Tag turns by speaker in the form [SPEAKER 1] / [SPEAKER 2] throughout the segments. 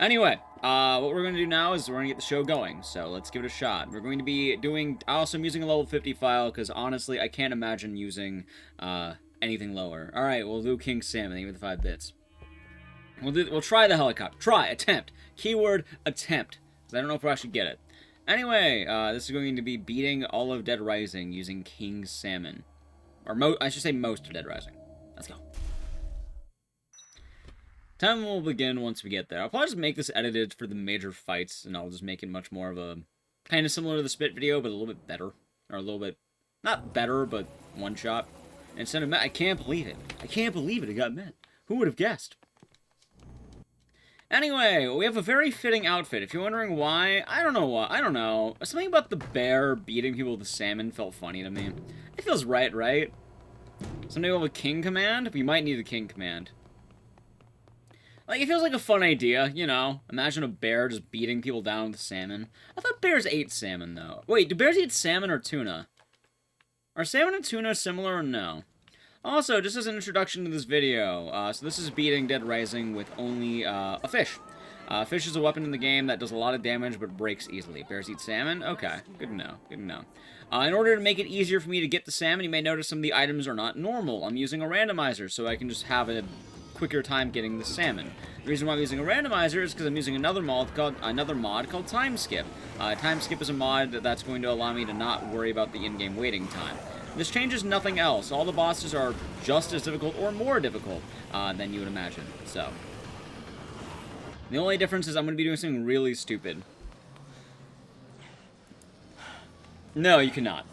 [SPEAKER 1] Anyway, what we're going to do now is we're going to get the show going, so let's give it a shot. We're going to be also I'm using a level 50 file, because honestly, I can't imagine using, anything lower. Alright, we'll do King Salmon, even the 5 bits. We'll try the helicopter. Attempt. Keyword, attempt. Because I don't know if we'll actually get it. Anyway, this is going to be beating all of Dead Rising using King Salmon. Or, I should say most of Dead Rising. Let's go. Time will begin once we get there. I'll probably just make this edited for the major fights, and I'll just make it much more of a... kind of similar to the Spit video, but a little bit better. Or a little bit... not better, but one-shot. Instead of... I can't believe it. I can't believe it got met. Who would have guessed? Anyway, we have a very fitting outfit. If you're wondering why, I don't know why. I don't know. Something about the bear beating people with the salmon felt funny to me. It feels right, right? Someday we'll have a king command? We might need a king command. Like, it feels like a fun idea, you know? Imagine a bear just beating people down with salmon. I thought bears ate salmon, though. Wait, do bears eat salmon or tuna? Are salmon and tuna similar or no? Also, just as an introduction to this video, so this is beating Dead Rising with only a fish. Fish is a weapon in the game that does a lot of damage but breaks easily. Bears eat salmon? Okay, good to know, good to know. In order to make it easier for me to get the salmon, you may notice some of the items are not normal. I'm using a randomizer, so I can just have a quicker time getting the salmon. The reason why I'm using a randomizer is because I'm using another mod called Time Skip. Time Skip is a mod that's going to allow me to not worry about the in-game waiting time. This changes nothing else. All the bosses are just as difficult or more difficult than you would imagine. So, the only difference is I'm going to be doing something really stupid. No, you cannot.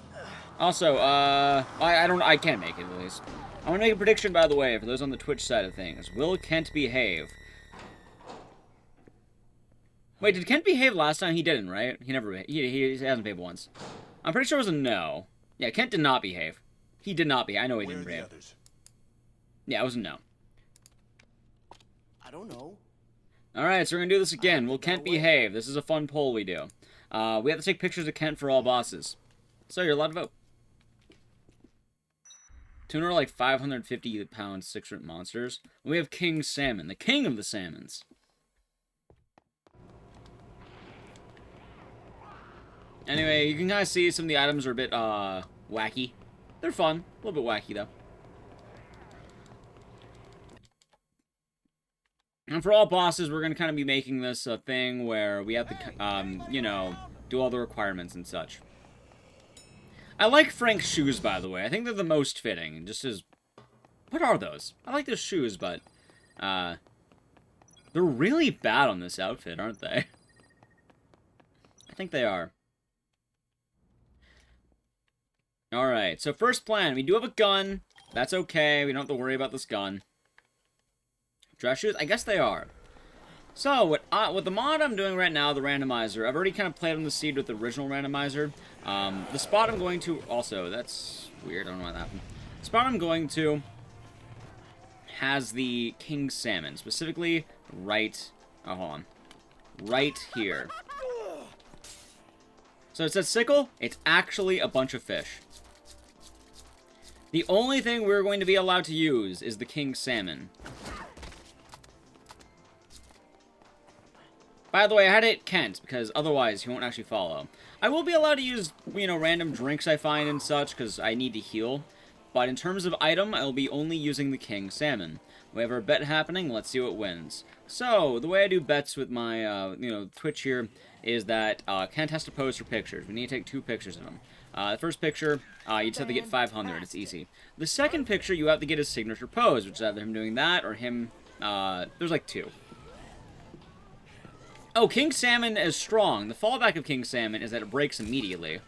[SPEAKER 1] Also, I can't make it at least. I'm going to make a prediction, by the way, for those on the Twitch side of things. Will Kent behave? Wait, did Kent behave last time? He didn't, right? He never behaved. He hasn't behaved once. I'm pretty sure it was a no. Yeah, Kent did not behave. He did not behave. I know he didn't behave. Yeah, it was a no.
[SPEAKER 2] I don't know.
[SPEAKER 1] Alright, so we're going to do this again. Will Kent behave? This is a fun poll we do. We have to take pictures of Kent for all bosses. So you're allowed to vote. Tuna are like 550-pound 6-foot monsters. We have King Salmon, the king of the salmons. Anyway, you can kind of see some of the items are a bit, wacky. They're fun. A little bit wacky, though. And for all bosses, we're going to kind of be making this a thing where we have to, you know, do all the requirements and such. I like Frank's shoes, by the way. I think they're the most fitting. Just as... what are those? I like those shoes, but... they're really bad on this outfit, aren't they? I think they are. Alright, so first plan. We do have a gun. That's okay. We don't have to worry about this gun. Dress shoes? I guess they are. So, with the mod I'm doing right now, the randomizer, I've already kind of played on the seed with the original randomizer. The spot I'm going to... also, that's weird. I don't know why that happened. The spot I'm going to has the King Salmon. Specifically, right... oh, hold on. Right here. So it says sickle. It's actually a bunch of fish. The only thing we're going to be allowed to use is the King Salmon. By the way, I had to hit Kent, because otherwise he won't actually follow. I will be allowed to use, you know, random drinks I find and such, because I need to heal. But in terms of item, I will be only using the King Salmon. We have our bet happening, let's see what wins. So, the way I do bets with my, you know, Twitch here, is that Kent has to pose for pictures. We need to take 2 pictures of him. The first picture, you just have to get 500, it's easy. The second picture, you have to get his signature pose, which is either him doing that, or him, there's like 2. Oh, King Salmon is strong. The fallback of King Salmon is that it breaks immediately.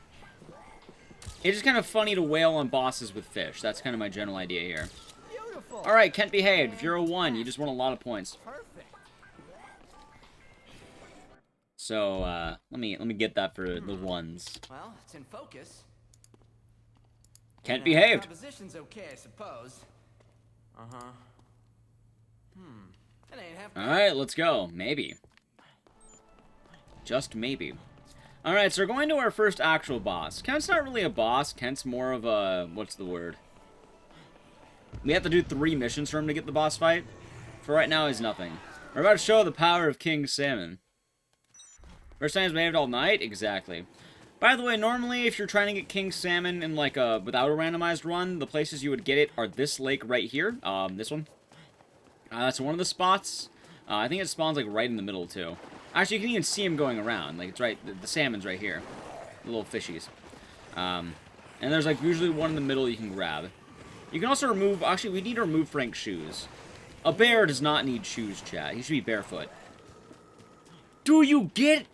[SPEAKER 1] It's just kind of funny to wail on bosses with fish. That's kind of my general idea here. Alright, Kent behaved. If you're a 1, you just won a lot of points. So, let me get that for the 1s.
[SPEAKER 2] Well, it's in focus.
[SPEAKER 1] Kent behaved.
[SPEAKER 2] Composition's okay, I suppose. Uh-huh. That ain't half bad.
[SPEAKER 1] Alright, let's go. Maybe. Just maybe. Alright, so we're going to our first actual boss. Kent's not really a boss. Kent's more of a... what's the word? We have to do 3 missions for him to get the boss fight. For right now, he's nothing. We're about to show the power of King Salmon. First time's made it all night? Exactly. By the way, normally if you're trying to get King Salmon in like a without a randomized run, the places you would get it are this lake right here. This one. That's one of the spots. I think it spawns like right in the middle too. Actually, you can even see him going around. Like it's right, the salmon's right here, the little fishies. And there's like usually one in the middle you can grab. You can also remove. Actually, we need to remove Frank's shoes. A bear does not need shoes, chat. He should be barefoot. Do you get?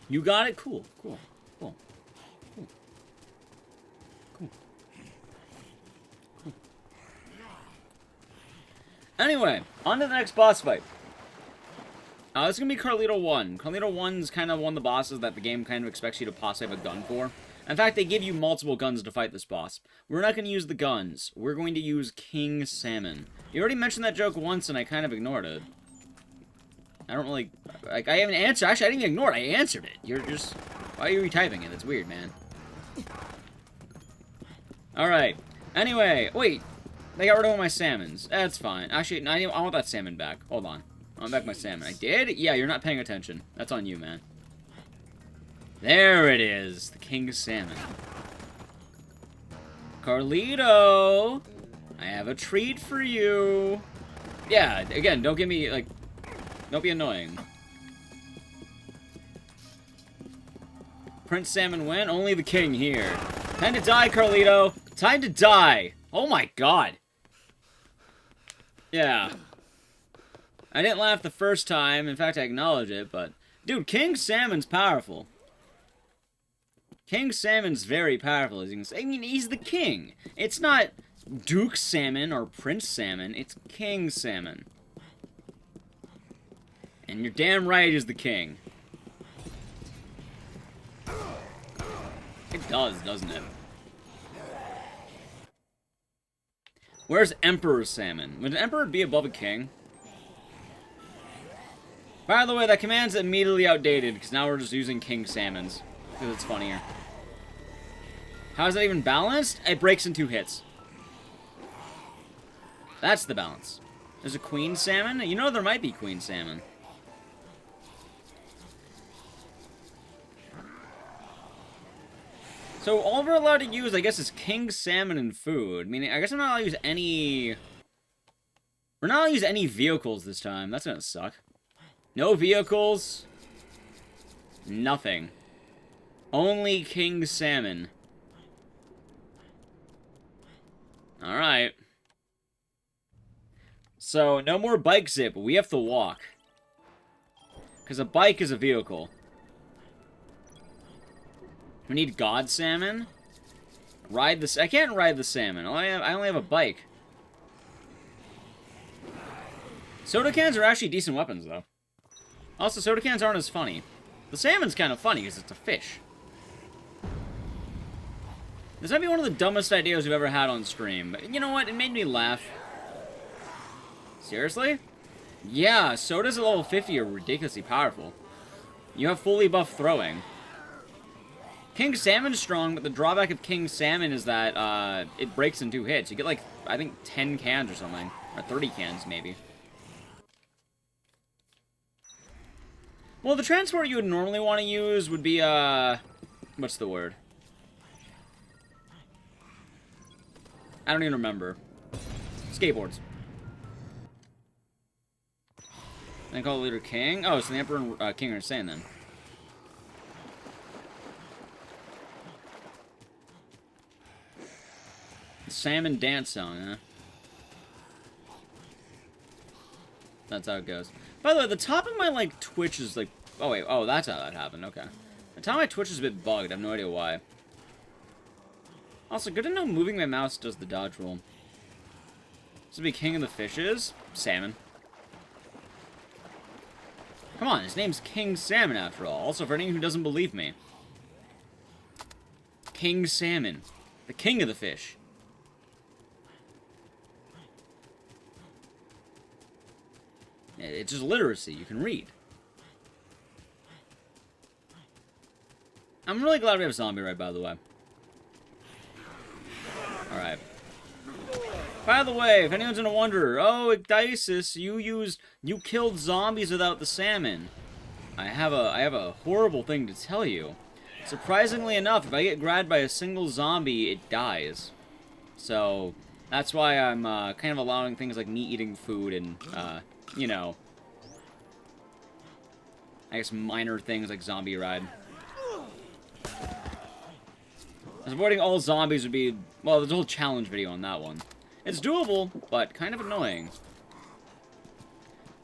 [SPEAKER 1] You got it? Cool. Cool. Cool. Cool. Cool. Cool. Anyway, on to the next boss fight. This is going to be Carlito 1. Carlito 1 is kind of one of the bosses that the game kind of expects you to possibly have a gun for. In fact, they give you multiple guns to fight this boss. We're not going to use the guns. We're going to use King Salmon. You already mentioned that joke once, and I kind of ignored it. I don't really... Like, I haven't answered... Actually, I didn't even ignore it. I answered it. You're just... Why are you retyping it? That's weird, man. Alright. Anyway, wait. They got rid of all my salmons. That's fine. Actually, no, I want that salmon back. Hold on. I want back my salmon. I did? Yeah, you're not paying attention. That's on you, man. There it is. The King Salmon. Carlito! I have a treat for you. Yeah, again, don't give me, like... Don't be annoying. Prince Salmon win? Only the king here. Time to die, Carlito! Time to die! Oh my god! Yeah. I didn't laugh the first time. In fact, I acknowledge it, but... Dude, King Salmon's powerful. King Salmon's very powerful, as you can see. I mean, he's the king. It's not Duke Salmon or Prince Salmon. It's King Salmon. And you're damn right he's the king. It does, doesn't it? Where's Emperor Salmon? Would an Emperor be above a king? By the way, that command's immediately outdated, because now we're just using King Salmons. Because it's funnier. How is that even balanced? It breaks in 2 hits. That's the balance. There's a Queen Salmon? You know there might be Queen Salmon. So all we're allowed to use, I guess, is King Salmon and food. Meaning, I guess I'm not allowed to use any... We're not allowed to use any vehicles this time. That's gonna suck. No vehicles. Nothing. Only King Salmon. Alright. So, no more bike zip. We have to walk. Because a bike is a vehicle. We need God Salmon. Ride this. I can't ride the salmon. I only have a bike. Soda cans are actually decent weapons, though. Also, soda cans aren't as funny. The salmon's kind of funny because it's a fish. This might be one of the dumbest ideas we've ever had on stream, but you know what? It made me laugh. Seriously? Yeah, sodas at level 50 are ridiculously powerful. You have fully buffed throwing. King Salmon's strong, but the drawback of King Salmon is that it breaks in 2 hits. You get like, I think 10 cans or something. Or 30 cans, maybe. Well, the transport you would normally want to use would be, what's the word? I don't even remember. Skateboards. They call the leader King? Oh, so the Emperor and King are insane then. Salmon dance song, huh? That's how it goes. By the way, the top of my, like, Twitch is, like... Oh, wait. Oh, that's how that happened. Okay. The top of my Twitch is a bit bugged. I have no idea why. Also, good to know moving my mouse does the dodge roll. This would be King of the Fishes. Salmon. Come on, his name's King Salmon, after all. Also, for anyone who doesn't believe me. King Salmon. The king of the fish. It's just literacy. You can read. I'm really glad we have zombie right, by the way. Alright. By the way, if anyone's gonna wonder, oh, Ecdysis, you killed zombies without the salmon. I have a horrible thing to tell you. Surprisingly enough, if I get grabbed by a single zombie, it dies. So, that's why I'm kind of allowing things like me eating food and, you know, I guess minor things like zombie ride. Avoiding all zombies would be, well, there's a whole challenge video on that one. It's doable, but kind of annoying.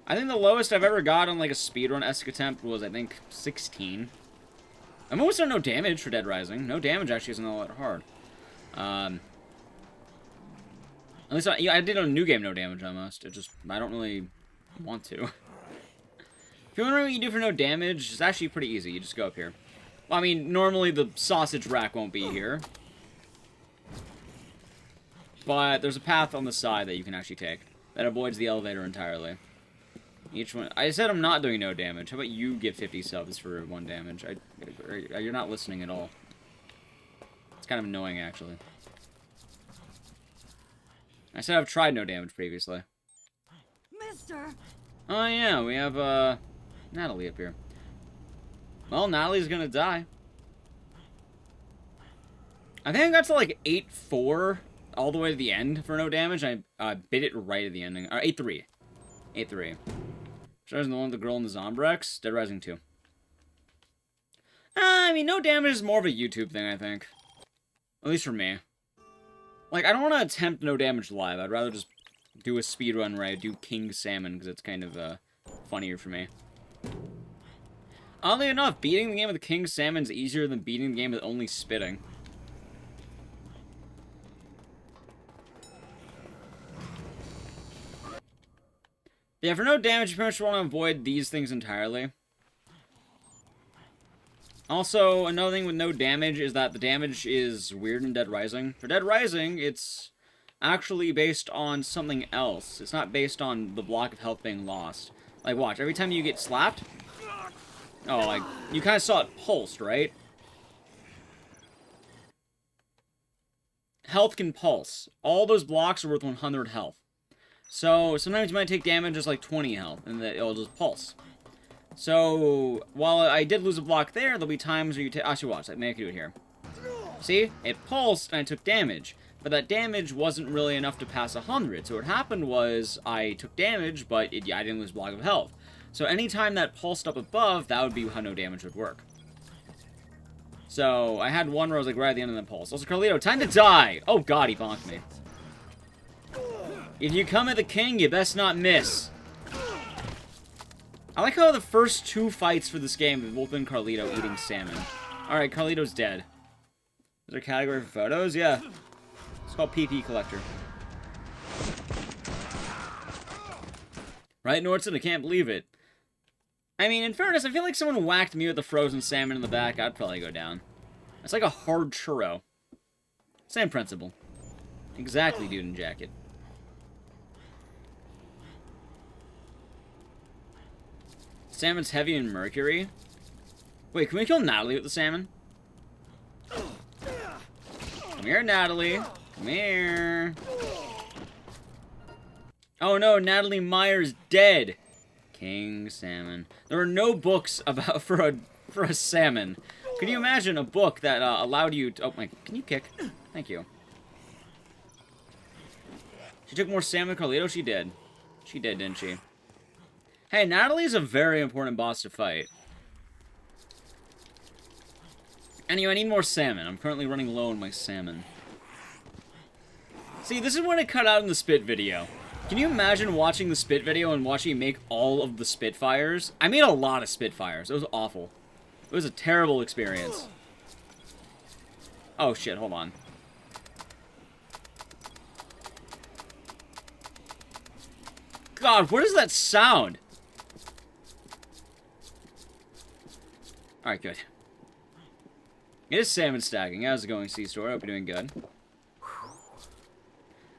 [SPEAKER 1] I think the lowest I've ever got on, like, a speedrun-esque attempt was, I think, 16. I'm almost done no damage for Dead Rising. No damage actually isn't all that hard. At least I did on a new game no damage almost. I don't really want to. If you're wondering what you do for no damage, it's actually pretty easy. You just go up here. Well, I mean, normally the sausage rack won't be here. But there's a path on the side that you can actually take that avoids the elevator entirely. Each one... I said I'm not doing no damage. How about you get 50 subs for 1 damage? You're not listening at all. It's kind of annoying, actually. I said I've tried no damage previously.
[SPEAKER 3] Mister!
[SPEAKER 1] Oh, yeah, we have, Natalie up here. Well, Natalie's gonna die. I think I got to, like, 8-4 all the way to the end for no damage. I bit it right at the ending. Or 8-3. 8-3. Shows the one with the girl in the Zombrex. Dead Rising 2. I mean, no damage is more of a YouTube thing, I think. At least for me. Like, I don't want to attempt no damage live. I'd rather just do a speedrun where I do King Salmon, because it's kind of, funnier for me. Oddly enough, beating the game with the King Salmon is easier than beating the game with only spitting. Yeah, for no damage, you pretty much want to avoid these things entirely. Also, another thing with no damage is that the damage is weird in Dead Rising. For Dead Rising, it's actually based on something else. It's not based on the block of health being lost. Like, watch, every time you get slapped... Oh, like, you kind of saw it pulsed, right? Health can pulse. All those blocks are worth 100 health. So, sometimes you might take damage just like 20 health, and it'll just pulse. So, while I did lose a block there, there'll be times where you take... Actually, watch, maybe I can do it here. See? It pulsed, and I took damage. But that damage wasn't really enough to pass 100. So what happened was, I took damage, but I didn't lose a block of health. So anytime that pulsed up above, that would be how no damage would work. So, I had one where I was like right at the end of the pulse. Also, Carlito, time to die! Oh god, he bonked me. If you come at the king, you best not miss. I like how the first 2 fights for this game have both been Carlito eating salmon. Alright, Carlito's dead. Is there a category for photos? Yeah. It's called PP Collector. Right, Nordson? I can't believe it. I mean, in fairness, I feel like someone whacked me with the frozen salmon in the back, I'd probably go down. It's like a hard churro. Same principle. Exactly, dude in jacket. Salmon's heavy in mercury. Wait, can we kill Natalie with the salmon? Come here, Natalie. Come here. Oh no, Natalie Meyer's dead. King Salmon. There are no books about for a salmon. Can you imagine a book that allowed you to... Oh my... Can you kick? Thank you. She took more salmon than Carlito? She did. She did, didn't she? Hey, Natalie's a very important boss to fight. Anyway, I need more salmon. I'm currently running low on my salmon. See, this is what I cut out in the spit video. Can you imagine watching the spit video and watching me make all of the Spitfires? I made a lot of Spitfires. It was awful. It was a terrible experience. Oh shit, hold on. God, what is that sound? Alright, good. It is salmon stacking. How's it going, C-Store? I hope you're doing good.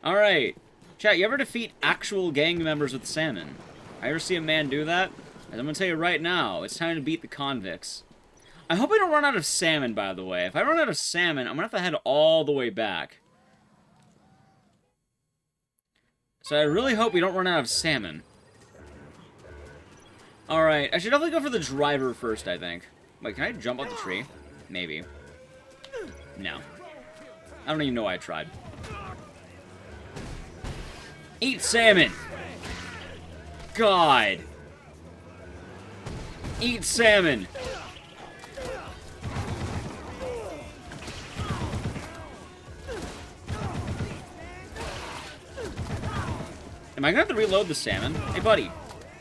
[SPEAKER 1] Alright. Chat, you ever defeat actual gang members with salmon? I ever see a man do that? And I'm gonna tell you right now, it's time to beat the Convicts. I hope I don't run out of salmon, by the way. If I run out of salmon, I'm gonna have to head all the way back. So I really hope we don't run out of salmon. Alright, I should definitely go for the driver first, I think. Wait, can I jump off the tree? Maybe. No. I don't even know why I tried. Eat salmon! God! Eat salmon! Am I gonna have to reload the salmon? Hey, buddy.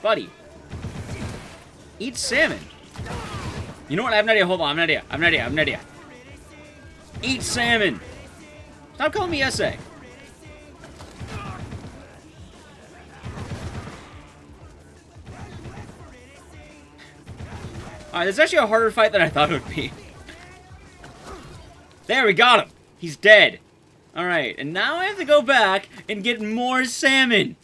[SPEAKER 1] Buddy. Eat salmon. You know what? I have an idea. Hold on. I have an idea. Eat salmon. Stop calling me essay. Alright, this is actually a harder fight than I thought it would be. There, we got him. He's dead. Alright, and now I have to go back and get more salmon.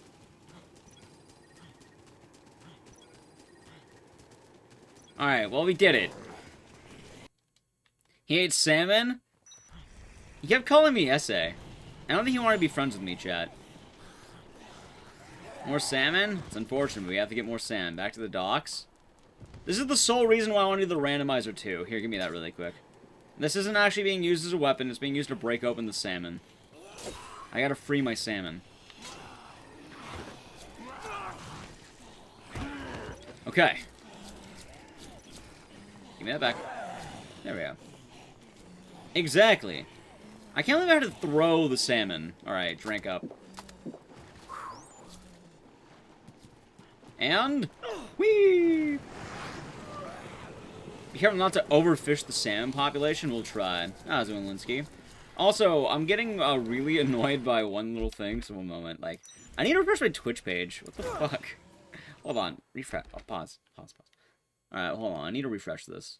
[SPEAKER 1] Alright, well, we did it. He ate salmon? He kept calling me essay. I don't think he wanted to be friends with me, chat. More salmon? It's unfortunate, but we have to get more salmon. Back to the docks. This is the sole reason why I want to do the randomizer 2. Here, give me that really quick. This isn't actually being used as a weapon. It's being used to break open the salmon. I gotta free my salmon. Okay. Give me that back. There we go. Exactly. I can't believe I had to throw the salmon. Alright, drink up. And... whee! Be careful not to overfish the salmon population. We'll try. Ah, Zwinlinski. Also, I'm getting really annoyed by one little thing. So one moment. Like, I need to refresh my Twitch page. What the fuck? Hold on. Refresh. Oh, pause. Alright, hold on. I need to refresh this.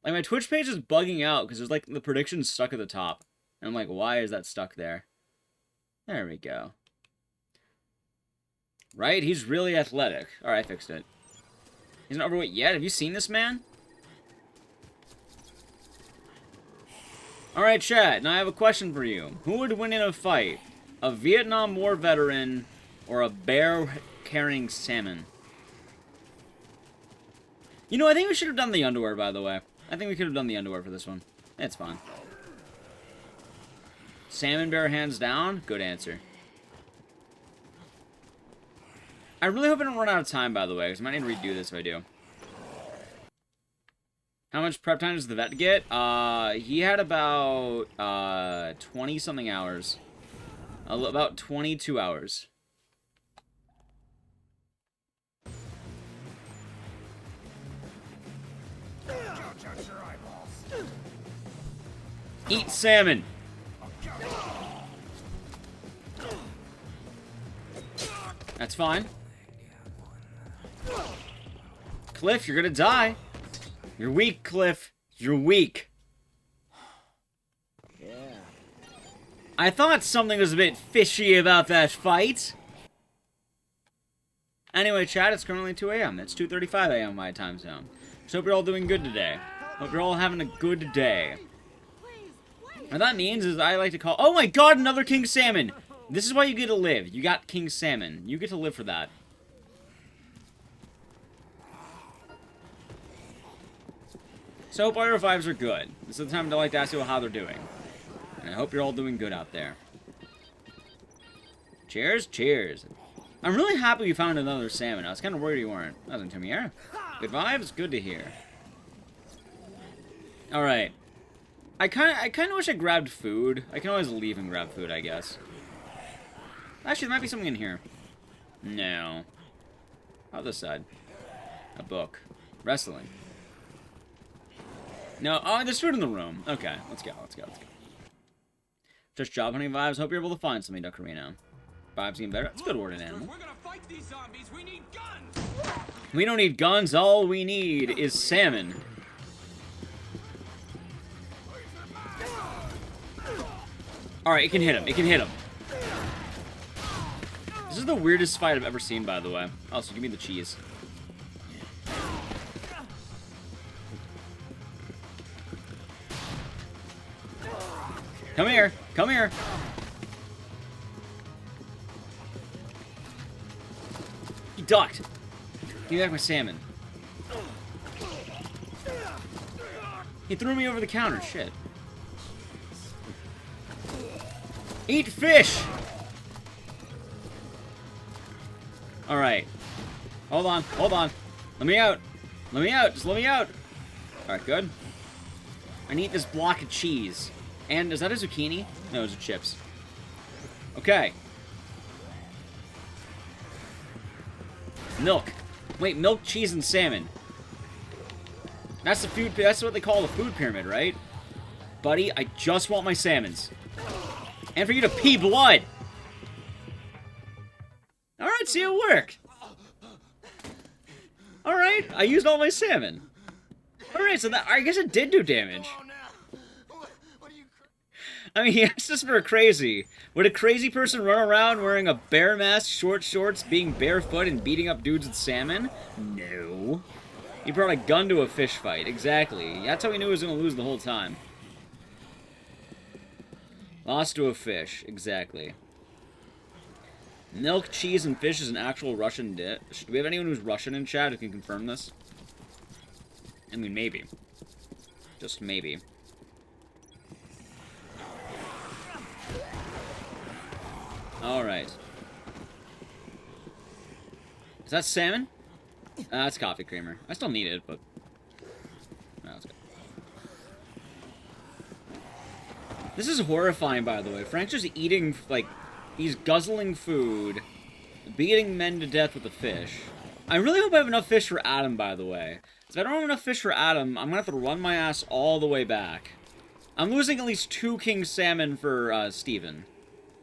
[SPEAKER 1] Like, my Twitch page is bugging out because there's, like, the predictions stuck at the top. And I'm like, why is that stuck there? There we go. Right? He's really athletic. Alright, I fixed it. He's not overweight yet. Have you seen this man? Alright, chat. Now I have a question for you. Who would win in a fight? A Vietnam War veteran or a bear carrying salmon? You know, I think we should have done the underwear, by the way. I think we could have done the underwear for this one. It's fine. Salmon bear hands down? Good answer. I really hope I don't run out of time, by the way, because I might need to redo this if I do. How much prep time does the vet get? He had about 20-something hours. About 22 hours. Eat salmon! That's fine. Cliff, you're gonna die. You're weak, Cliff. You're weak. Yeah. I thought something was a bit fishy about that fight. Anyway, chat, it's currently 2 a.m. It's 2:35 a.m. my time zone. So hope you're all doing good today. Hope you're all having a good day. What that means is I like to call... Oh my god, another King Salmon! This is why you get to live. You got King Salmon. You get to live for that. So I hope all your vibes are good. This is the time to like to ask you how they're doing. And I hope you're all doing good out there. Cheers, cheers. I'm really happy we found another salmon. I was kind of worried you weren't. Nothing to me here. Good vibes, good to hear. Alright. I kind of wish I grabbed food. I can always leave and grab food, I guess. Actually, there might be something in here. No. How this side? A book. Wrestling. No. Oh, there's food in the room. Okay, let's go. Just job hunting vibes. Hope you're able to find something, Duckarino. Vibes getting better. That's a good word in animal.
[SPEAKER 2] We're gonna fight these zombies. We need guns.
[SPEAKER 1] We don't need guns. All we need is salmon. Alright, it can hit him. It can hit him. This is the weirdest fight I've ever seen, by the way. Also, give me the cheese. Come here. Come here. He ducked. Give me back my salmon. He threw me over the counter. Shit. Eat fish! Alright. Hold on. Hold on. Let me out. Let me out. Just let me out. Alright, good. I need this block of cheese. And is that a zucchini? No, those are chips. Okay. Milk. Wait, milk, cheese, and salmon. That's the food. That's what they call the food pyramid, right? Buddy, I just want my salmons. And for you to pee blood. Alright, see, it worked. Alright, I used all my salmon. Alright, so that, I guess it did do damage. I mean, it's just for crazy. Would a crazy person run around wearing a bear mask, short shorts, being barefoot, and beating up dudes with salmon? No. He brought a gun to a fish fight. Exactly. That's how he knew he was going to lose the whole time. Lost to a fish. Exactly. Milk, cheese, and fish is an actual Russian dish. Do we have anyone who's Russian in chat who can confirm this? I mean, maybe. Just maybe. Alright. Is that salmon? That's coffee creamer. I still need it, but... No, that's good. This is horrifying, by the way. Frank's just eating, like... He's guzzling food, beating men to death with a fish. I really hope I have enough fish for Adam, by the way. If I don't have enough fish for Adam, I'm gonna have to run my ass all the way back. I'm losing at least 2 king salmon for, Steven.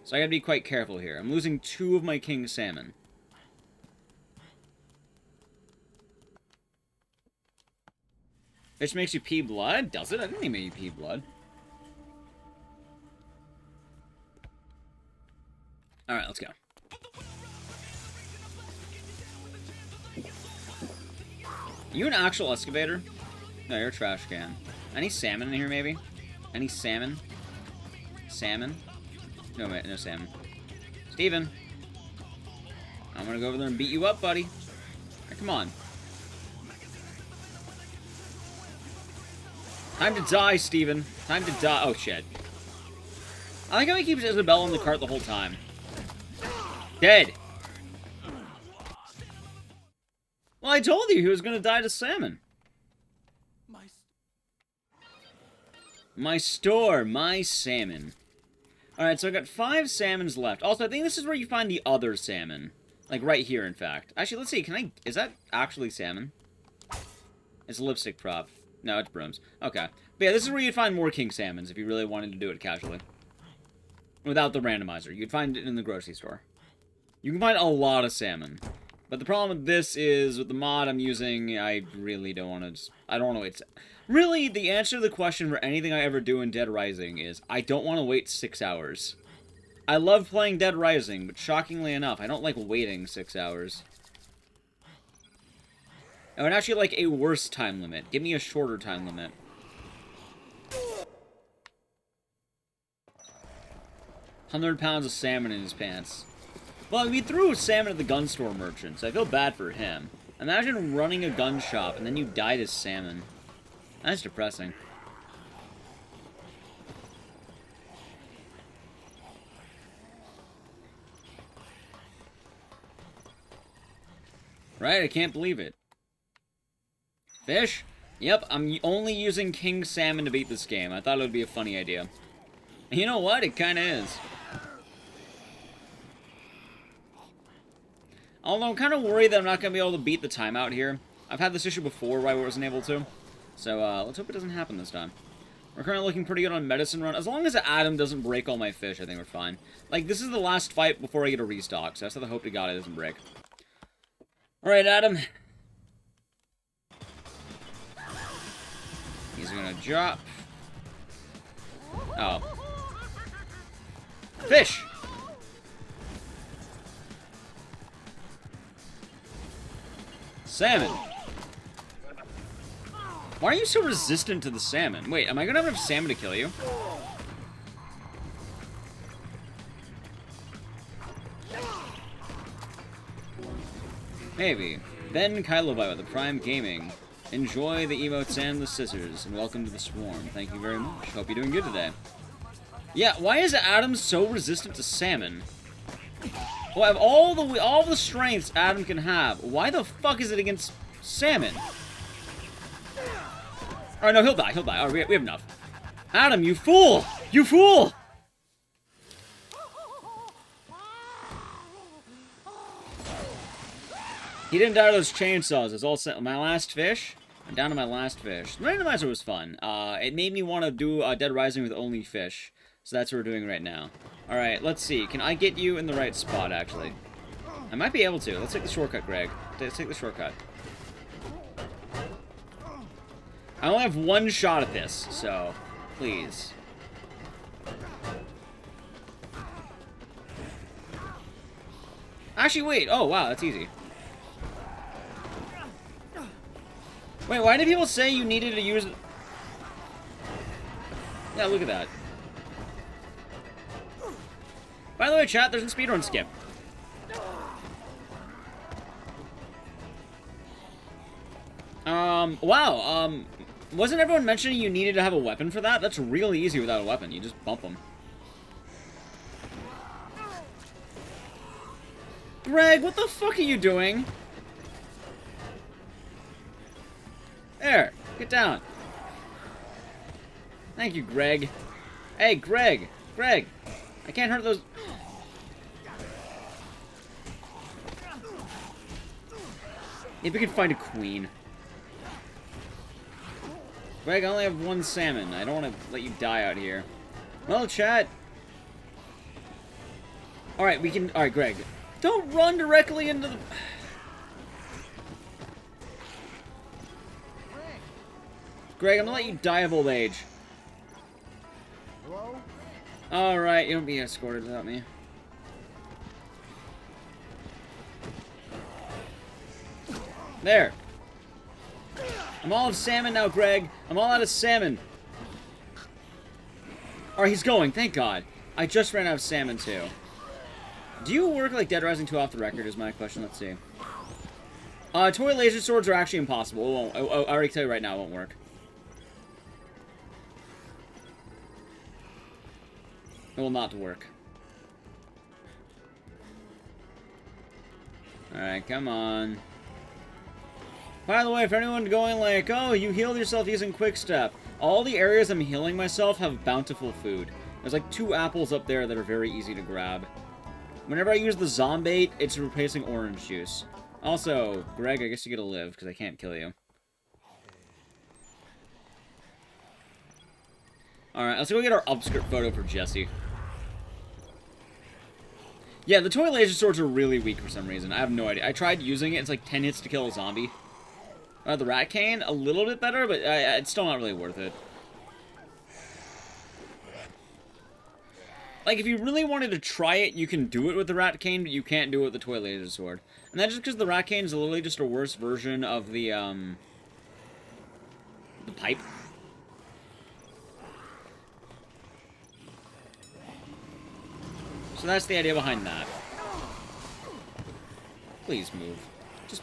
[SPEAKER 1] So I gotta be quite careful here. I'm losing 2 of my king salmon. Fish makes you pee blood? Does it? I didn't think it made you pee blood. Alright, let's go. Are you an actual excavator? No, you're a trash can. Any salmon in here, maybe? Any salmon? Salmon? No, wait, no salmon. Steven! I'm gonna go over there and beat you up, buddy. Right, come on. Time to die, Steven. Time to die. Oh, shit. I like how he keeps Isabella in the cart the whole time. Dead. Well, I told you he was gonna die to salmon. My store, my salmon. Alright, so I got 5 salmons left. Also, I think this is where you find the other salmon. Like, right here, in fact. Actually, let's see, can I... Is that actually salmon? It's a lipstick prop. No, it's brooms. Okay. But yeah, this is where you'd find more king salmons if you really wanted to do it casually. Without the randomizer. You'd find it in the grocery store. You can find a lot of salmon. But the problem with this is, with the mod I'm using, I really don't want to... I don't want to wait... Really, the answer to the question for anything I ever do in Dead Rising is, I don't want to wait 6 hours. I love playing Dead Rising, but shockingly enough, I don't like waiting 6 hours. I would actually like a worse time limit. Give me a shorter time limit. £100 of salmon in his pants. Well, we threw salmon at the gun store merchant, so I feel bad for him. Imagine running a gun shop and then you died as salmon. That's depressing. Right, I can't believe it. Fish? Yep, I'm only using king salmon to beat this game. I thought it would be a funny idea. And you know what? It kinda is. Although I'm kind of worried that I'm not going to be able to beat the timeout here. I've had this issue before where I wasn't able to. So, let's hope it doesn't happen this time. We're currently looking pretty good on medicine run. As long as Adam doesn't break all my fish, I think we're fine. Like, this is the last fight before I get a restock, so I just have to hope to God it doesn't break. Alright, Adam. He's gonna drop. Oh. Fish! Salmon! Why are you so resistant to the salmon? Wait, am I gonna have enough salmon to kill you? Maybe. Ben Kylobite with the Prime Gaming. Enjoy the emotes and the scissors, and welcome to the swarm. Thank you very much. Hope you're doing good today. Yeah, why is Adam so resistant to salmon? Well, I have all the strengths Adam can have. Why the fuck is it against salmon? Alright, no, he'll die. He'll die. Alright, we have enough. Adam, you fool! You fool! He didn't die to those chainsaws. It's all my last fish. I'm down to my last fish. Randomizer was fun. It made me want to do Dead Rising with only fish. So that's what we're doing right now. Alright, let's see. Can I get you in the right spot, actually? I might be able to. Let's take the shortcut, Greg. Let's take the shortcut. I only have one shot at this, so please. Actually, wait. Oh, wow, that's easy. Wait, why did people say you needed to use... Yeah, look at that. By the way, chat, there's a speedrun skip. Wow, wasn't everyone mentioning you needed to have a weapon for that? That's really easy without a weapon. You just bump them. Greg, what the fuck are you doing? There, get down. Thank you, Greg. Hey, Greg. Greg, I can't hurt those... If we could find a queen. Greg, I only have one salmon. I don't want to let you die out here. Well, chat. Alright, we can... Alright, Greg. Don't run directly into the... Greg, I'm gonna let you die of old age.
[SPEAKER 4] Hello?
[SPEAKER 1] Alright, you don't be escorted without me. There. I'm all of salmon now, Greg. I'm all out of salmon. Alright, he's going. Thank God. I just ran out of salmon, too. Do you work like Dead Rising 2 off the record, is my question. Let's see. Toy laser swords are actually impossible. It won't. I already tell you right now, it won't work. It will not work. Alright, come on. By the way, for anyone going like, oh, you healed yourself using Quick Step, all the areas I'm healing myself have bountiful food. There's like 2 apples up there that are very easy to grab. Whenever I use the Zombate, it's replacing orange juice. Also, Greg, I guess you get to live, because I can't kill you. Alright, let's go get our upskirt photo for Jesse. Yeah, the toy laser swords are really weak for some reason. I have no idea. I tried using it. It's like 10 hits to kill a zombie. The rat cane, a little bit better, but it's still not really worth it. Like, if you really wanted to try it, you can do it with the rat cane, but you can't do it with the toy laser sword. And that's just because the rat cane is literally just a worse version of the pipe. So that's the idea behind that. Please move. Just...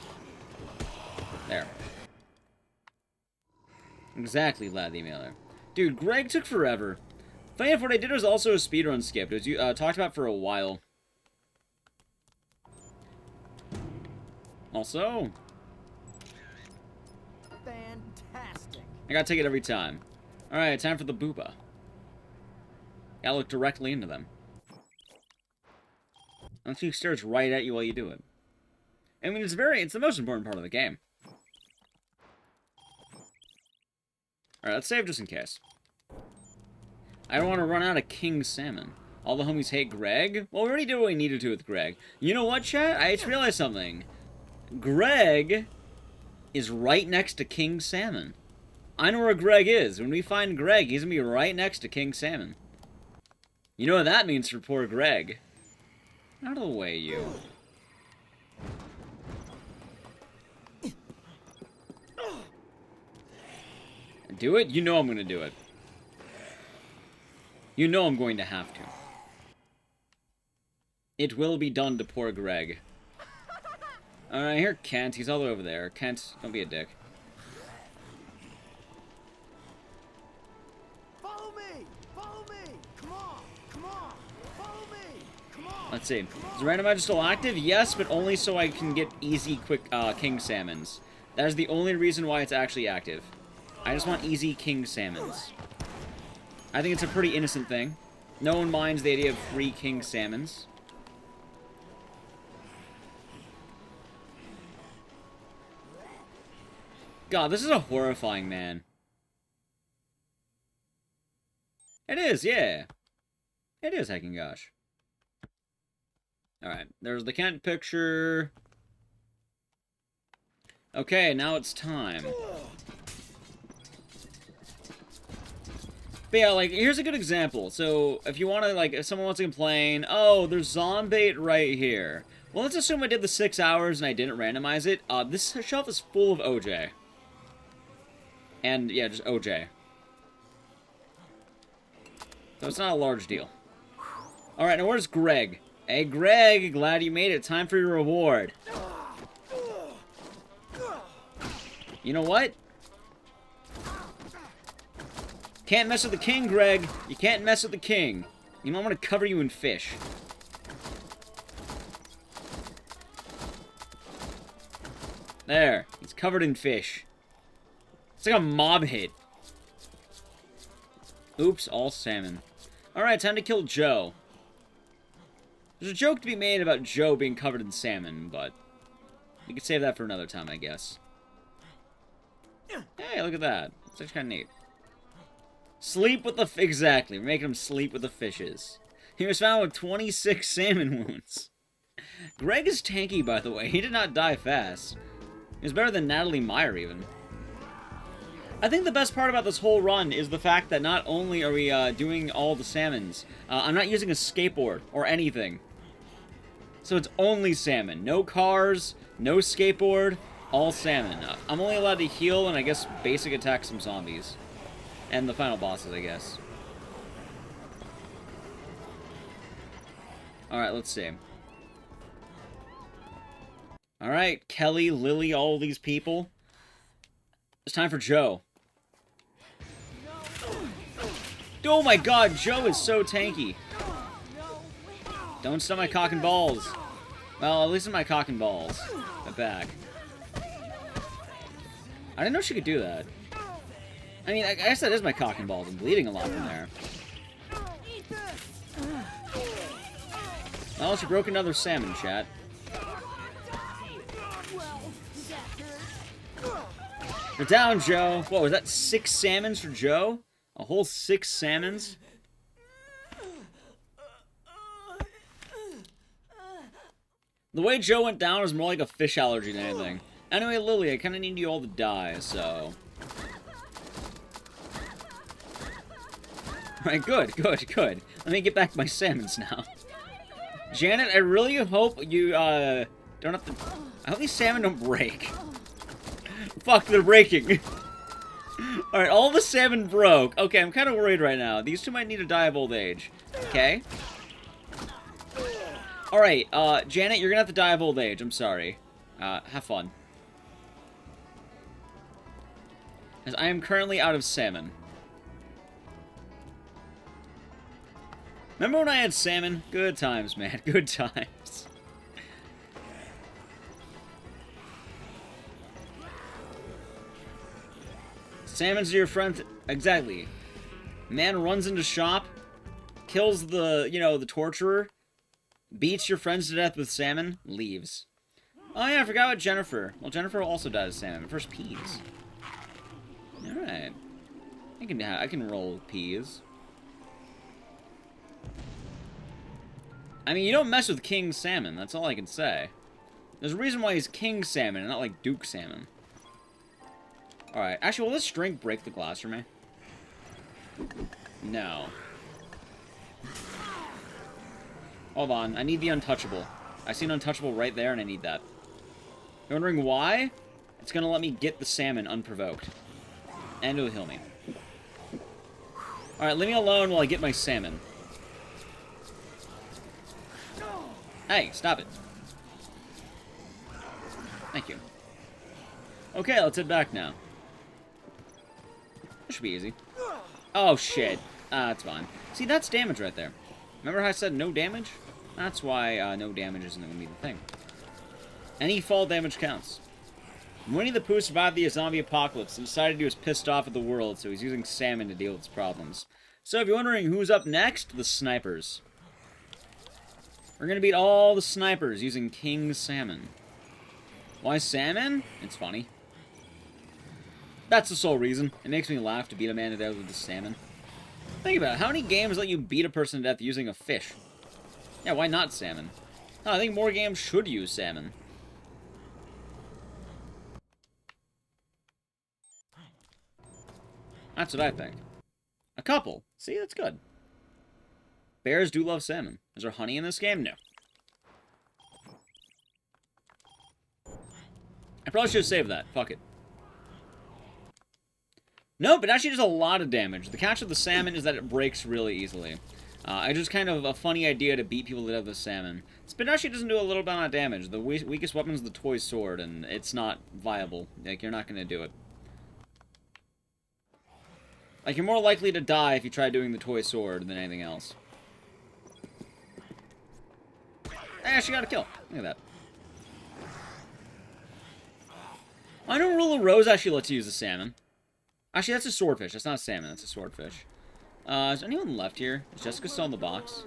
[SPEAKER 1] There. Exactly, lad the emailer. Dude, Greg took forever. Funny enough, what I did was also a speedrun skip. It was talked about for a while. Also...
[SPEAKER 4] Fantastic.
[SPEAKER 1] I gotta take it every time. Alright, time for the booba. Gotta look directly into them. Unless he stares right at you while you do it. I mean, it's the most important part of the game. Alright, let's save just in case. I don't want to run out of King Salmon. All the homies hate Greg? Well, we already did what we needed to with Greg. You know what, chat? I just realized something. Greg is right next to King Salmon. I know where Greg is. When we find Greg, he's gonna be right next to King Salmon. You know what that means for poor Greg. Out of the way, you. Do it? You know I'm gonna do it. You know I'm going to have to. It will be done to poor Greg. Alright, here Kent. He's all the way over there. Kent, don't be a dick.
[SPEAKER 4] Follow me! Follow me! Come on! Come on! Follow me! Come on!
[SPEAKER 1] Let's see. Is the randomizer still active? Yes, but only so I can get easy, quick king salmons. That is the only reason why it's actually active. I just want easy king salmons. I think it's a pretty innocent thing. No one minds the idea of free king salmons. God, this is a horrifying man. It is, yeah. It is, heckin' gosh. Alright, there's the Kent picture. Okay, now it's time. But yeah, like, here's a good example. So, if you want to, like, if someone wants to complain, oh, there's zombie right here. Well, let's assume I did the 6 hours and I didn't randomize it. This shelf is full of OJ. And, yeah, just OJ. So it's not a large deal. Alright, now where's Greg? Hey, Greg, glad you made it. Time for your reward. You know what? Can't mess with the king, Greg. You can't mess with the king. You know, I'm gonna cover you in fish. There. He's covered in fish. It's like a mob hit. Oops, all salmon. Alright, time to kill Joe. There's a joke to be made about Joe being covered in salmon, but we could save that for another time, I guess. Hey, look at that. It's actually kind of neat. Sleep with the... Exactly. We're making him sleep with the fishes. He was found with 26 salmon wounds. Greg is tanky, by the way. He did not die fast. He was better than Natalie Meyer, even. I think the best part about this whole run is the fact that not only are we doing all the salmons, I'm not using a skateboard or anything. So it's only salmon. No cars, no skateboard, all salmon. I'm only allowed to heal and I guess basic attack some zombies. And the final bosses, I guess. Alright, let's see. Alright, Kelly, Lily, all these people. It's time for Joe. Oh my god, Joe is so tanky. Don't stun my cock and balls. Well, at least in my cock and balls. My back. I didn't know she could do that. I mean, I guess that is my cock and balls. I'm bleeding a lot from there. Well, she broke another salmon, chat. We're down, Joe. What, was that 6 salmons for Joe? A whole 6 salmons? The way Joe went down was more like a fish allergy than anything. Anyway, Lily, I kind of need you all to die, so... Alright, good. Let me get back my salmons now. Janet, I really hope you, don't have to... I hope these salmon don't break. Fuck, they're breaking. Alright, all the salmon broke. Okay, I'm kind of worried right now. These two might need to die of old age. Okay. Alright, Janet, you're gonna have to die of old age. I'm sorry. Have fun. As I am currently out of salmon. Remember when I had salmon? Good times, man. Good times. Salmon's your friend. Exactly. Man runs into shop, kills the, you know, the torturer, beats your friends to death with salmon, leaves. Oh yeah, I forgot about Jennifer. Well, Jennifer also died of salmon. First peas. Alright. I can roll with peas. I mean, you don't mess with King Salmon, that's all I can say. There's a reason why he's King Salmon and not like Duke Salmon. Alright, actually, will this drink break the glass for me? No. Hold on, I need the untouchable. I see an untouchable right there and I need that. You're wondering why? It's gonna let me get the salmon unprovoked. And it'll heal me. Alright, leave me alone while I get my salmon. Hey, stop it. Thank you. Okay, let's head back now. This should be easy. Oh, shit. That's fine. See, that's damage right there. Remember how I said no damage? That's why no damage isn't going to be the thing. Any fall damage counts. Winnie the Pooh survived the zombie apocalypse and decided he was pissed off at the world, so he's using salmon to deal with his problems. So if you're wondering who's up next, the snipers. We're going to beat all the snipers using King Salmon. Why salmon? It's funny. That's the sole reason. It makes me laugh to beat a man to death with the salmon. Think about it. How many games let you beat a person to death using a fish? Yeah, why not salmon? Oh, I think more games should use salmon. That's what I think. A couple. See, that's good. Bears do love salmon. Is there honey in this game? No. I probably should have saved that. Fuck it. Nope, it actually does a lot of damage. The catch with the salmon is that it breaks really easily. It's just kind of a funny idea to beat people to death with salmon. Spit actually doesn't do a little bit of damage. The weakest weapon is the toy sword, and it's not viable. Like, you're not going to do it. Like, you're more likely to die if you try doing the toy sword than anything else. I actually got a kill. Look at that. I know Rule of Rose actually lets you use the salmon. Actually, that's a swordfish. That's not a salmon. That's a swordfish. Is anyone left here? Is Jessica still in the box?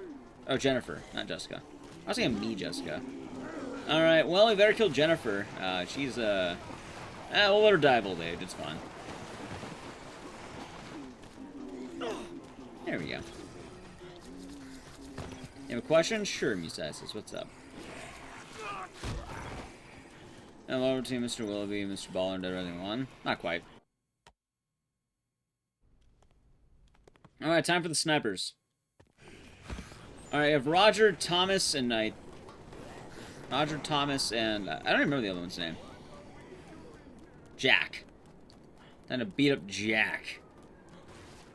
[SPEAKER 1] Oh, Jennifer, not Jessica. I was thinking me, Jessica. Alright, well, we better kill Jennifer. She's, we'll let her die of old age. It's fine. There we go. You have a question? Sure, Musasis. What's up? Hello to Mr. Willoughby, Mr. Baller, and Dead Rising 1. Not quite. Alright, time for the snipers. Alright, you have Roger, Thomas, and Knight. Roger, Thomas, and... I don't even remember the other one's name. Jack. Time to beat up Jack.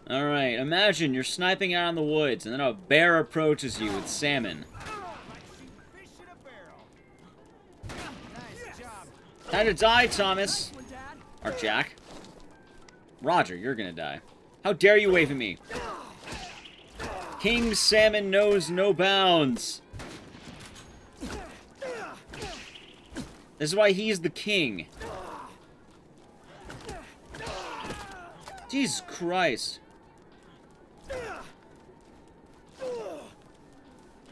[SPEAKER 1] Alright, imagine you're sniping out in the woods, and then a bear approaches you with salmon. Time to die, Thomas. Or Jack. Roger, you're gonna die. How dare you wave at me? King Salmon knows no bounds. This is why he's the king. Jesus Christ.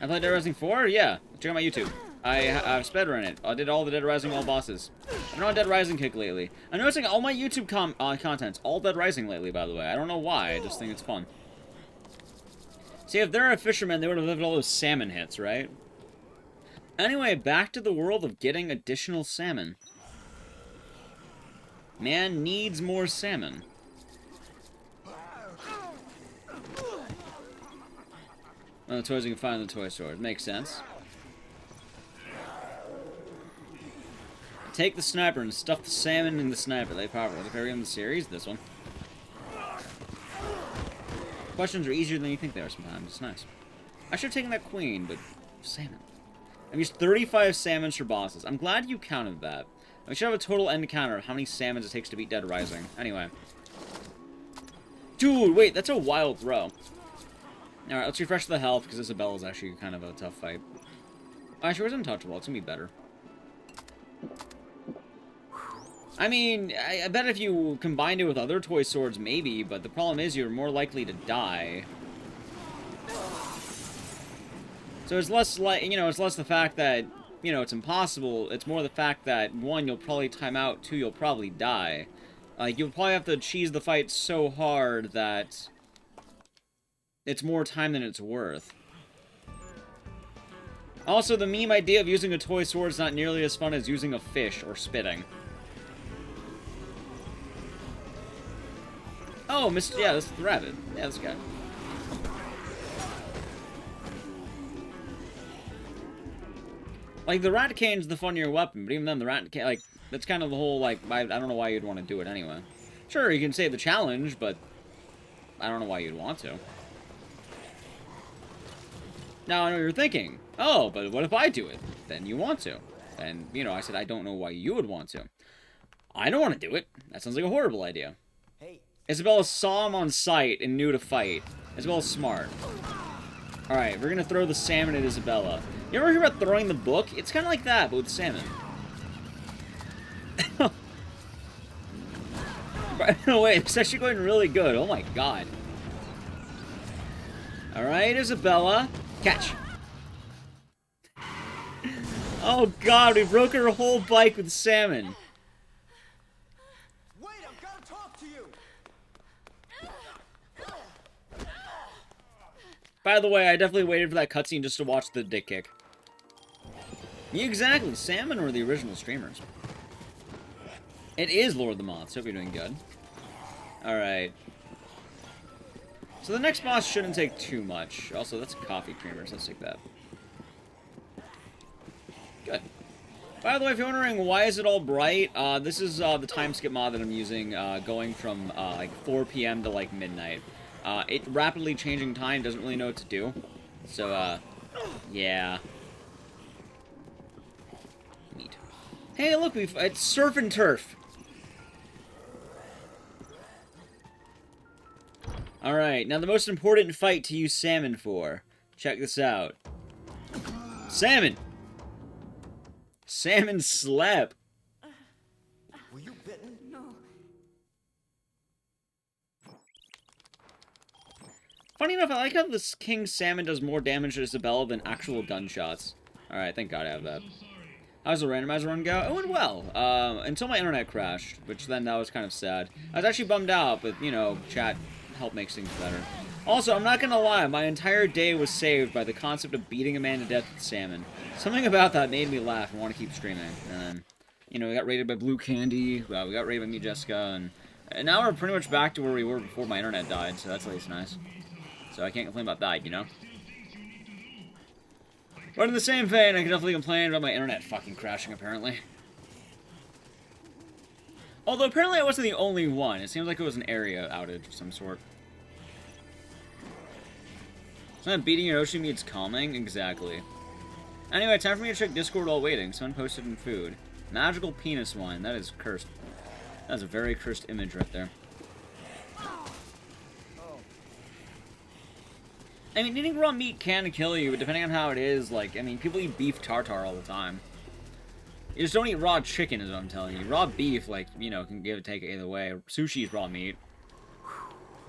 [SPEAKER 1] I played Dead Rising 4? Yeah. Check out my YouTube. I've speedrun it. I did all the Dead Rising all bosses. I've been on a Dead Rising kick lately. I'm noticing all my YouTube content's all Dead Rising lately, by the way. I don't know why. I just think it's fun. See, if they're a fisherman, they would have lived all those salmon hits, right? Anyway, back to the world of getting additional salmon. Man needs more salmon. Well, the toys you can find in the toy store. Makes sense. Take the sniper and stuff the salmon in the sniper. They powerful. The carry on the series. This one. Questions are easier than you think they are sometimes. It's nice. I should have taken that queen, but salmon. I've used 35 salmons for bosses. I'm glad you counted that. We should have a total end counter of how many salmons it takes to beat Dead Rising. Anyway. Dude, wait, that's a wild throw. Alright, let's refresh the health, because Isabella's actually kind of a tough fight. Actually, where's Untouchable? It's gonna be better. I mean, I bet if you combined it with other toy swords, maybe, but the problem is you're more likely to die. So it's less like, you know, it's less the fact that, you know, it's impossible. It's more the fact that, one, you'll probably time out, two, you'll probably die. Like, you'll probably have to cheese the fight so hard that it's more time than it's worth. Also, the meme idea of using a toy sword is not nearly as fun as using a fish or spitting. Oh, Mr. Yeah, this is the rabbit. Yeah, this guy. Like, the rat cane's the funnier weapon, but even then, the rat cane, like, that's kind of the whole, like, I don't know why you'd want to do it anyway. Sure, you can save the challenge, but I don't know why you'd want to. Now, I know what you're thinking. Oh, but what if I do it? Then you want to. And, you know, I said, I don't know why you would want to. I don't want to do it. That sounds like a horrible idea.
[SPEAKER 4] Hey.
[SPEAKER 1] Isabella saw him on sight and knew to fight. Isabella's smart. Alright, we're gonna throw the salmon at Isabella. You ever hear about throwing the book? It's kind of like that, but with salmon. No, wait, it's actually going really good. Oh my god. Alright, Isabella. Catch. Oh god, we broke her whole bike with salmon.
[SPEAKER 4] Wait, I've got to talk to you.
[SPEAKER 1] By the way, I definitely waited for that cutscene just to watch the dick kick. Exactly, salmon were the original streamers. It is Lord of the Moths. Hope you're doing good. Alright. So the next boss shouldn't take too much. Also, that's coffee creamers. Let's take that. Good. By the way, if you're wondering why is it all bright, this is the time skip mod that I'm using, going from like 4 p.m. to like midnight. It rapidly changing time doesn't really know what to do. So, yeah. Neat. Hey, look, it's surf and turf. Alright, now the most important fight to use salmon for. Check this out. Salmon! Salmon slap!
[SPEAKER 4] Were you bitten?
[SPEAKER 3] No.
[SPEAKER 1] Funny enough, I like how this King Salmon does more damage to Isabella than actual gunshots. Alright, thank God I have that. How's the randomizer run go? It went well, until my internet crashed, which then that was kind of sad. I was actually bummed out, but, you know, chat help makes things better. Also, I'm not gonna lie, my entire day was saved by the concept of beating a man to death with salmon. Something about that made me laugh and want to keep streaming. And then, you know, we got raided by Blue Candy, we got raided by me, Jessica, and now we're pretty much back to where we were before my internet died, so that's at least nice. So I can't complain about that, you know? But in the same vein, I can definitely complain about my internet fucking crashing, apparently. Although, apparently I wasn't the only one. It seems like it was an area outage of some sort. It's not beating your ocean means calming? Exactly. Anyway, time for me to check Discord while waiting. Someone posted in food. Magical penis wine. That is cursed. That's a very cursed image right there. I mean, eating raw meat can kill you, but depending on how it is, like, I mean, people eat beef tartare all the time. You just don't eat raw chicken, is what I'm telling you. Raw beef, like, you know, can give or take it either way. Sushi is raw meat.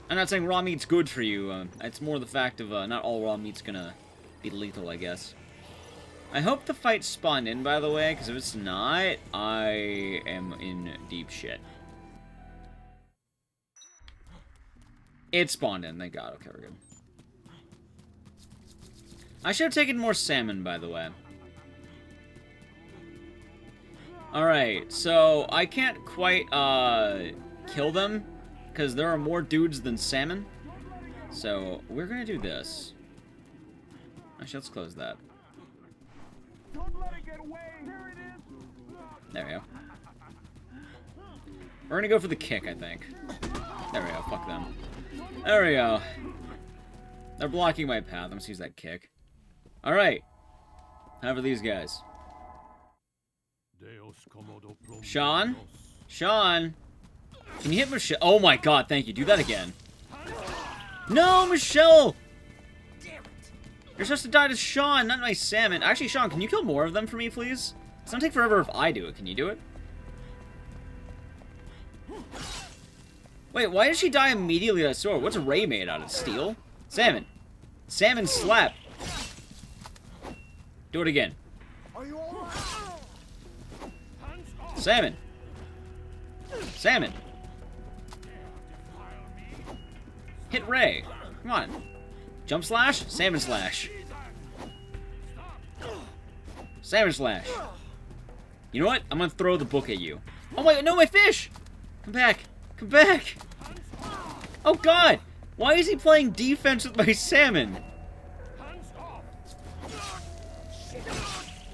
[SPEAKER 1] I'm not saying raw meat's good for you. It's more the fact of not all raw meat's gonna be lethal, I guess. I hope the fight spawned in, by the way, because if it's not, I am in deep shit. It spawned in, thank God. Okay, we're good. I should have taken more salmon, by the way. Alright, so I can't quite, kill them, because there are more dudes than salmon. So, we're gonna do this. Actually, let's close that. There we go. We're gonna go for the kick, I think. There we go, fuck them. There we go. They're blocking my path, I'm gonna use that kick. Alright. How for these guys? Sean? Sean? Can you hit Michelle? Oh my god, thank you. Do that again. No, Michelle! You're supposed to die to Sean, not my salmon. Actually, Sean, can you kill more of them for me, please? It's gonna take forever if I do it. Can you do it? Wait, why did she die immediately with that sword? What's Ray made out of? Steel? Salmon. Salmon slap. Do it again.
[SPEAKER 4] Are you all right?
[SPEAKER 1] Salmon. Salmon. Hit Ray. Come on. Jump slash. Salmon slash. Salmon slash. You know what? I'm gonna throw the book at you. Oh my, no, my fish! Come back. Come back. Oh god. Why is he playing defense with my salmon?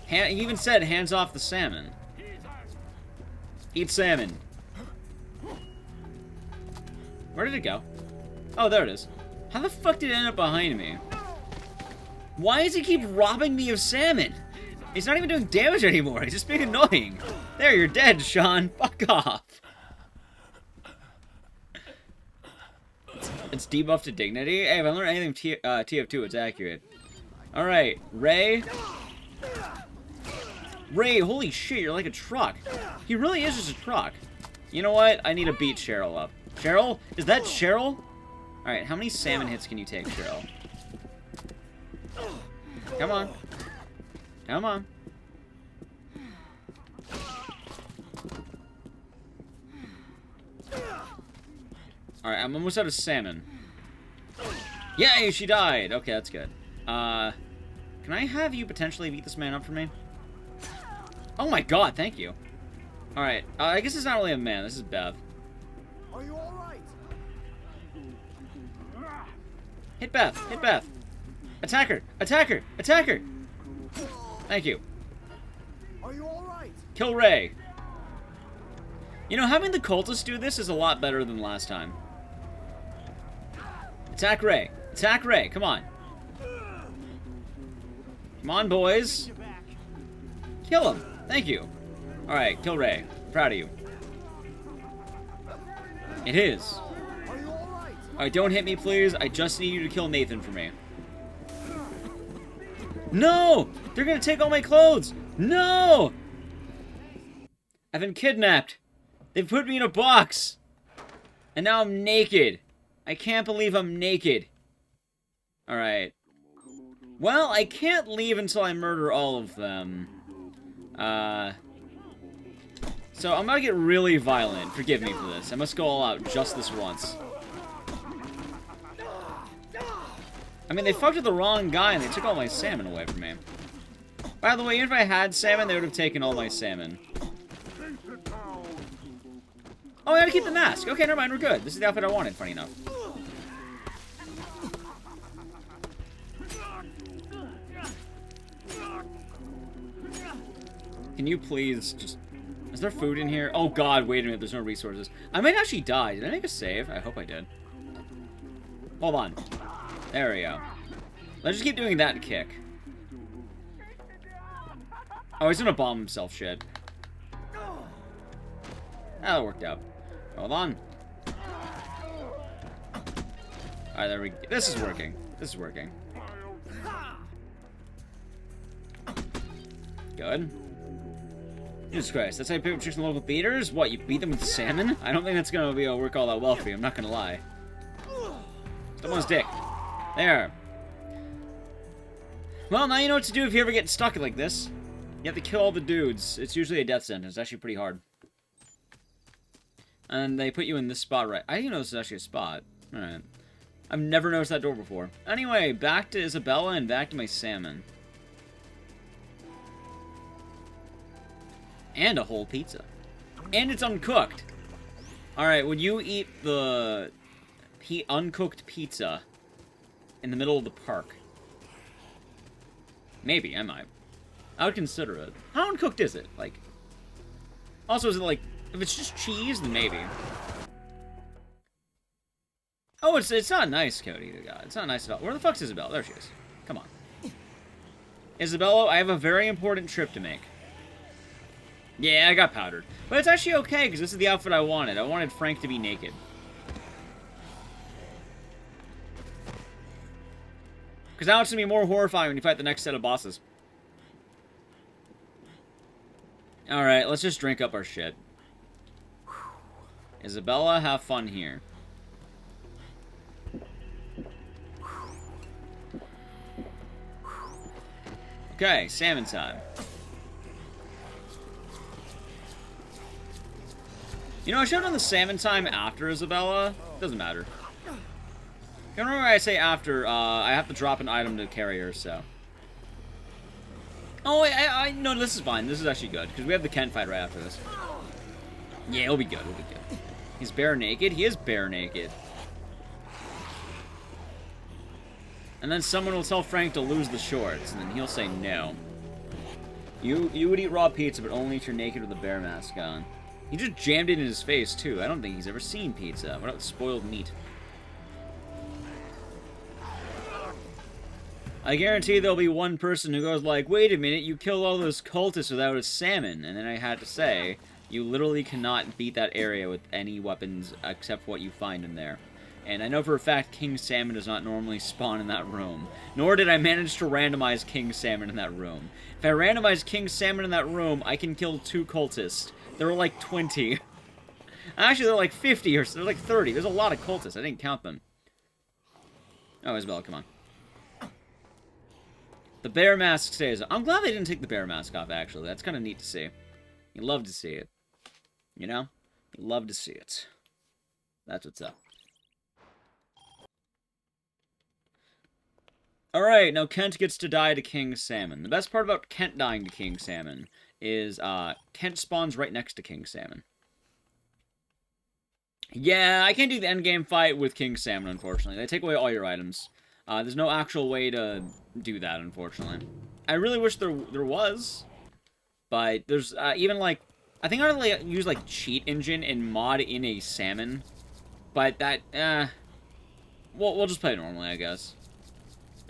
[SPEAKER 1] He even said, hands off the salmon. Eat salmon. Where did it go? Oh, there it is. How the fuck did it end up behind me? Why does he keep robbing me of salmon? He's not even doing damage anymore. He's just being annoying. There, you're dead, Sean. Fuck off. It's debuffed to dignity. Hey, if I learned anything TF2, it's accurate. Alright, Ray. Ray, holy shit, you're like a truck. He really is just a truck. You know what? I need to beat Cheryl up. Cheryl? Is that Cheryl? Alright, how many salmon hits can you take, Cheryl? Come on. Come on. Alright, I'm almost out of salmon. Yay, she died! Okay, that's good. Can I have you potentially beat this man up for me? Oh my god, thank you. Alright, I guess it's not really a man, this is Bev.
[SPEAKER 4] Are you alright?
[SPEAKER 1] Hit Beth, hit Beth. Attack her, attack her, attack her! Thank you.
[SPEAKER 4] Are you alright?
[SPEAKER 1] Kill Ray. You know, having the cultists do this is a lot better than last time. Attack Ray. Attack Ray. Come on. Come on, boys. Kill him. Thank you. Alright, kill Ray. Proud of you. It is.
[SPEAKER 4] Are you alright?
[SPEAKER 1] Alright, don't hit me, please. I just need you to kill Nathan for me. No! They're gonna take all my clothes! No! I've been kidnapped. They've put me in a box. And now I'm naked. I can't believe I'm naked. Alright. Well, I can't leave until I murder all of them. So I'm gonna get really violent. Forgive me for this. I must go all out just this once. I mean, they fucked with the wrong guy and they took all my salmon away from me. By the way, even if I had salmon, they would have taken all my salmon. Oh, I gotta keep the mask. Okay, never mind, we're good. This is the outfit I wanted, funny enough. Can you please just... Is there food in here? Oh god, wait a minute, there's no resources. I might actually die. Did I make a save? I hope I did. Hold on. There we go. Let's just keep doing that kick. Oh, he's gonna bomb himself, shit. That worked out. Hold on. Alright, there we go. This is working. This is working. Good. Jesus Christ, that's how you pick up chicks in local theaters? What, you beat them with salmon? I don't think that's gonna be able to work all that well for you, I'm not gonna lie. Someone's dick. There. Well, now you know what to do if you ever get stuck like this. You have to kill all the dudes. It's usually a death sentence. It's actually pretty hard. And they put you in this spot, right? I didn't know this is actually a spot. Alright. I've never noticed that door before. Anyway, back to Isabella and back to my salmon. And a whole pizza. And it's uncooked. Alright, would you eat the uncooked pizza in the middle of the park? Maybe, I might. I would consider it. How uncooked is it? Like, also, is it like, if it's just cheese, then maybe. Oh, it's not nice, Cody. God, it's not nice at all. Where the fuck's Isabella? There she is. Come on. Isabella, I have a very important trip to make. Yeah, I got powdered. But it's actually okay, because this is the outfit I wanted. I wanted Frank to be naked. Because now it's going to be more horrifying when you fight the next set of bosses. Alright, let's just drink up our shit. Isabella, have fun here. Okay, salmon time. You know, I should have done the salmon time after Isabella. Doesn't matter. You remember I say after, I have to drop an item to carry her, so. Oh, no, this is fine. This is actually good, because we have the Kent fight right after this. Yeah, it'll be good, it'll be good. He's bare naked? He is bare naked. And then someone will tell Frank to lose the shorts, and then he'll say no. You would eat raw pizza, but only if you're naked with a bear mask on. He just jammed it in his face, too. I don't think he's ever seen pizza. What about spoiled meat? I guarantee there'll be one person who goes like, wait a minute, you killed all those cultists without a salmon. And then I had to say, you literally cannot beat that area with any weapons except what you find in there. And I know for a fact King Salmon does not normally spawn in that room. Nor did I manage to randomize King Salmon in that room. If I randomize King Salmon in that room, I can kill 2 cultists. There were like 20. Actually, they're like 50 or they're like 30. There's a lot of cultists. I didn't count them. Oh, Isabella, come on. The bear mask stays. I'm glad they didn't take the bear mask off, actually. That's kind of neat to see. You love to see it. You know? You love to see it. That's what's up. Alright, now Kent gets to die to King Salmon. The best part about Kent dying to King Salmon is Kent spawns right next to King Salmon. Yeah, I can't do the endgame fight with King Salmon, unfortunately. They take away all your items. There's no actual way to do that, unfortunately. I really wish there was. But there's even, like... I think I would like, use, like, cheat engine and mod in a salmon. But that, we'll just play normally, I guess.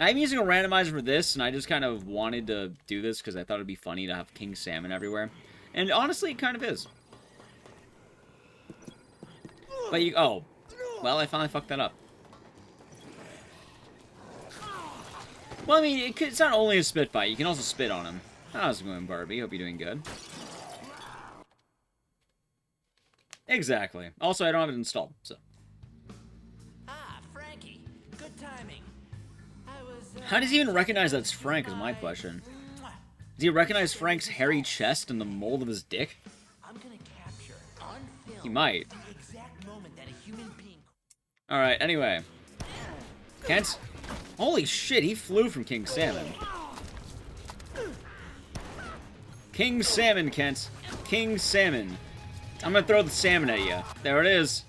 [SPEAKER 1] I'm using a randomizer for this, and I just kind of wanted to do this because I thought it'd be funny to have King Salmon everywhere. And honestly, it kind of is. But you... Oh. Well, I finally fucked that up. Well, I mean, it's not only a spit fight. You can also spit on him. How's it going, Barbie? Hope you're doing good. Exactly. Also, I don't have it installed, so...
[SPEAKER 4] Ah, Frankie. Good timing. I was,
[SPEAKER 1] How does he even recognize that's Frank, is my question. Does he recognize Frank's hairy chest and the mold of his dick?
[SPEAKER 4] I'm gonna capture on film
[SPEAKER 1] He might.
[SPEAKER 4] the exact moment that a human being...
[SPEAKER 1] Alright, anyway. Kent? Holy shit, he flew from King Salmon. King Salmon, Kent. King Salmon. I'm gonna throw the salmon at you. There it is.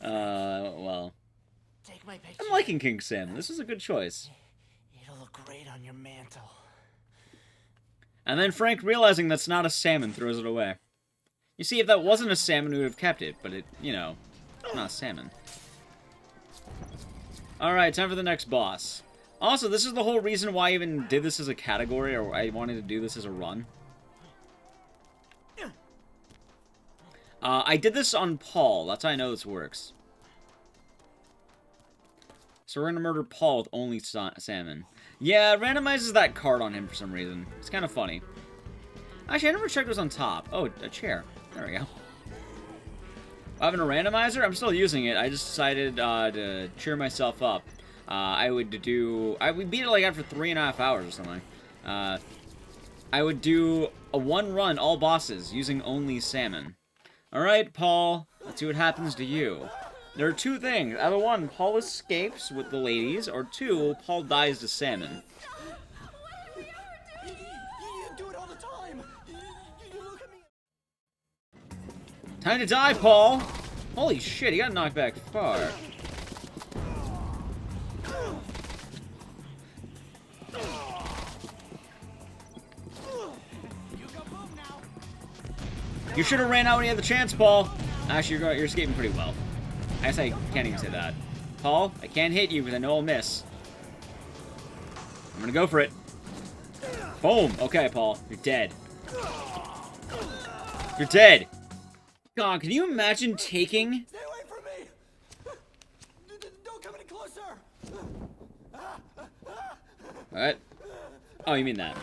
[SPEAKER 1] Well.
[SPEAKER 4] Take my picture.
[SPEAKER 1] I'm liking King Salmon. This is a good choice.
[SPEAKER 4] It'll look great on your mantle.
[SPEAKER 1] And then Frank, realizing that's not a salmon, throws it away. You see, if that wasn't a salmon, we would have kept it. But it, you know, it's not a salmon. Alright, time for the next boss. Also, this is the whole reason why I even did this as a category, or I wanted to do this as a run. I did this on Paul. That's how I know this works. So we're gonna murder Paul with only salmon. Yeah, it randomizes that card on him for some reason. It's kind of funny. Actually, I never checked what's on top. Oh, a chair. There we go. Having a randomizer? I'm still using it. I just decided to cheer myself up. I would beat it like after 3.5 hours or something. I would do a 1 run, all bosses, using only salmon. Alright, Paul, let's see what happens to you. There are 2 things. Either 1, Paul escapes with the ladies, or 2, Paul dies to salmon.
[SPEAKER 4] You do it all the time. You look at me.
[SPEAKER 1] Time to die, Paul! Holy shit, he got knocked back far. You should have ran out when you had the chance, Paul. Actually, you're escaping pretty well. I guess I can't even say that. Paul, I can't hit you because I know I'll miss. I'm gonna go for it. Boom. Okay, Paul. You're dead. You're dead. God, can you imagine taking...
[SPEAKER 4] Stay away from me. Don't come any closer.
[SPEAKER 1] What? Oh, you mean that.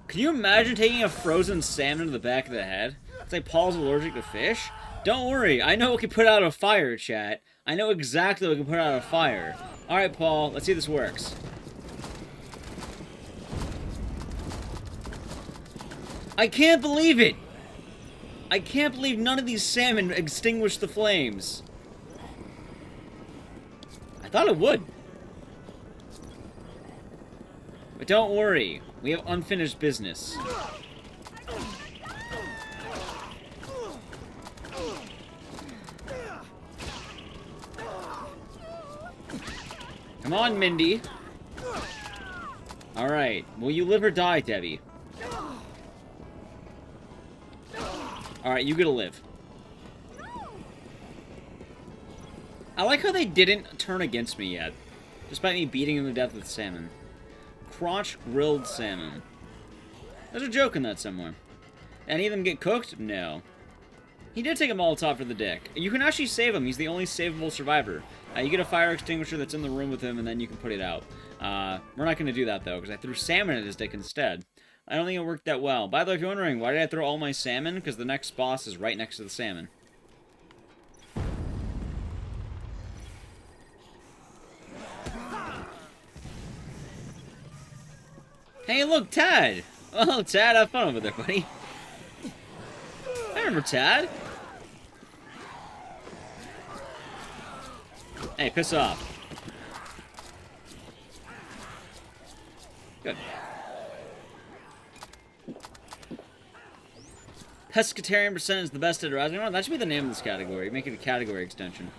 [SPEAKER 1] Can you imagine taking a frozen salmon to the back of the head? It's like Paul's allergic to fish? Don't worry, I know what can put out a fire, chat. I know exactly what can put out a fire. Alright, Paul, let's see if this works. I can't believe it! I can't believe none of these salmon extinguished the flames. I thought it would. But don't worry, we have unfinished business. Come on, Mindy. Alright, will you live or die, Debbie? Alright, you gotta live. I like how they didn't turn against me yet, despite me beating them to death with salmon. Crotch grilled salmon. There's a joke in that somewhere. Any of them get cooked? No. He did take a Molotov for the dick. You can actually save him. He's the only savable survivor. You get a fire extinguisher that's in the room with him, and then you can put it out. We're not going to do that, though, because I threw salmon at his dick instead. I don't think it worked that well. By the way, if you're wondering, why did I throw all my salmon? Because the next boss is right next to the salmon. Hey, look, Tad! Oh, Tad, have fun over there, buddy. I remember Tad. Hey, piss off. Good. Pescatarian percent is the best Dead Rising. That should be the name of this category. Make it a category extension.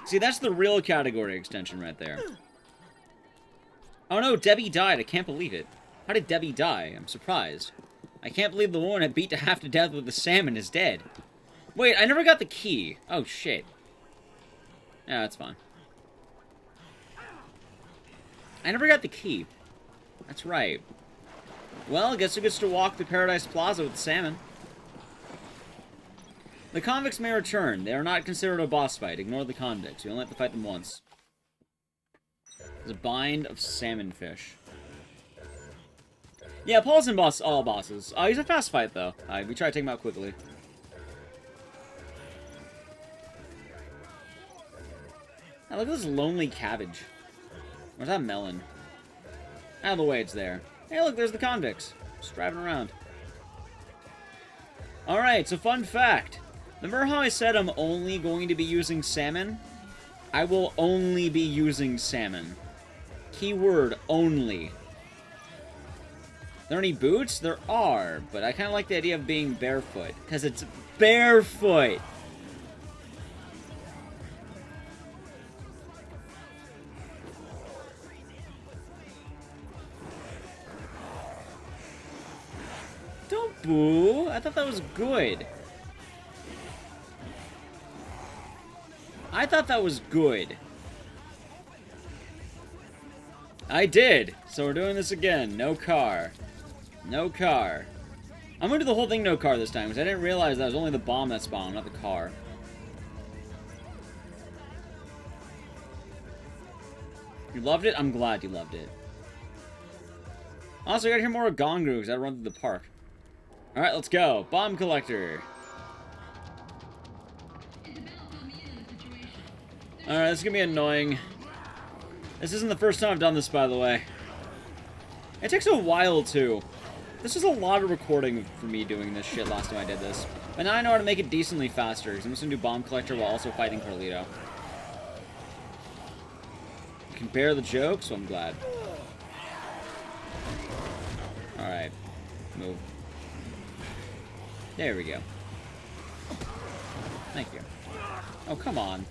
[SPEAKER 1] See, that's the real category extension right there. Oh no, Debbie died. I can't believe it. How did Debbie die? I'm surprised. I can't believe the woman I beat to half to death with the salmon is dead. Wait, I never got the key. Oh, shit. Yeah, that's fine. I never got the key. That's right. Well, guess who gets to walk the Paradise Plaza with the salmon? The convicts may return. They are not considered a boss fight. Ignore the convicts. You only have to fight them once. There's a bind of salmon fish. Yeah, Paul's in all bosses. He's a fast fight, though. We try to take him out quickly. Now, look at this lonely cabbage. Where's that melon? Out of the way, it's there. Hey, look, there's the convicts. Just driving around. Alright, so fun fact. Remember how I said I'm only going to be using salmon? I will only be using salmon. Keyword, only. Are there any boots? There are, but I kind of like the idea of being barefoot, because it's barefoot! Don't boo! I thought that was good. I thought that was good. I did! So we're doing this again. No car. No car. I'm gonna do the whole thing no car this time, because I didn't realize that was only the bomb that spawned, not the car. You loved it? I'm glad you loved it. Also, I gotta hear more of Gongru, because I run through the park. Alright, let's go. Bomb collector. Alright, this is gonna be annoying. This isn't the first time I've done this, by the way. It takes a while, too. This is a lot of recording for me doing this shit last time I did this. But now I know how to make it decently faster, because I'm just gonna do Bomb Collector while also fighting Carlito. You can bear the joke, so I'm glad. Alright. Move. There we go. Thank you. Oh, come on.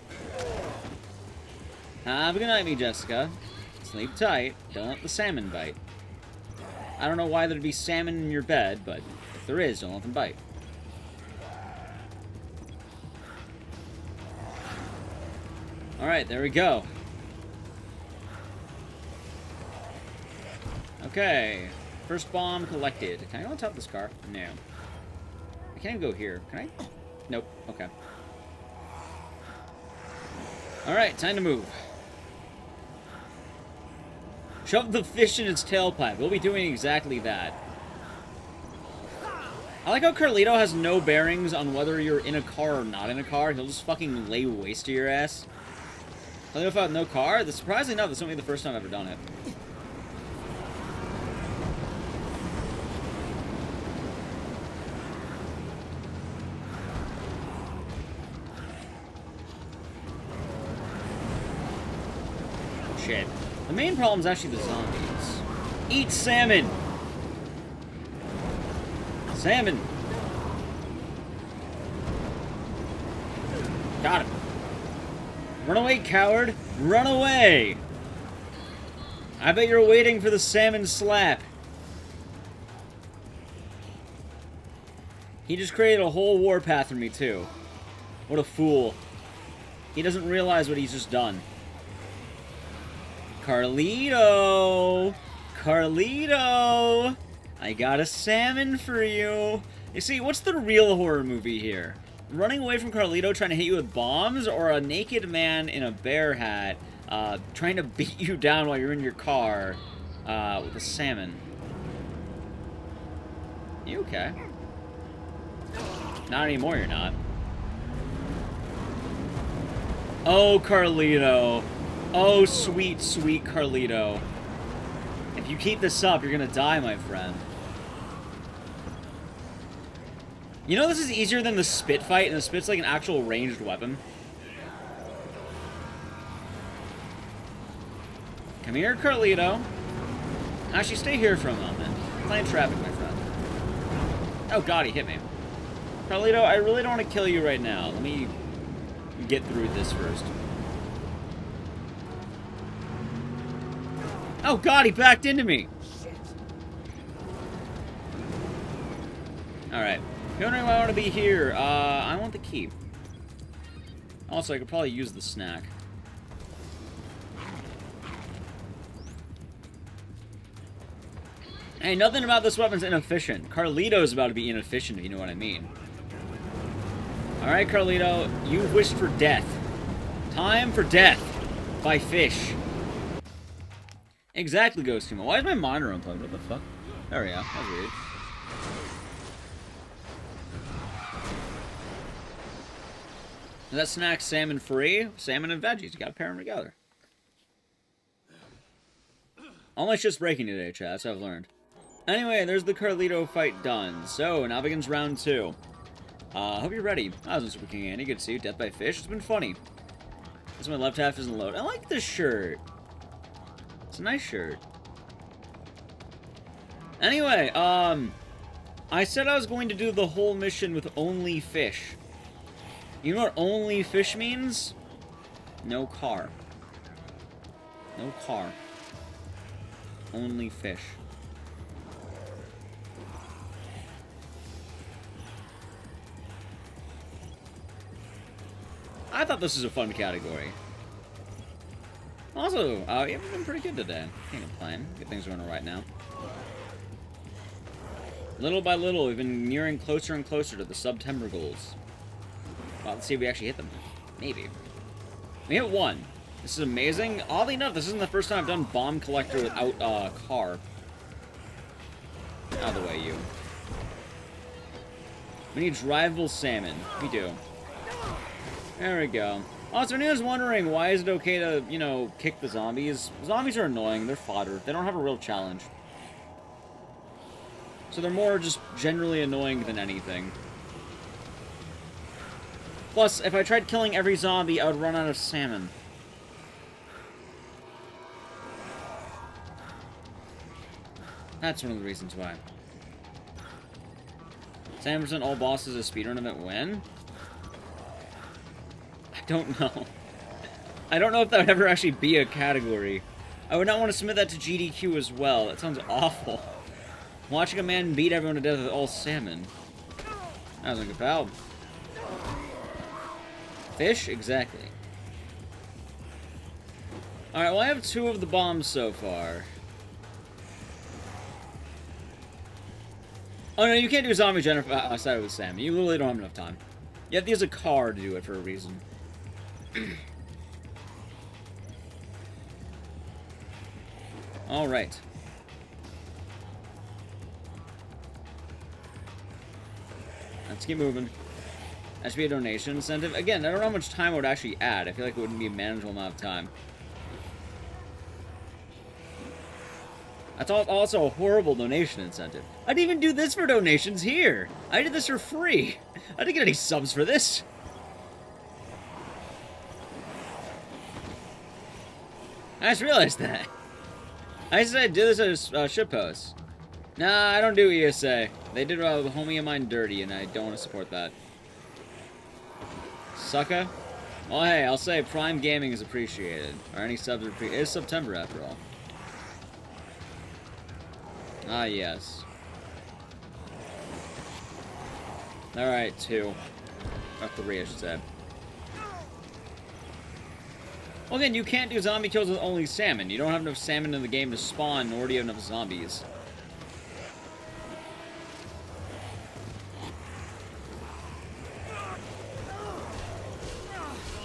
[SPEAKER 1] Have a good night, me Jessica. Sleep tight. Don't let the salmon bite. I don't know why there'd be salmon in your bed, but if there is, don't let them bite. Alright, there we go. Okay. First bomb collected. Can I go on top of this car? No. I can't even go here. Can I? Nope. Okay. Alright, time to move. Shove the fish in its tailpipe. We'll be doing exactly that. I like how Carlito has no bearings on whether you're in a car or not in a car. He'll just fucking lay waste to your ass. Carlito without no car? Surprisingly enough, this won't be the first time I've ever done it. Shit. The main problem is actually the zombies. Eat salmon! Salmon! Got him. Run away, coward! Run away! I bet you're waiting for the salmon slap. He just created a whole warpath for me, too. What a fool. He doesn't realize what he's just done. Carlito! Carlito! I got a salmon for you. You see, what's the real horror movie here? Running away from Carlito trying to hit you with bombs, or a naked man in a bear hat trying to beat you down while you're in your car with a salmon? You okay? Not anymore, you're not. Oh, Carlito. Oh, sweet, sweet Carlito. If you keep this up, you're gonna die, my friend. You know this is easier than the spit fight, and the spit's like an actual ranged weapon. Come here, Carlito. Actually, stay here for a moment. Playing traffic, my friend. Oh god, he hit me. Carlito, I really don't want to kill you right now. Let me get through this first. Oh god, he backed into me! Alright. If you're wondering why I want to be here, I want the key. Also, I could probably use the snack. Hey, nothing about this weapon's inefficient. Carlito's about to be inefficient, if you know what I mean. Alright, Carlito, you wished for death. Time for death by fish. Exactly, Ghost Team. Why is my monitor unplugged? What the fuck? There we go. That's weird. Is that snack salmon free? Salmon and veggies. You gotta pair them together. All my shit's breaking today, chat. That's what I've learned. Anyway, there's the Carlito fight done. So, now begins round 2. Hope you're ready. I was in Super King Andy. Good to see you. Death by Fish. It's been funny. This my left half isn't loaded. I like this shirt. It's a nice shirt. Anyway, I said I was going to do the whole mission with only fish. You know what only fish means? No car. No car. Only fish. I thought this was a fun category. Also, you've been pretty good today. Can't complain. Good things are going right now. Little by little, we've been nearing closer and closer to the September goals. Well, let's see if we actually hit them. Maybe. We hit 1. This is amazing. Oddly enough, this isn't the first time I've done bomb collector without a car. Out of the way, you. We need drivable salmon. We do. There we go. Also, anyone's wondering, why is it okay to, you know, kick the zombies? Zombies are annoying. They're fodder. They don't have a real challenge. So they're more just generally annoying than anything. Plus, if I tried killing every zombie, I would run out of salmon. That's one of the reasons why. 7% all bosses a speedrun event win? I don't know. I don't know if that would ever actually be a category. I would not want to submit that to GDQ as well. That sounds awful. Watching a man beat everyone to death with all salmon. That was like a pal. Fish? Exactly. Alright, well I have 2 of the bombs so far. Oh no, you can't do zombie Jennifer outside with salmon. You literally don't have enough time. You have to use a car to do it for a reason. Alright. Let's keep moving. That should be a donation incentive. Again, I don't know how much time I would actually add. I feel like it wouldn't be a manageable amount of time. That's also a horrible donation incentive. I didn't even do this for donations here. I did this for free. I didn't get any subs for this. I just realized that. I said I did this as shitpost. Nah, I don't do ESA. They did a homie of mine dirty, and I don't want to support that. Sucka? Well, hey, I'll say Prime Gaming is appreciated. Or any subs are appreciated. It's September, after all. Ah, yes. Alright, 2. Or 3, I should say. Well, again, you can't do zombie kills with only salmon. You don't have enough salmon in the game to spawn, nor do you have enough zombies.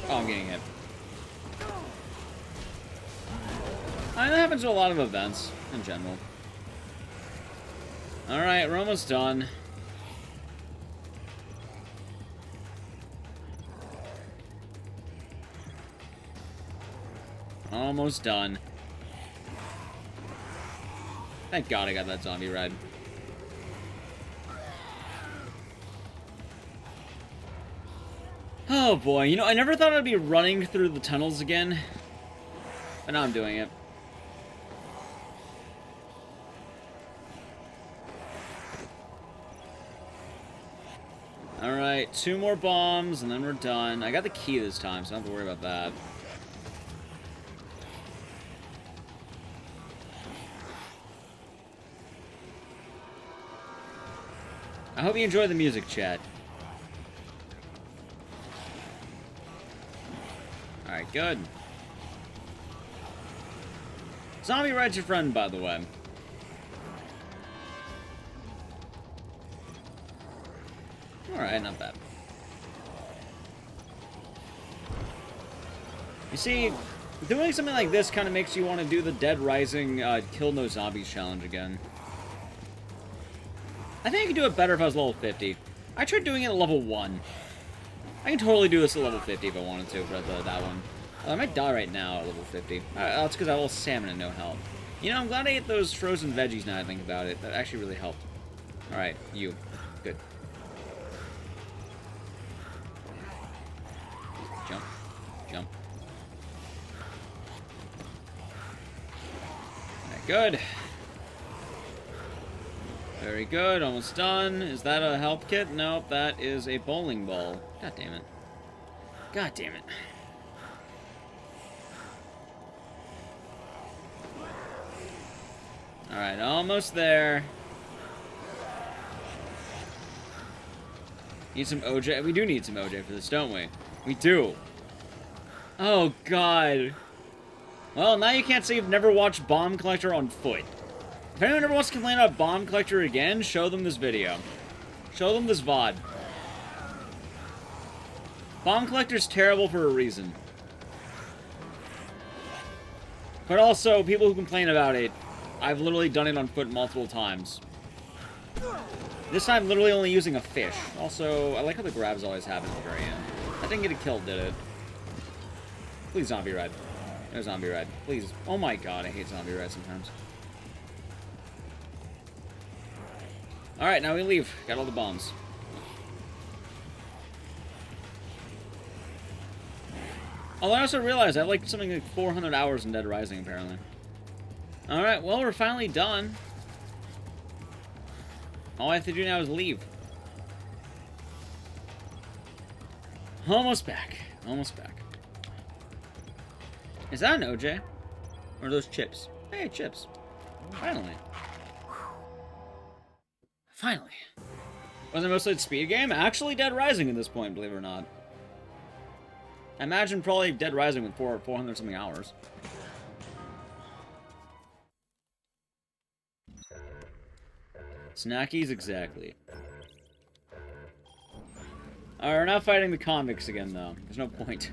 [SPEAKER 1] Oh, I'm getting hit. I mean, that happens to a lot of events, in general. Alright, we're almost done. Almost done. Thank God I got that zombie ride. Oh boy, you know, I never thought I'd be running through the tunnels again. But now I'm doing it. Alright, 2 more bombs and then we're done. I got the key this time, so I don't have to worry about that. I hope you enjoy the music, chat. Alright, good. Zombie ride's your friend, by the way. Alright, not bad. You see, doing something like this kind of makes you want to do the Dead Rising Kill No Zombies challenge again. I think I could do it better if I was level 50. I tried doing it at level 1. I can totally do this at level 50 if I wanted to for that one. I might die right now at level 50. That's because I have all salmon and no health. You know, I'm glad I ate those frozen veggies now I think about it. That actually really helped. Alright, you. Good. Jump. Jump. Alright, good. Very good, almost done. Is that a health kit? Nope, that is a bowling ball. God damn it. God damn it. Alright, almost there. Need some OJ? We do need some OJ for this, don't we? We do. Oh, God. Well, now you can't say you've never watched Bomb Collector on foot. If anyone ever wants to complain about Bomb Collector again, show them this video. Show them this VOD. Bomb Collector's terrible for a reason. But also, people who complain about it, I've literally done it on foot multiple times. This time, literally only using a fish. Also, I like how the grabs always happen at the very end. I didn't get a kill, did it? Please, zombie ride. No zombie ride. Please. Oh my god, I hate zombie ride sometimes. Alright, now we leave. Got all the bombs. Although I also realized I have like something like 400 hours in Dead Rising, apparently. Alright, well, we're finally done. All I have to do now is leave. Almost back. Almost back. Is that an OJ? Or are those chips? Hey, chips. Finally. Finally. Was it mostly a speed game? Actually Dead Rising at this point, believe it or not. I imagine probably Dead Rising with 400 something hours. Snackies, exactly. Alright, we're not fighting the convicts again, though. There's no point.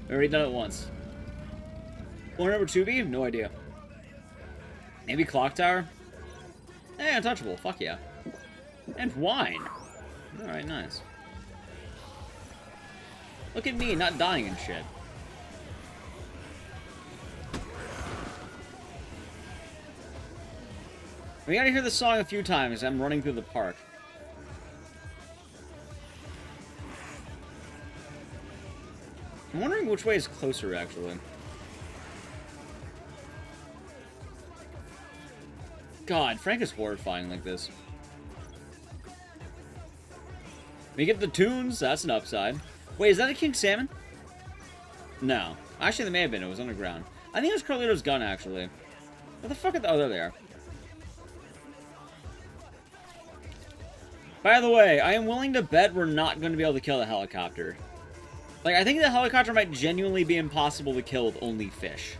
[SPEAKER 1] We've already done it once. Corner number 2B? No idea. Maybe Clock Tower? Hey, untouchable. Fuck yeah. And wine. Alright, nice. Look at me, not dying and shit. We gotta hear this song a few times. I'm running through the park. I'm wondering which way is closer, actually. God, Frank is horrifying like this. We get the tunes, that's an upside. Wait, is that a King Salmon? No. Actually, they may have been. It was underground. I think it was Carlito's gun, actually. What the fuck are the... Oh, there they are. By the way, I am willing to bet we're not going to be able to kill the helicopter. Like, I think the helicopter might genuinely be impossible to kill with only fish.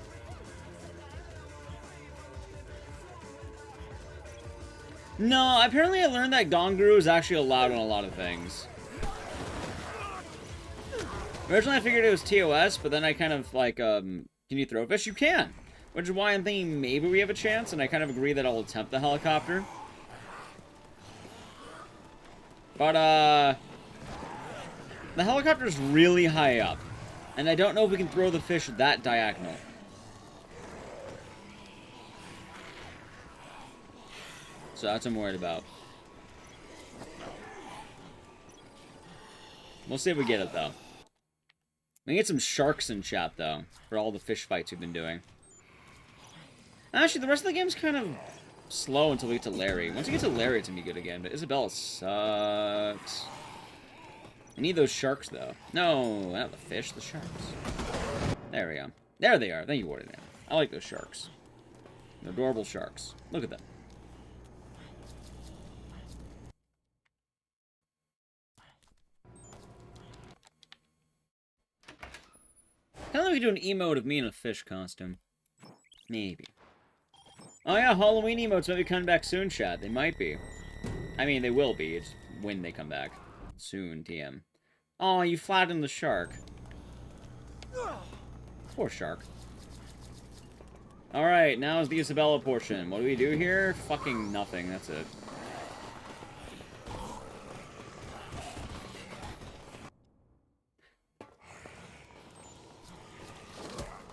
[SPEAKER 1] No, apparently I learned that Gonguru is actually allowed on a lot of things. Originally I figured it was TOS, but then I kind of, like, can you throw fish? You can! Which is why I'm thinking maybe we have a chance, and I kind of agree that I'll attempt the helicopter. But, the helicopter's really high up, and I don't know if we can throw the fish that diagonal. So that's what I'm worried about. We'll see if we get it, though. We can get some sharks in chat, though, for all the fish fights we've been doing. Actually, the rest of the game's kind of slow until we get to Larry. Once we get to Larry, it's gonna be good again, but Isabella sucks. I need those sharks, though. No, not the fish, the sharks. There we go. There they are. Thank you, Warden. I like those sharks. They're adorable sharks. Look at them. How do we do an emote of me in a fish costume? Maybe. Oh yeah, Halloween emotes might be coming back soon, chat. They might be. I mean, they will be. It's when they come back. Soon, TM. Oh, you flattened the shark. Poor shark. Alright, now is the Isabella portion. What do we do here? Fucking nothing. That's it.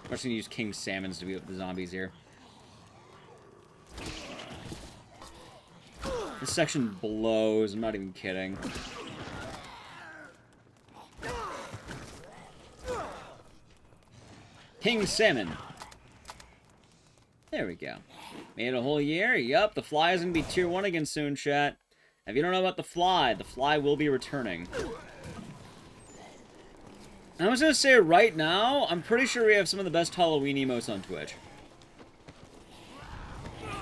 [SPEAKER 1] I'm just gonna use King Salmons to beat up the zombies here. This section blows, I'm not even kidding. King Salmon. There we go. Made it a whole year? Yup, the fly is gonna be tier 1 again soon, chat. If you don't know about the fly will be returning. I was gonna say right now, I'm pretty sure we have some of the best Halloween emotes on Twitch.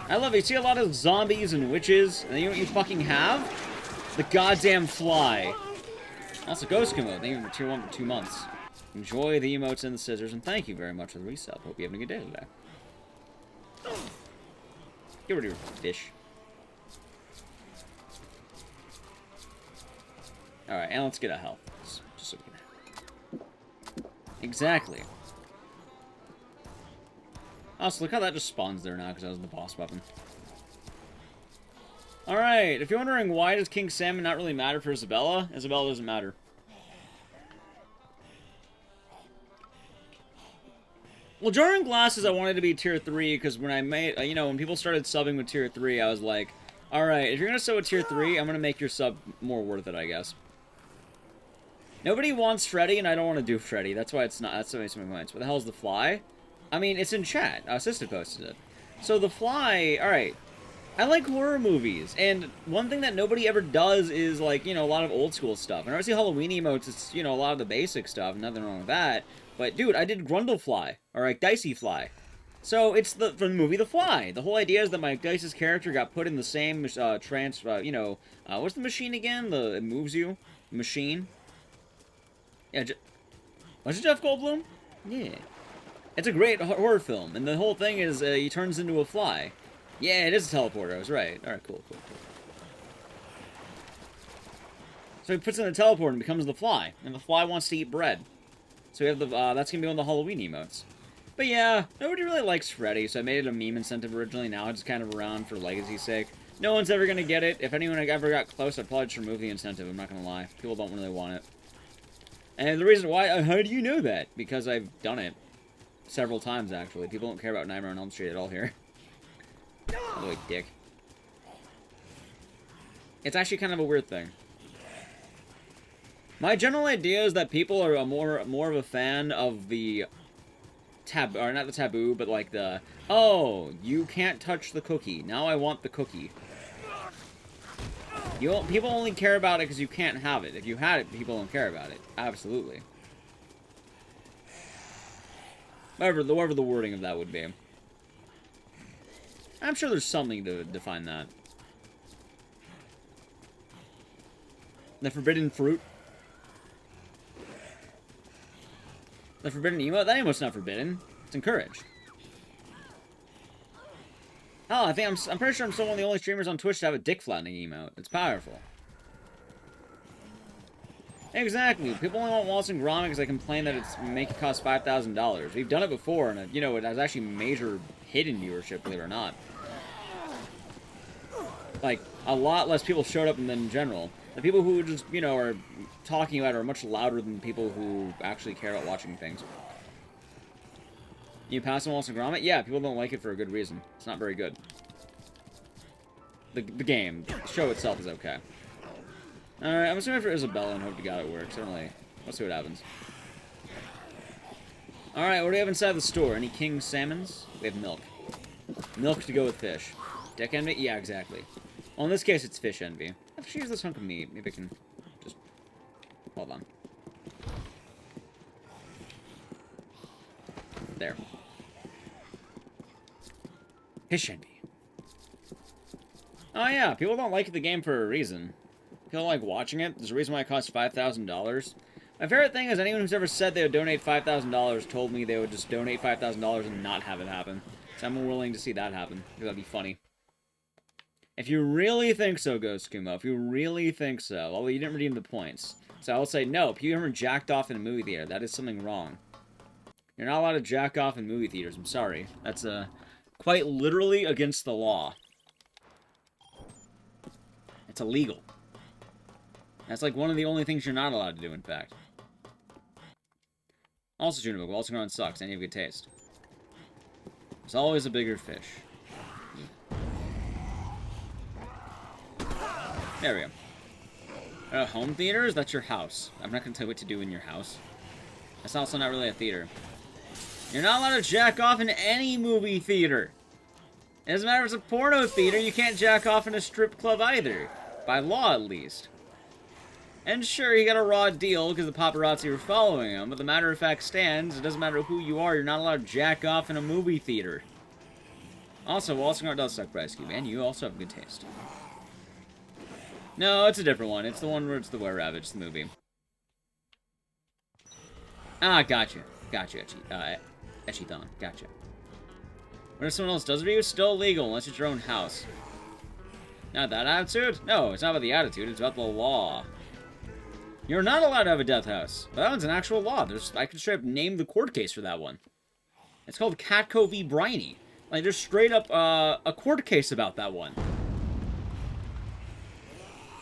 [SPEAKER 1] I love it. You see a lot of zombies and witches, and then you know what you fucking have? The goddamn fly. Also, Ghost Camo, thank you for tier 1 for 2 months. Enjoy the emotes and the scissors, and thank you very much for the resub. Hope you're having a good day today. Get rid of your fish. Alright, and let's get a health. Just so we can... Exactly. Also, look how that just spawns there now, because that was the boss weapon. Alright, if you're wondering why does King Salmon not really matter for Isabella, Isabella doesn't matter. Well, Jordan Glasses I wanted to be tier 3, because when I made, you know, when people started subbing with tier 3, I was like, alright, if you're going to sub with tier 3, I'm going to make your sub more worth it, I guess. Nobody wants Freddy, and I don't want to do Freddy. That's why it's not. That's why it's my points. What the hell is the fly? I mean, it's in chat. Assisted posted it. So the fly. All right. I like horror movies, and one thing that nobody ever does is like, you know, a lot of old school stuff. And I see Halloween emotes. It's, you know, a lot of the basic stuff. Nothing wrong with that. But dude, I did Grundlefly, or like Dicey Fly. So it's from the movie The Fly. The whole idea is that Mike Dice's character got put in the same you know, what's the machine again? It moves you machine. Yeah, was it Jeff Goldblum? Yeah. It's a great horror film, and the whole thing is he turns into a fly. Yeah, it is a teleporter, I was right. Alright, cool. So he puts in a teleporter and becomes the fly, and the fly wants to eat bread. So we have the, that's gonna be one of the Halloween emotes. But yeah, nobody really likes Freddy, so I made it a meme incentive originally, now it's kind of around for legacy's sake. No one's ever gonna get it. If anyone ever got close, I'd probably just remove the incentive, I'm not gonna lie. People don't really want it. And the reason why, how do you know that? Because I've done it several times, actually. People don't care about Nightmare on Elm Street at all here. By the way, dick. It's actually kind of a weird thing. My general idea is that people are more of a fan of the taboo, or not the taboo, but like the, oh, you can't touch the cookie. Now I want the cookie. People only care about it because you can't have it. If you had it, people don't care about it. Absolutely. Whatever the wording of that would be. I'm sure there's something to define that. The forbidden fruit. The forbidden emote? That emote's not forbidden. It's encouraged. Oh, I'm pretty sure I'm still one of the only streamers on Twitch to have a dick flattening emote. It's powerful. Exactly. People only want Wallace and Gromit because they complain that it's make it cost $5,000. We've done it before, and you know, it has actually major hidden viewership, believe it or not. Like, a lot less people showed up than in general. The people who just, you know, are talking about it are much louder than people who actually care about watching things. You pass on Wallace and Gromit? Yeah, people don't like it for a good reason. It's not very good. The game, the show itself is okay. Alright, I'm assuming for Isabella and hope to God it works. Certainly. Let's see what happens. Alright, what do we have inside the store? Any king salmons? We have milk. Milk to go with fish. Deck envy? Yeah, exactly. Well, in this case, it's fish envy. If she uses this hunk of meat, maybe I can just... Hold on. There. Fish envy. Oh yeah, people don't like the game for a reason. People like watching it. There's a reason why it costs $5,000. My favorite thing is anyone who's ever said they would donate $5,000 told me they would just donate $5,000 and not have it happen. So I'm willing to see that happen, because that'd be funny. If you really think so, Ghost Kumo, if you really think so, although you didn't redeem the points. So I will say, no, if you ever jacked off in a movie theater, that is something wrong. You're not allowed to jack off in movie theaters, I'm sorry. That's, quite literally against the law. It's illegal. That's like one of the only things you're not allowed to do, in fact. Also, Junibug, Wallace and Gromit sucks, and you have good taste. There's always a bigger fish. There we go. Home theaters? That's your house. I'm not going to tell you what to do in your house. That's also not really a theater. You're not allowed to jack off in any movie theater. It doesn't matter if it's a porno theater, you can't jack off in a strip club either. By law, at least. And sure, he got a raw deal because the paparazzi were following him, but the matter of fact stands, it doesn't matter who you are, you're not allowed to jack off in a movie theater. Also, Wallace and Gromit does suck, Bryce Cube, and you also have good taste. No, it's a different one. It's the one where it's the Were-Rabbit, it's the movie. Ah, gotcha. Gotcha, Etchy-thon. Gotcha. What if someone else does it to you? It's still illegal, unless it's your own house. Not that attitude? No, it's not about the attitude, it's about the law. You're not allowed to have a death house. But that one's an actual law. I could straight up name the court case for that one. It's called Catco v. Briney. Like, there's straight up a court case about that one.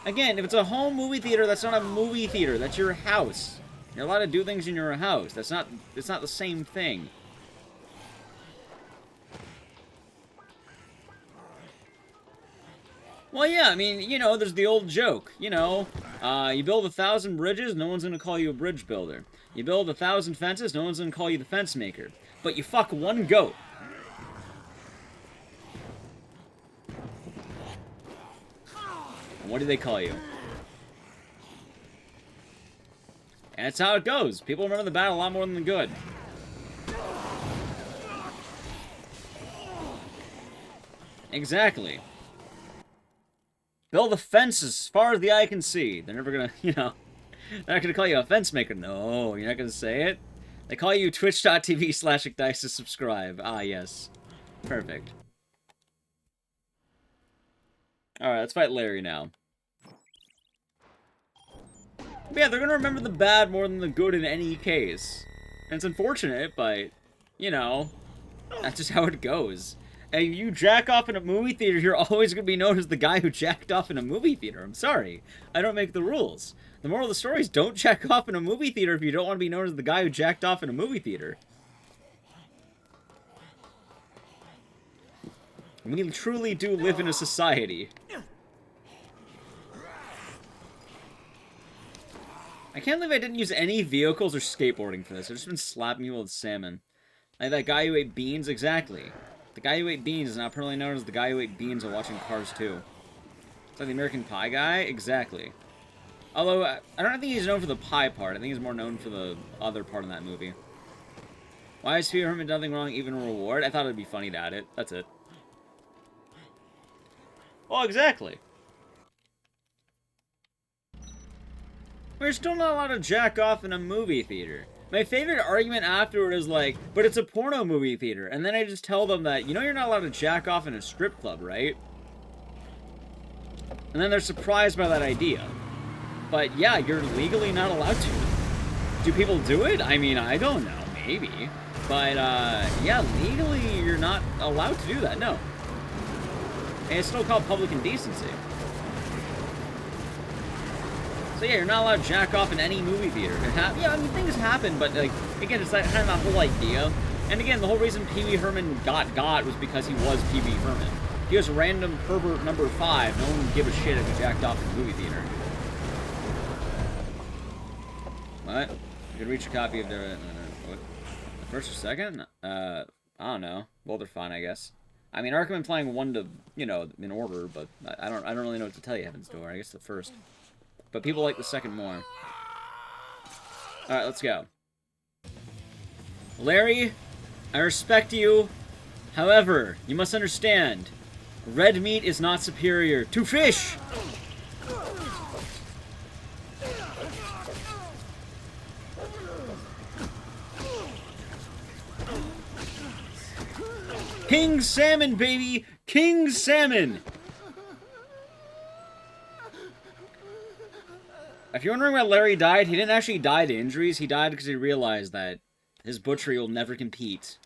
[SPEAKER 1] Again, if it's a home movie theater, that's not a movie theater. That's your house. You're allowed to do things in your house. It's not the same thing. Well, yeah, I mean, you know, there's the old joke. You know, you build 1,000 bridges, no one's gonna call you a bridge builder. You build 1,000 fences, no one's gonna call you the fence maker. But you fuck one goat. And what do they call you? And that's how it goes. People remember the bad a lot more than the good. Exactly. Build a fence as far as the eye can see. They're never gonna, you know, they're not gonna call you a fence maker. No, you're not gonna say it. They call you twitch.tv/ignite to subscribe. Ah, yes. Perfect. Alright, let's fight Larry now. But yeah, they're gonna remember the bad more than the good in any case. And it's unfortunate, but, you know, that's just how it goes. And if you jack off in a movie theater, you're always gonna be known as the guy who jacked off in a movie theater. I'm sorry. I don't make the rules. The moral of the story is don't jack off in a movie theater if you don't want to be known as the guy who jacked off in a movie theater. We truly do live in a society. I can't believe I didn't use any vehicles or skateboarding for this. I've just been slapping people with salmon. Like that guy who ate beans, exactly. The guy who ate beans is now apparently known as the guy who ate beans while watching Cars 2. Is that the American Pie guy? Exactly. Although, I don't think he's known for the pie part. I think he's more known for the other part in that movie. Why is Peter Herman nothing wrong, even a reward? I thought it'd be funny to add it. That's it. Well, exactly. We're still not allowed to jack off in a movie theater. My favorite argument afterward is like, but it's a porno movie theater. And then I just tell them that, you know you're not allowed to jack off in a strip club, right? And then they're surprised by that idea. But yeah, you're legally not allowed to. Do people do it? I mean, I don't know. Maybe. But, yeah, legally you're not allowed to do that. No. And it's still called public indecency. So yeah, you're not allowed to jack off in any movie theater. Yeah, I mean, things happen, but, like, again, it's that kind of that whole idea. And again, the whole reason Pee Wee Herman got was because he was Pee Wee Herman. He was random pervert number 5. No one would give a shit if he jacked off in the movie theater. What? You could reach a copy of the... what? The first or second? I don't know. Both are fine, I guess. I mean, I recommend playing 1 to, you know, in order, but I don't really know what to tell you, Heaven's Door. I guess the first. But people like the second more. Alright, let's go. Larry, I respect you. However, you must understand, red meat is not superior to fish! King Salmon, baby! King Salmon! If you're wondering why Larry died, he didn't actually die to injuries. He died because he realized that his butchery will never compete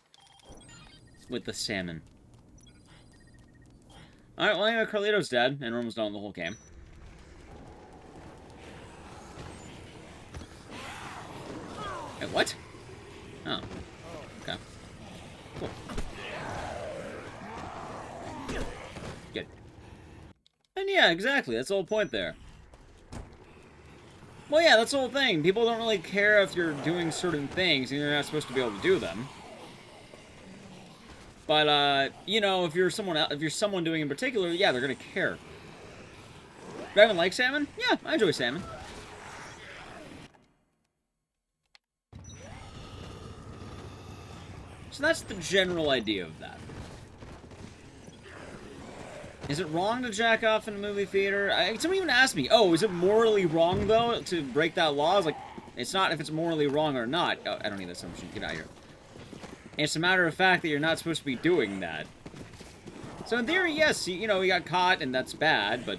[SPEAKER 1] with the salmon. Alright, well, anyway, Carlito's dead, and we're almost done with the whole game. Wait, what? Oh. Okay. Cool. Good. And yeah, exactly. That's the whole point there. Well, yeah, that's the whole thing. People don't really care if you're doing certain things, and you're not supposed to be able to do them. But, you know, if you're someone doing in particular, yeah, they're gonna care. Do I even like salmon? Yeah, I enjoy salmon. So that's the general idea of that. Is it wrong to jack off in a movie theater? Someone even asked me, oh, is it morally wrong, though, to break that law? I was like, it's not if it's morally wrong or not. Oh, I don't need that assumption. Get out of here. It's a matter of fact that you're not supposed to be doing that. So in theory, yes, you know, you got caught, and that's bad, but,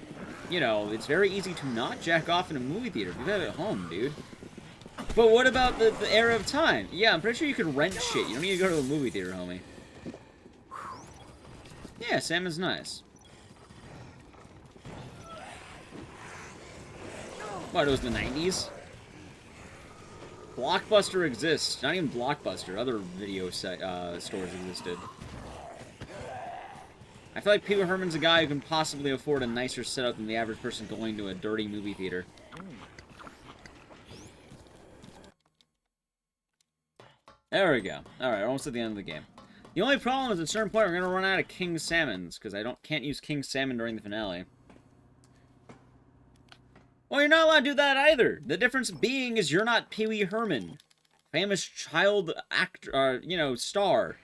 [SPEAKER 1] you know, it's very easy to not jack off in a movie theater. Do that at home, dude. But what about the era of time? Yeah, I'm pretty sure you can rent shit. You don't need to go to a movie theater, homie. Yeah, salmon's nice. What, it was the 90s? Blockbuster exists. Not even Blockbuster. Other video stores existed. I feel like Pee Wee Herman's a guy who can possibly afford a nicer setup than the average person going to a dirty movie theater. There we go. Alright, almost at the end of the game. The only problem is at a certain point we're going to run out of King Salmons, because I can't use King Salmon during the finale. Well, you're not allowed to do that either. The difference being is you're not Pee Wee Herman. Famous child actor, you know, star.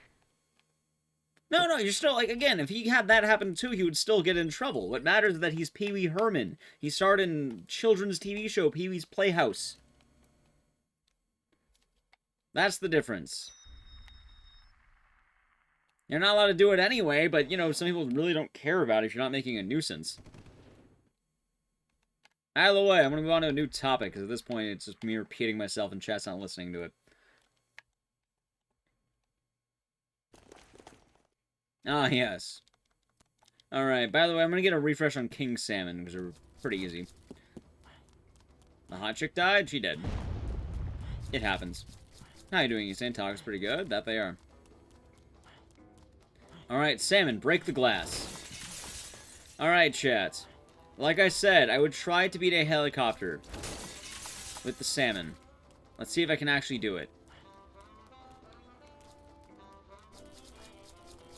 [SPEAKER 1] No, you're still, like, again, if he had that happen too, he would still get in trouble. What matters is that he's Pee Wee Herman. He starred in children's TV show Pee Wee's Playhouse. That's the difference. You're not allowed to do it anyway, but, you know, some people really don't care about it if you're not making a nuisance. Out of the way, I'm going to move on to a new topic, because at this point, it's just me repeating myself and chat's not listening to it. Ah, yes. Alright, by the way, I'm going to get a refresh on King Salmon, because they're pretty easy. The hot chick died? She did. It happens. How you doing, Usain? Talk's pretty good. That they are. Alright, Salmon, break the glass. Alright, chat. Like I said, I would try to beat a helicopter with the salmon. Let's see if I can actually do it.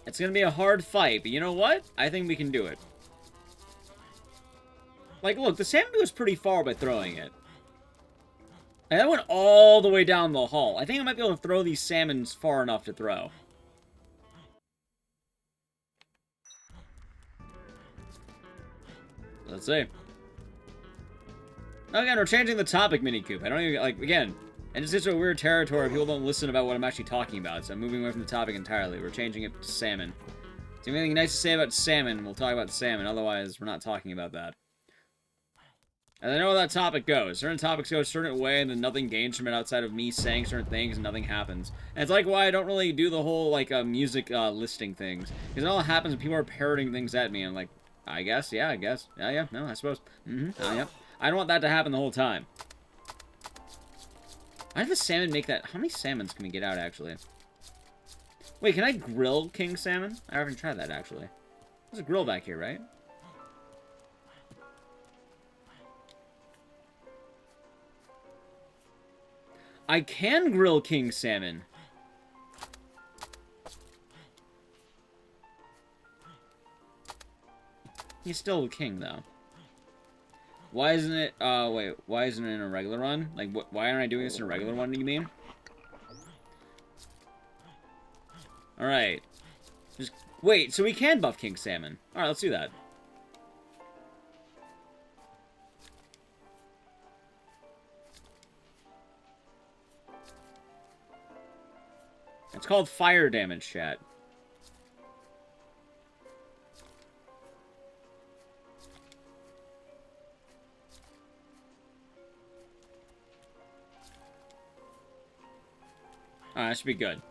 [SPEAKER 1] It's gonna be a hard fight, but you know what? I think we can do it. Like, look, the salmon goes pretty far by throwing it. And that went all the way down the hall. I think I might be able to throw these salmons far enough to throw. Let's see. Again, we're changing the topic, Mini Coop. I don't even, like, again, And just gets to a weird territory where people don't listen about what I'm actually talking about, so I'm moving away from the topic entirely. We're changing it to salmon. So if you have anything nice to say about salmon, we'll talk about salmon. Otherwise, we're not talking about that. And I know how that topic goes. Certain topics go a certain way, and then nothing gains from it outside of me saying certain things, and nothing happens. And it's like why I don't really do the whole, like, music listing things. Because it all happens when people are parroting things at me, and I'm like, I guess, yeah, I guess. Yeah, no, I suppose. Yep. I don't want that to happen the whole time. Why did the salmon make that? How many salmons can we get out, actually? Wait, can I grill king salmon? I haven't tried that, actually. There's a grill back here, right? I can grill king salmon. He's still the king, though. Why isn't it, wait, why isn't it in a regular run? Like, why aren't I doing this in a regular one, you mean? Alright. Just, wait, so we can buff king salmon. Alright, let's do that. It's called fire damage, chat. Alright, that should be good.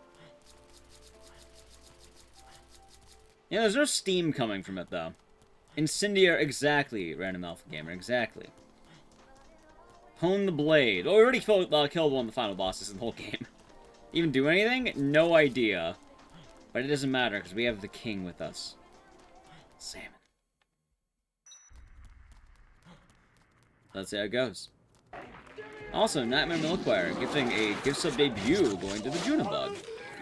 [SPEAKER 1] Yeah, there's no steam coming from it, though. Incendiary, exactly, Random Alpha Gamer, exactly. Hone the Blade. Oh, we already killed one of the final bosses in the whole game. Even do anything? No idea. But it doesn't matter, because we have the king with us. Salmon. Let's see how it goes. Also, Nightmare Milkwire, gifting a gift sub debut going to the Junibug.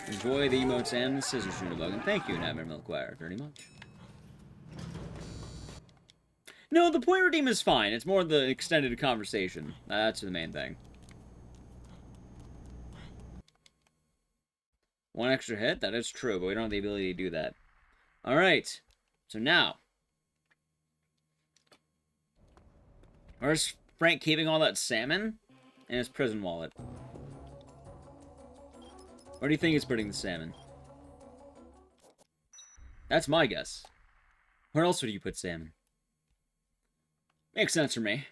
[SPEAKER 1] Enjoy the emotes and the scissors, Junibug, and thank you, Nightmare Milkwire, very much. No, the point redeem is fine. It's more the extended conversation. That's the main thing. One extra hit? That is true, but we don't have the ability to do that. Alright. So now. Where's Frank keeping all that salmon? In his prison wallet. Where do you think he's putting the salmon? That's my guess. Where else would you put salmon? Makes sense for me.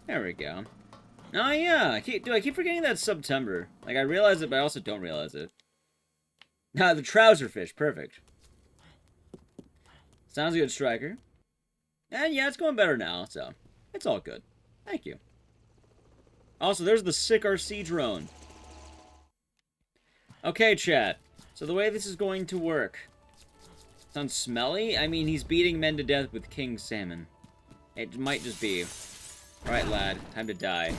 [SPEAKER 1] There we go. Oh yeah, I keep forgetting that September. Like, I realize it, but I also don't realize it. Ah, the trouser fish, perfect. Sounds good, Striker. And yeah, it's going better now, so it's all good. Thank you. Also, there's the sick RC drone. Okay, chat. So the way this is going to work. Sounds smelly? I mean, he's beating men to death with king salmon. It might just be. Alright, lad. Time to die.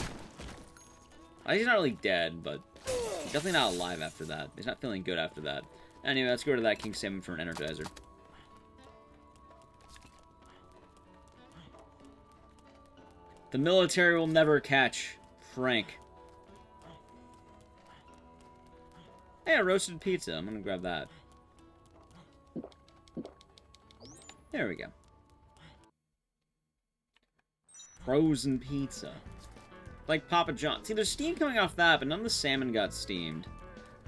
[SPEAKER 1] He's not really dead, but he's definitely not alive after that. He's not feeling good after that. Anyway, let's go to that king salmon for an energizer. The military will never catch Frank. Hey, a roasted pizza. I'm gonna grab that. There we go. Frozen pizza. Like Papa John. See, there's steam coming off that, but none of the salmon got steamed.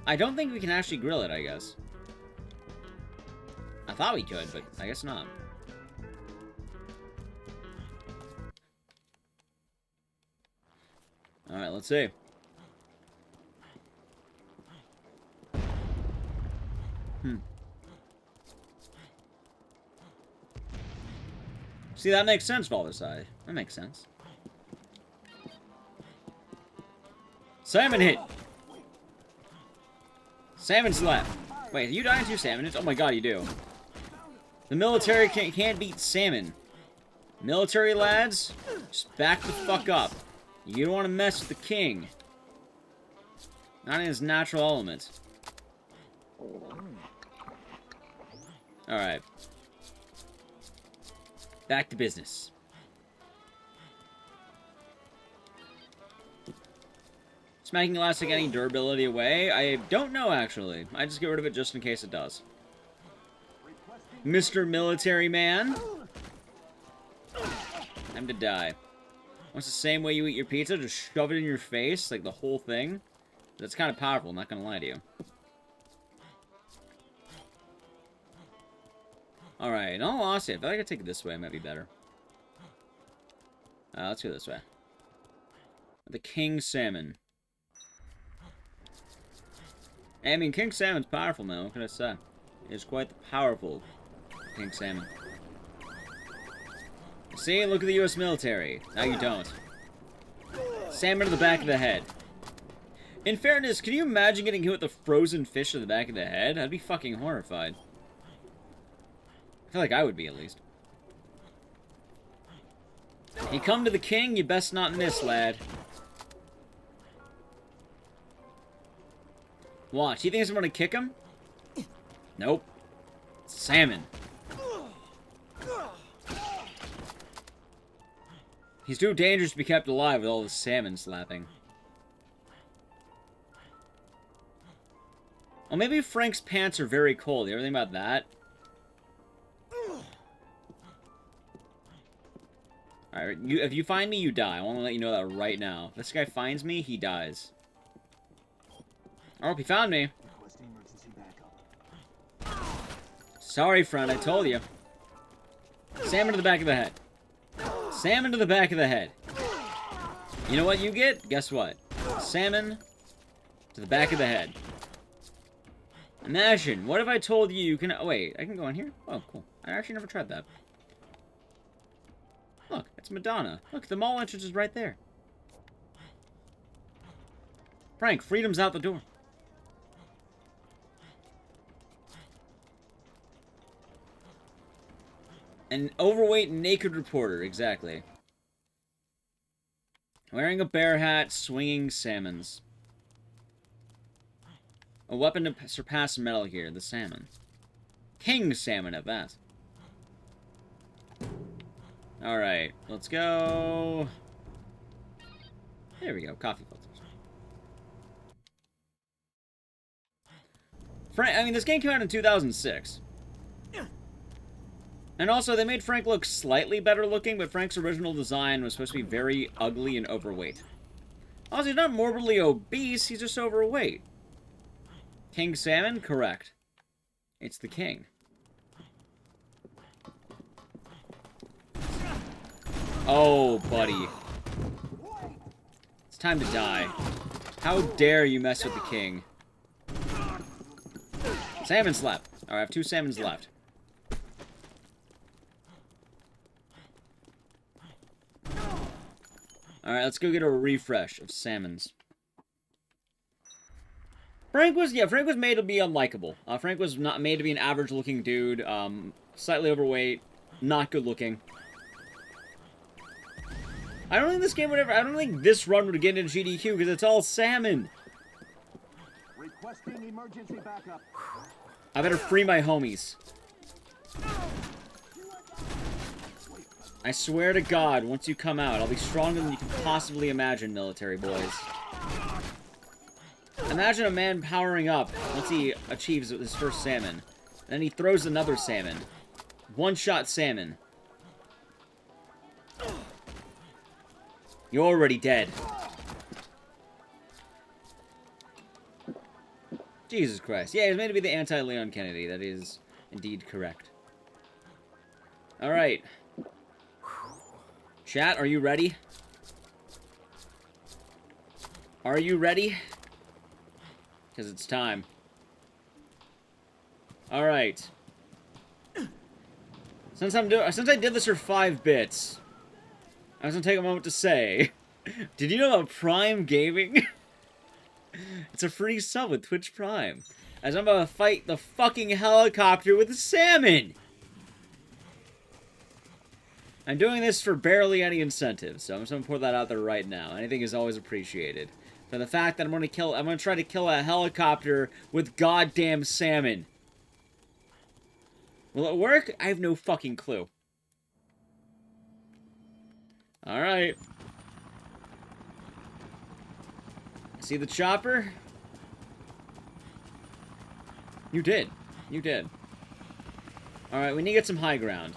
[SPEAKER 1] I don't think we can actually grill it, I guess. I thought we could, but I guess not. Alright, let's see. See, that makes sense, Valderside. That makes sense. Salmon hit! Salmon's left. Wait, you dying to salmon? Oh my god, you do. The military can't beat salmon. Military lads, just back the fuck up. You don't want to mess with the king. Not in his natural element. Alright. Back to business. Smacking Elastic any durability away? I don't know, actually. I just get rid of it just in case it does. Mr. Military Man. Time to die. What's the same way you eat your pizza? Just shove it in your face, like the whole thing? That's kind of powerful, I'm not gonna lie to you. Alright, in all honesty, I feel like I could take it this way. It might be better. Let's go this way. The King Salmon. I mean, King Salmon's powerful, man. What can I say? It's quite the powerful King Salmon. See? Look at the U.S. military. Now you don't. Salmon to the back of the head. In fairness, can you imagine getting hit with a frozen fish to the back of the head? I'd be fucking horrified. I feel like I would be, at least. You come to the king, you best not miss, lad. Watch. He thinks I'm gonna kick him? Nope. Salmon. He's too dangerous to be kept alive with all the salmon slapping. Well, maybe Frank's pants are very cold. You ever think about that? Alright, if you find me, you die. I want to let you know that right now. If this guy finds me, he dies. I hope he found me. Sorry, friend, I told you. Salmon to the back of the head. Salmon to the back of the head. You know what you get? Guess what? Salmon to the back of the head. Imagine, what if I told you you can... Oh, wait, I can go in here? Oh, cool. I actually never tried that. Look, it's Madonna. Look, the mall entrance is right there. Frank, freedom's out the door. An overweight naked reporter, exactly. Wearing a bear hat, swinging salmons. A weapon to surpass Metal Gear, the salmon. King Salmon at that. Alright, let's go. There we go, coffee filters. I mean, this game came out in 2006. And also, they made Frank look slightly better looking, but Frank's original design was supposed to be very ugly and overweight. Also, he's not morbidly obese, he's just overweight. King Salmon? Correct. It's the king. Oh, buddy. It's time to die. How dare you mess with the king? Salmon slap. Alright, I have 2 salmons left. Alright, let's go get a refresh of salmons. Frank was made to be unlikable. Frank was not made to be an average-looking dude, slightly overweight, not good-looking. I don't think this game would ever... I don't think this run would get into GDQ, because it's all salmon.
[SPEAKER 4] Requesting emergency backup.
[SPEAKER 1] I better free my homies. I swear to God, once you come out, I'll be stronger than you can possibly imagine, military boys. Imagine a man powering up once he achieves his first salmon. Then he throws another salmon. One-shot salmon. You're already dead. Jesus Christ. Yeah, he's made to be the anti-Leon Kennedy. That is indeed correct. Alright. Chat, are you ready? Are you ready? Because it's time. Alright. Since I did this for 5 bits, I was gonna take a moment to say, did you know about Prime Gaming? It's a free sub with Twitch Prime. As I'm about to fight the fucking helicopter with a salmon! I'm doing this for barely any incentive, so I'm just gonna pour that out there right now. Anything is always appreciated. For the fact that I'm gonna try to kill a helicopter with goddamn salmon. Will it work? I have no fucking clue. Alright. See the chopper? You did. You did. Alright, we need to get some high ground.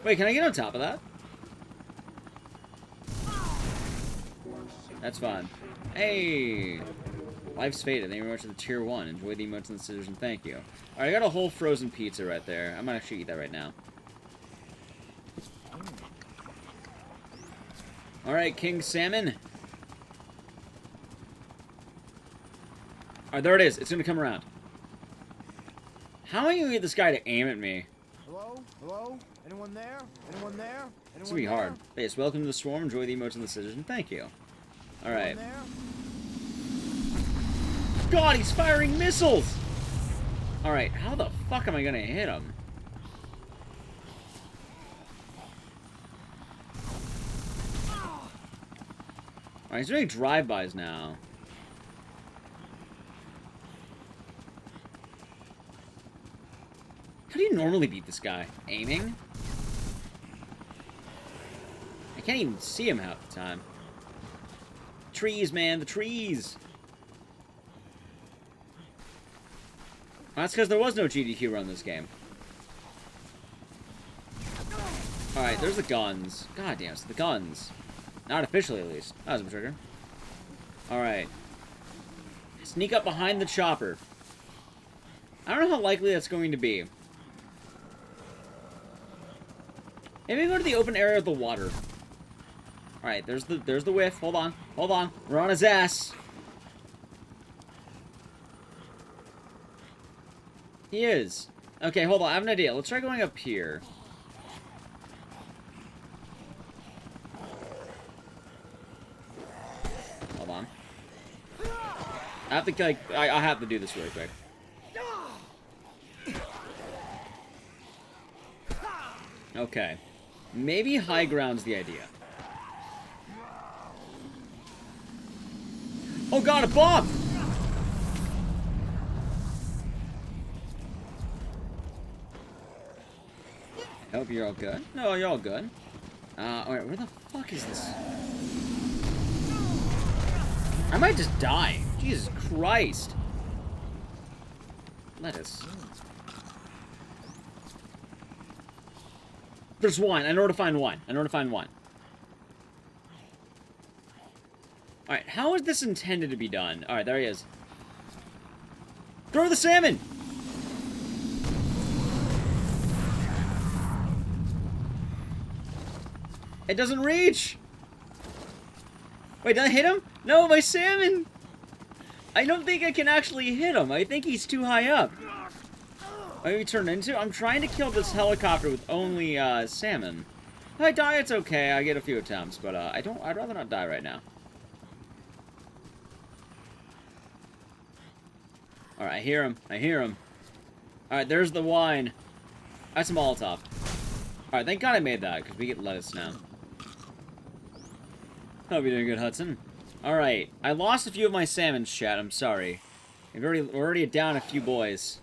[SPEAKER 1] Wait, can I get on top of that? That's fine. Hey! Life's faded. Thank you very much for the tier 1. Enjoy the emotes and the scissors, and thank you. Alright, I got a whole frozen pizza right there. I might actually eat that right now. Alright, King Salmon. Alright, there it is. It's gonna come around. How am I gonna get this guy to aim at me?
[SPEAKER 4] Hello? Hello? Anyone there? Anyone there?
[SPEAKER 1] This will be hard. Yes, welcome to the swarm. Enjoy the emotes and the scissors, and thank you. Alright. God, he's firing missiles! Alright, how the fuck am I gonna hit him? Alright, he's doing drive-bys now. How do you normally beat this guy? Aiming? I can't even see him half the time. Trees, man, the trees! That's because there was no GDQ run this game. Alright, there's the guns. God damn, it's the guns. Not officially, at least. That was a trigger. Alright. Sneak up behind the chopper. I don't know how likely that's going to be. Maybe go to the open area of the water. Alright, there's the whiff. Hold on. Hold on. We're on his ass. He is. Okay, hold on. I have an idea. Let's try going up here. Hold on. I have to, like, I have to do this really quick. Okay. Maybe high ground's the idea. Oh god, a bomb! I hope you're all good. No, you're all good. Alright, where the fuck is this? I might just die. Jesus Christ. Lettuce. There's one. I know where to find one. I know where to find one. Alright, how is this intended to be done? Alright, there he is. Throw the salmon! It doesn't reach! Wait, did I hit him? No, my salmon! I don't think I can actually hit him. I think he's too high up. What did he turn into? I'm trying to kill this helicopter with only, salmon. If I die, it's okay. I get a few attempts, but, I'd rather not die right now. Alright, I hear him. I hear him. Alright, there's the wine. That's a Molotov. Alright, thank God I made that, because we get lettuce now. Hope you're doing good, Hudson. Alright, I lost a few of my salmons, chat. I'm sorry. We're already down a few boys.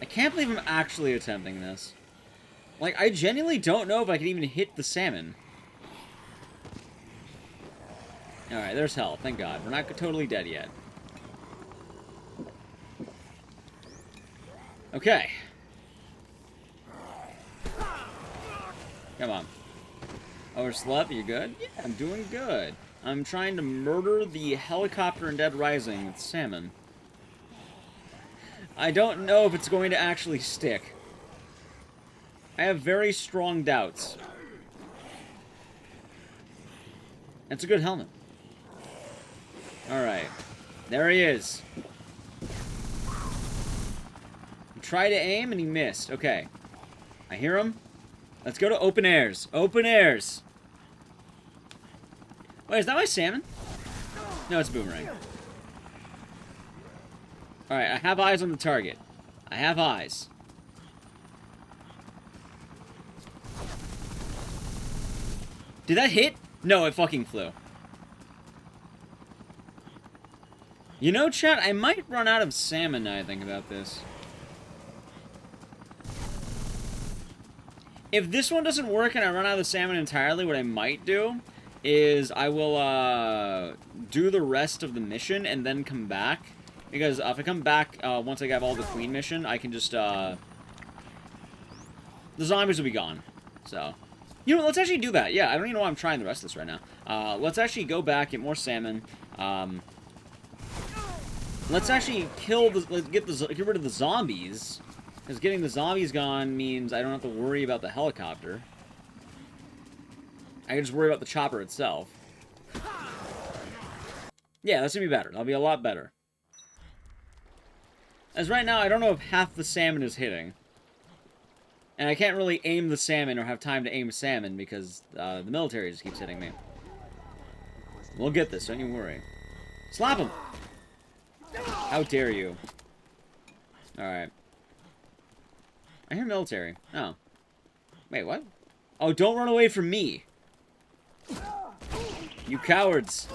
[SPEAKER 1] I can't believe I'm actually attempting this. Like, I genuinely don't know if I can even hit the salmon. Alright, there's health. Thank God. We're not totally dead yet. Okay. Come on. Overslept, you good? Yeah, I'm doing good. I'm trying to murder the helicopter in Dead Rising with salmon. I don't know if it's going to actually stick. I have very strong doubts. It's a good helmet. Alright. There he is. Try to aim and he missed. Okay. I hear him. Let's go to open airs. Open airs. Wait, is that my salmon? No, it's a boomerang. Alright, I have eyes on the target. I have eyes. Did that hit? No, it fucking flew. You know, chat, I might run out of salmon now I think about this. If this one doesn't work and I run out of the salmon entirely, what I might do is I will do the rest of the mission and then come back. Because if I come back once I have all the queen mission, I can just... the zombies will be gone. So, You know, let's actually do that. Yeah, I don't even know why I'm trying the rest of this right now. Let's actually go back, get more salmon. Let's actually kill the... get rid of the zombies. Because getting the zombies gone means I don't have to worry about the helicopter. I can just worry about the chopper itself. Yeah, that's gonna be better. That'll be a lot better. As right now, I don't know if half the salmon is hitting. And I can't really aim the salmon or have time to aim salmon because the military just keeps hitting me. We'll get this, don't you worry. Slap him! How dare you. Alright. I hear military. Oh. Wait, what? Oh, don't run away from me! You cowards!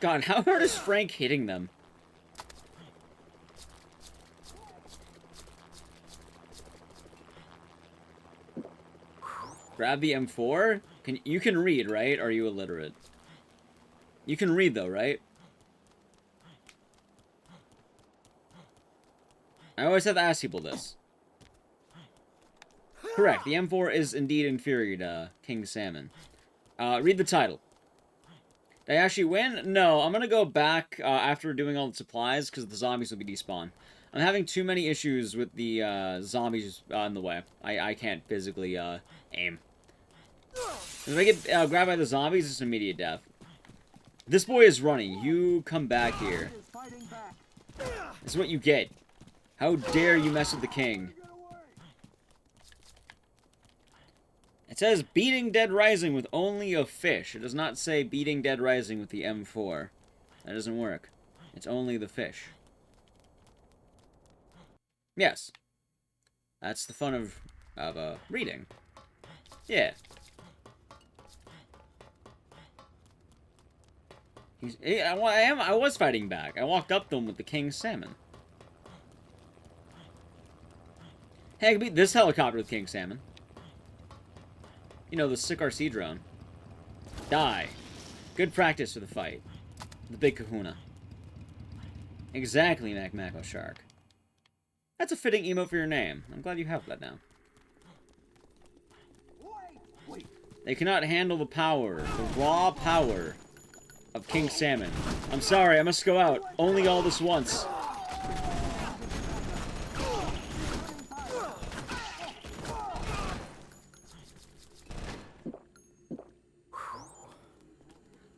[SPEAKER 1] God, how hard is Frank hitting them? Grab the M4? You can read, right? Or are you illiterate? You can read, though, right? I always have to ask people this. Correct, the M4 is indeed inferior to King Salmon. Read the title. Did I actually win? No, I'm gonna go back after doing all the supplies, because the zombies will be despawned. I'm having too many issues with the zombies in the way. I can't physically aim. If I get grabbed by the zombies, it's immediate death. This boy is running. You come back here. This is what you get. How dare you mess with the king. It says beating Dead Rising with only a fish. It does not say beating Dead Rising with the M4. That doesn't work. It's only the fish. Yes. That's the fun of reading. Yeah. I was fighting back. I walked up to him with the King Salmon. Hey, I can beat this helicopter with King Salmon. You know, the sick RC drone. Die. Good practice for the fight. The big kahuna. Exactly, Mako Shark. That's a fitting emote for your name. I'm glad you have that now. They cannot handle the power, the raw power of King Salmon. I'm sorry, I must go out. Only all this once.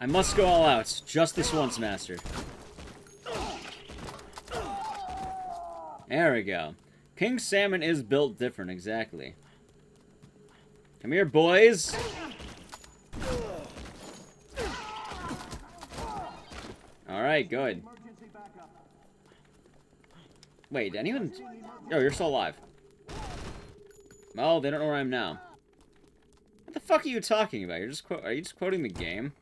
[SPEAKER 1] I must go all out. Just this once, Master. There we go. King Salmon is built different, exactly. Come here, boys. Alright, good. Wait, did anyone... Oh, you're still alive. Well, they don't know where I am now. What the fuck are you talking about? Are you just quoting the game?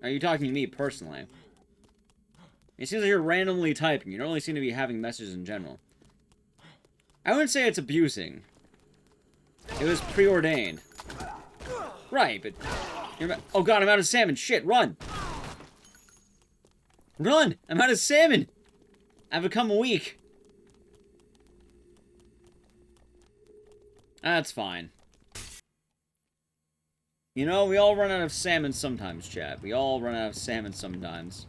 [SPEAKER 1] Are you talking to me personally? It seems like you're randomly typing. You don't really seem to be having messages in general. I wouldn't say it's abusing. It was preordained. Right, but... Oh god, I'm out of salmon. Shit, run! Run! I'm out of salmon! I've become weak. That's fine. You know, we all run out of salmon sometimes, chat. We all run out of salmon sometimes.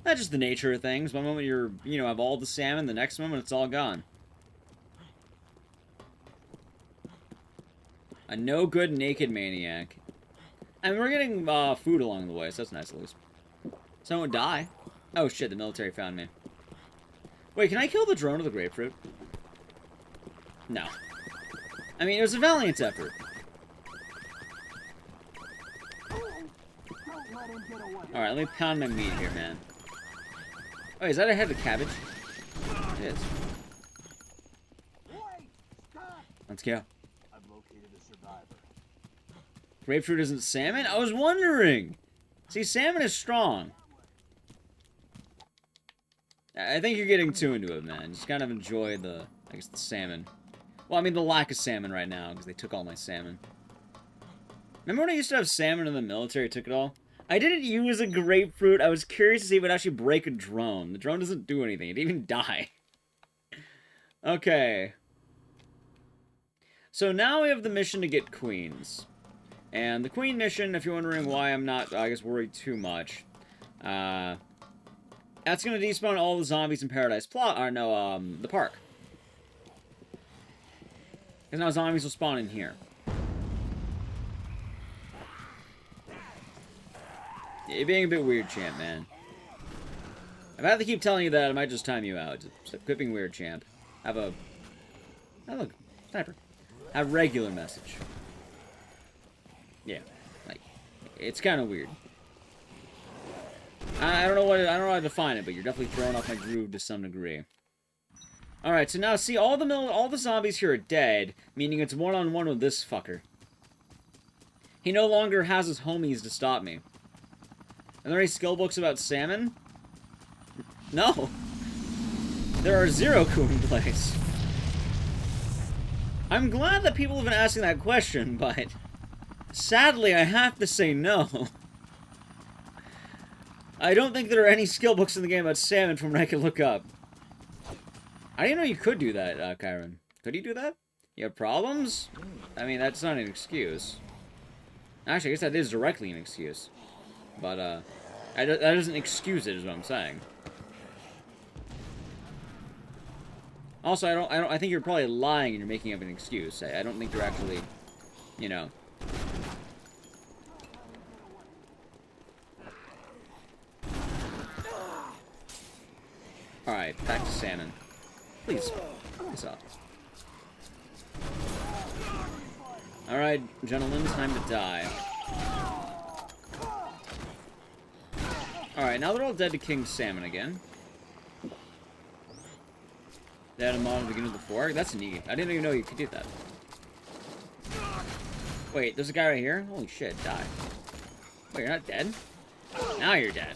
[SPEAKER 1] That's just the nature of things. One moment you're, you know, have all the salmon, the next moment it's all gone. A no-good naked maniac. And we're getting food along the way, so that's nice at least. Someone would die. Oh shit, the military found me. Wait, can I kill the drone with the grapefruit? No. I mean, it was a valiant effort. Alright, let me pound my meat here, man. Oh, is that a head of cabbage? It is. Let's go. Grapefruit isn't salmon? I was wondering! See, salmon is strong. I think you're getting too into it, man. Just kind of enjoy the, I guess, the salmon. Well, I mean, the lack of salmon right now, because they took all my salmon. Remember when I used to have salmon and the military took it all? I didn't use a grapefruit. I was curious to see if it would actually break a drone. The drone doesn't do anything. It didn't even die. Okay. So now we have the mission to get queens. And the queen mission, if you're wondering why I'm not, I guess, worried too much, that's going to despawn all the zombies in Paradise Plaze, or no, the park. Because now zombies will spawn in here. You're being a bit weird, champ, man. If I have to keep telling you that, I might just time you out. Just quit being weird, champ. Have a... Oh, look. Sniper. Have regular message. Yeah. Like, it's kind of weird. I don't know how to define it, but you're definitely throwing off my groove to some degree. Alright, so now, see, all the zombies here are dead, meaning it's one-on-one with this fucker. He no longer has his homies to stop me. Are there any skill books about salmon? No. There are 0 coup in place. I'm glad that people have been asking that question, but sadly I have to say no. I don't think there are any skill books in the game about salmon from what I can look up. I didn't know you could do that, Kyron. Could you do that? You have problems? I mean, that's not an excuse. Actually, I guess that is directly an excuse. But, that doesn't excuse it, is what I'm saying. Also, I think you're probably lying and you're making up an excuse. I don't think you're actually, you know. Alright, back to salmon. Please, piss off. Alright, gentlemen, time to die. Alright, now they're all dead to King Salmon again. They had a mod at the beginning of the fork? That's neat. I didn't even know you could do that. Wait, there's a guy right here? Holy shit, die. Wait, you're not dead? Now you're dead.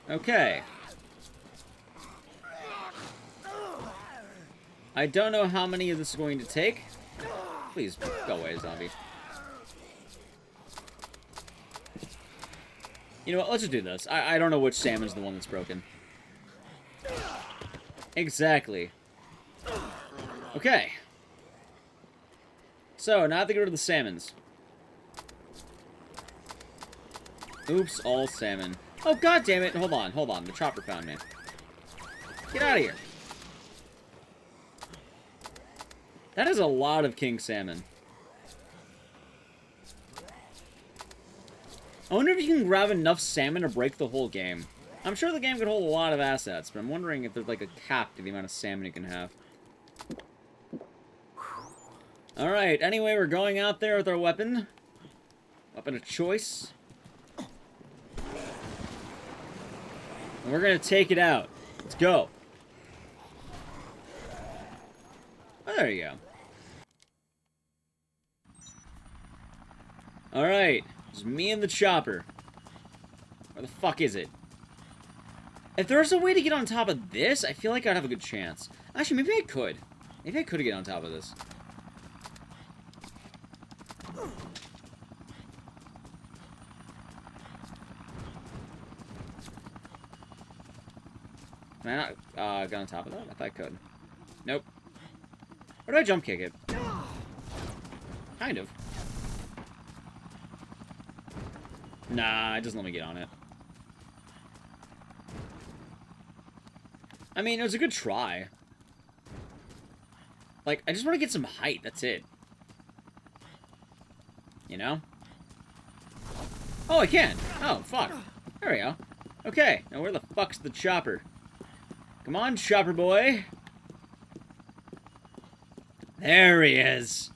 [SPEAKER 1] Okay. I don't know how many of this is going to take. Please, go away, zombie. You know what, let's just do this. I don't know which salmon's the one that's broken. Exactly. Okay. So, now I have to go to the salmons. Oops, all salmon. Oh, god damn it. Hold on. The chopper found me. Get out of here. That is a lot of king salmon. I wonder if you can grab enough salmon to break the whole game. I'm sure the game could hold a lot of assets, but I'm wondering if there's like a cap to the amount of salmon you can have. Alright, anyway, we're going out there with our weapon. Weapon of choice. And we're gonna take it out. Let's go. Oh, there you go. Alright, it's me and the chopper. Where the fuck is it? If there's a way to get on top of this, I feel like I'd have a good chance. Actually, maybe I could. Maybe I could get on top of this. Can I not get on top of that? I thought I could. Nope. Or do I jump kick it? Kind of. Nah, it doesn't let me get on it. I mean, it was a good try. Like, I just want to get some height, that's it. You know? Oh, I can! Oh, fuck. There we go. Okay, now where the fuck's the chopper? Come on, chopper boy! There he is!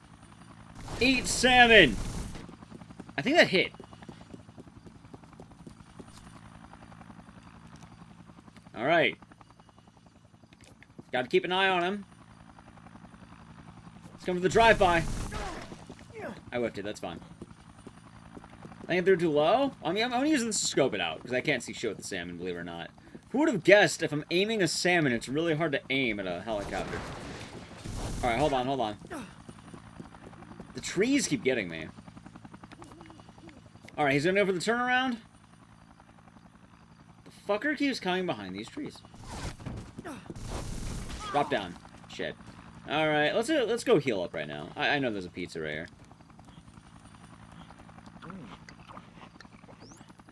[SPEAKER 1] Eat salmon! I think that hit. Alright. Gotta keep an eye on him. Let's come to the drive-by. I whipped it, that's fine. I think they're too low? I mean, I'm using this to scope it out, because I can't see shit with the salmon, believe it or not. Who would have guessed if I'm aiming a salmon, it's really hard to aim at a helicopter. Alright, hold on. The trees keep getting me. Alright, he's gonna go for the turnaround. The fucker keeps coming behind these trees. Drop down. shit. Alright, let's go heal up right now. I know there's a pizza right here.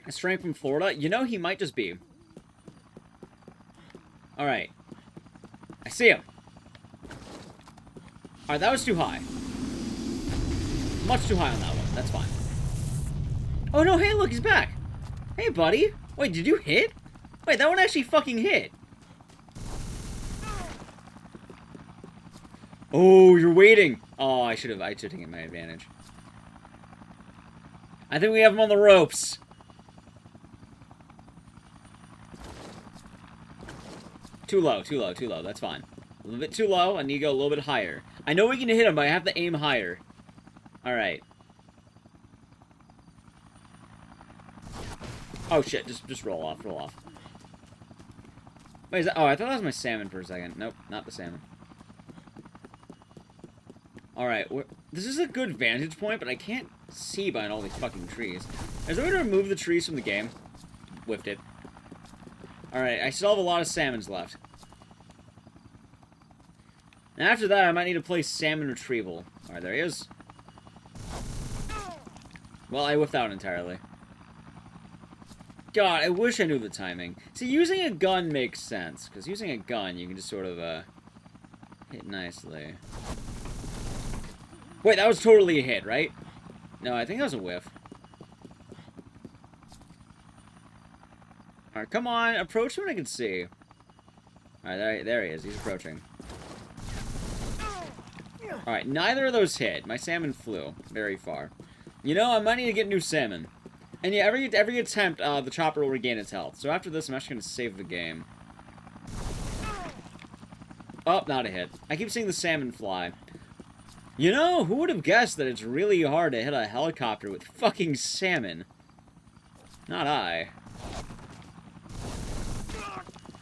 [SPEAKER 1] A strength from Florida? You know, he might just be. Alright. I see him. Alright, that was too high. Much too high on that one. That's fine. Oh no, hey, look, he's back. Hey, buddy. Wait, did you hit? Wait, that one actually fucking hit. Oh, you're waiting. Oh, I should have taken my advantage. I think we have him on the ropes. Too low, too low, too low. That's fine. A little bit too low. I need to go a little bit higher. I know we can hit him, but I have to aim higher. Alright. Oh, shit. Just roll off, roll off. Wait, is that... Oh, I thought that was my salmon for a second. Nope, not the salmon. Alright, this is a good vantage point, but I can't see behind all these fucking trees. Is there a way to remove the trees from the game? Whiffed it. Alright, I still have a lot of salmons left. And after that, I might need to play salmon retrieval. Alright, there he is. Well, I whiffed out entirely. God, I wish I knew the timing. See, using a gun makes sense, because using a gun, you can just sort of, hit nicely. Wait, that was totally a hit, right? No, I think that was a whiff. Alright, come on, approach when I can see. Alright, there he is, he's approaching. Alright, neither of those hit. My salmon flew very far. You know, I might need to get new salmon. And yeah, every attempt, the chopper will regain its health. So after this, I'm actually going to save the game. Oh, not a hit. I keep seeing the salmon fly. You know, who would have guessed that it's really hard to hit a helicopter with fucking salmon? Not I.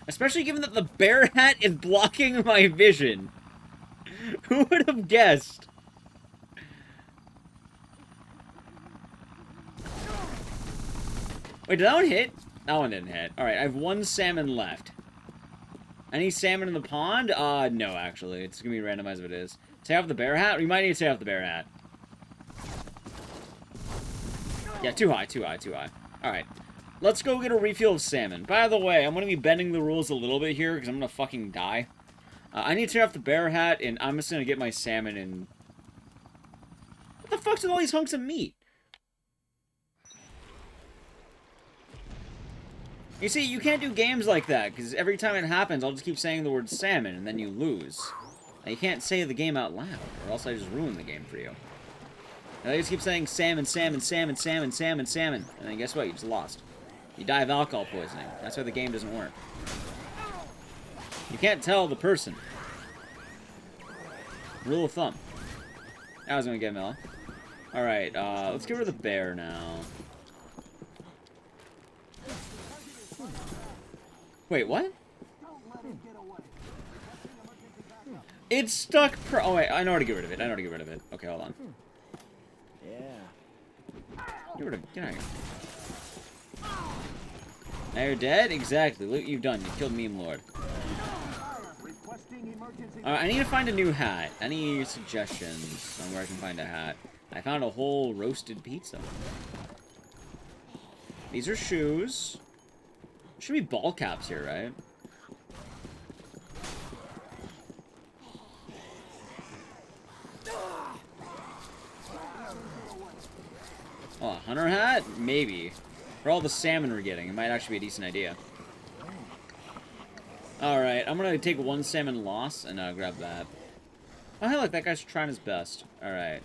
[SPEAKER 1] Especially given that the bear hat is blocking my vision. Who would have guessed? Wait, did that one hit? That one didn't hit. Alright, I have one salmon left. Any salmon in the pond? No, actually. It's gonna be randomized if it is. Take off the bear hat? We might need to take off the bear hat. Yeah, too high, too high, too high. Alright. Let's go get a refill of salmon. By the way, I'm gonna be bending the rules a little bit here, because I'm gonna fucking die. I need to take off the bear hat, and I'm just gonna get my salmon and... What the fuck's with all these hunks of meat? You see, you can't do games like that, because every time it happens, I'll just keep saying the word salmon, and then you lose. Now, you can't say the game out loud, or else I just ruin the game for you. And I just keep saying salmon, salmon, salmon, salmon, salmon, salmon, and then guess what? You just lost. You die of alcohol poisoning. That's why the game doesn't work. You can't tell the person. Rule of thumb. I was gonna get Mela. Alright, let's get rid of the bear now. Wait, what? It's stuck per... Oh, wait, I know how to get rid of it. I know how to get rid of it. Okay, hold on. Yeah. Get rid of it. Get out of here. Now you're dead? Exactly. Look what you've done. You killed Meme Lord. I need to find a new hat. Any suggestions on where I can find a hat? I found a whole roasted pizza. These are shoes. Should be ball caps here, right? Oh, a hunter hat? Maybe. For all the salmon we're getting, it might actually be a decent idea. Alright, I'm gonna take one salmon loss and grab that. Oh, hey, look, that guy's trying his best. Alright,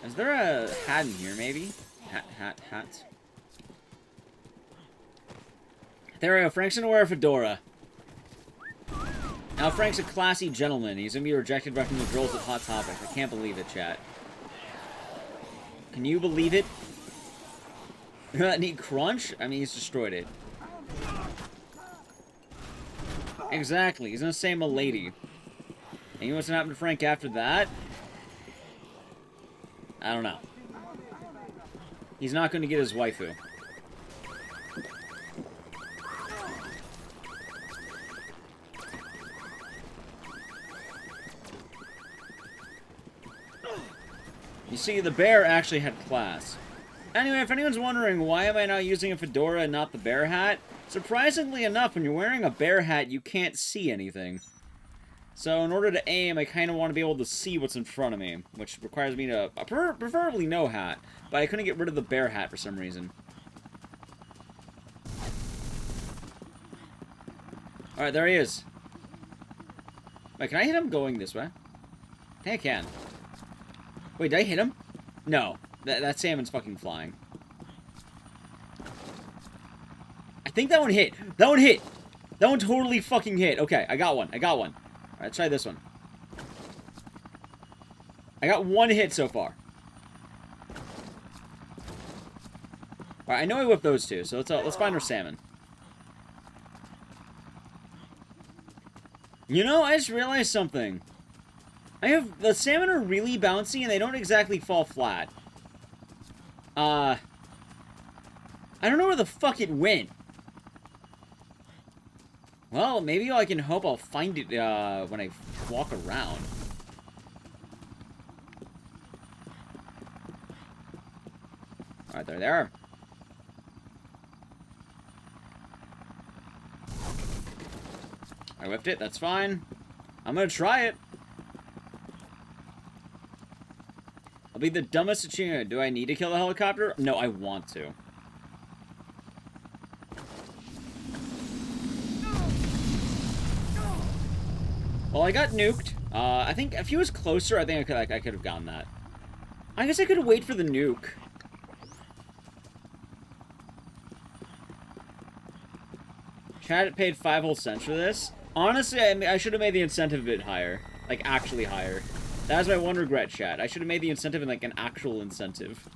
[SPEAKER 1] is there a hat in here, maybe? Hat. There we go, Frank's gonna wear a fedora. Now, Frank's a classy gentleman. He's gonna be rejected by from the girls at Hot Topic. I can't believe it, chat. Can you believe it? Need crunch? I mean, he's destroyed it. Exactly. He's gonna say I'm a lady. And you know what's gonna happen to Frank after that? I don't know. He's not gonna get his waifu. You see, the bear actually had class. Anyway, if anyone's wondering why am I now using a fedora and not the bear hat, surprisingly enough, when you're wearing a bear hat, you can't see anything. So in order to aim, I kind of want to be able to see what's in front of me, which requires me to, preferably no hat, but I couldn't get rid of the bear hat for some reason. Alright, there he is. Wait, can I hit him going this way? I think I can. Wait, did I hit him? No. That salmon's fucking flying. I think that one hit. That one hit. That one totally fucking hit. Okay, I got one. I got one. Alright, let's try this one. I got one hit so far. Alright, I know I whipped those two, so let's find our salmon. You know, I just realized something. The salmon are really bouncy and they don't exactly fall flat. I don't know where the fuck it went. Well, maybe I can hope I'll find it, when I walk around. Alright, they're there. I whipped it, that's fine. I'm gonna try it. I'll be the dumbest achievement. Do I need to kill the helicopter? No, I want to. Well, I got nuked. I think if he was closer, I think I could have gotten that. I guess I could wait for the nuke. Chad paid 5 whole cents for this. Honestly, I should have made the incentive a bit higher. Like, actually higher. That's my one regret, chat. I should have made the incentive in, like, an actual incentive.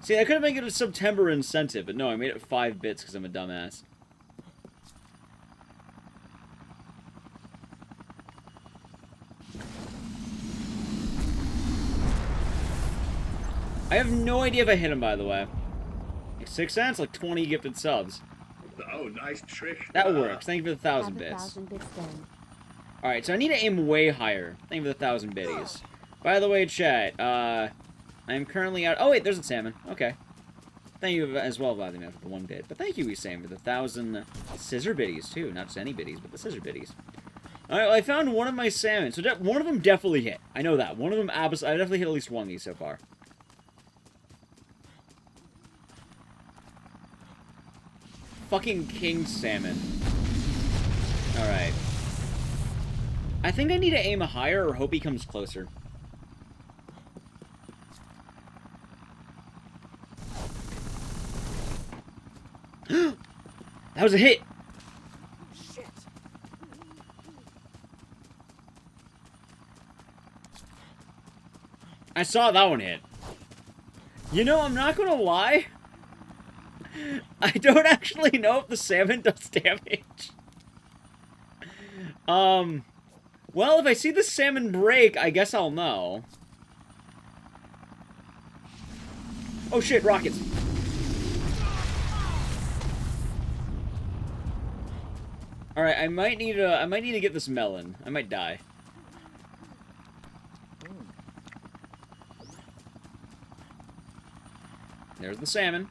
[SPEAKER 1] See, I could have made it a September incentive, but no, I made it 5 bits because I'm a dumbass. I have no idea if I hit him, by the way. Like 6 cents? Like 20 gifted subs.
[SPEAKER 5] Oh, nice trick.
[SPEAKER 1] That works. Thank you for the 1,000 bits. Alright, so I need to aim way higher. Thank you for the 1,000 biddies. By the way, chat, I am currently out. Oh, wait, there's a salmon. Okay. Thank you as well, Vladimir, for the 1 bit. But thank you, Sam, for the 1,000 scissor biddies, too. Not just any biddies, but the scissor biddies. Alright, well, I found one of my salmon. So one of them definitely hit. I know that. One of them, I definitely hit at least one of these so far. Fucking King Salmon. Alright. I think I need to aim higher or hope he comes closer. That was a hit!
[SPEAKER 4] Shit.
[SPEAKER 1] I saw that one hit. You know, I'm not gonna lie. I don't actually know if the salmon does damage. Well, if I see the salmon break, I guess I'll know. Oh shit, rockets. Alright, I might need to get this melon. I might die. There's the salmon.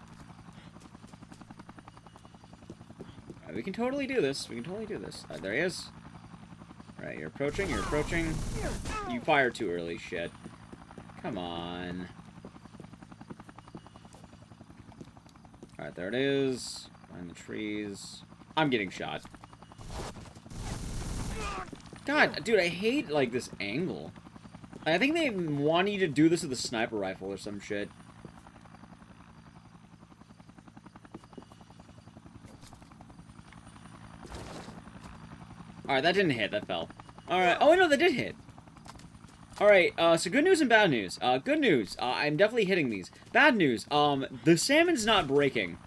[SPEAKER 1] Alright, we can totally do this. We can totally do this. There he is. Alright, you're approaching, you're approaching. You fired too early, shit. Come on. Alright, there it is. Behind the trees. I'm getting shot. God, dude, I hate, like, this angle. I think they want you to do this with a sniper rifle or some shit. Alright, that didn't hit. That fell. Alright. Oh, no, that did hit. Alright, so good news and bad news. Good news. I'm definitely hitting these. Bad news. The salmon's not breaking.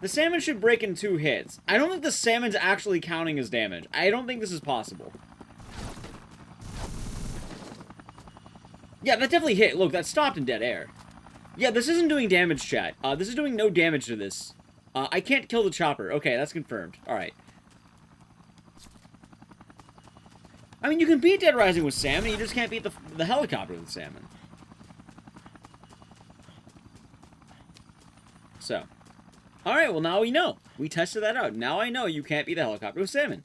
[SPEAKER 1] The salmon should break in 2 hits. I don't think the salmon's actually counting as damage. I don't think this is possible. Yeah, that definitely hit. Look, that stopped in dead air. Yeah, this isn't doing damage, chat. This is doing no damage to this. I can't kill the chopper. Okay, that's confirmed. Alright. I mean, you can beat Dead Rising with salmon, you just can't beat the helicopter with salmon. So. Alright, well now we know. We tested that out. Now I know you can't beat the helicopter with salmon.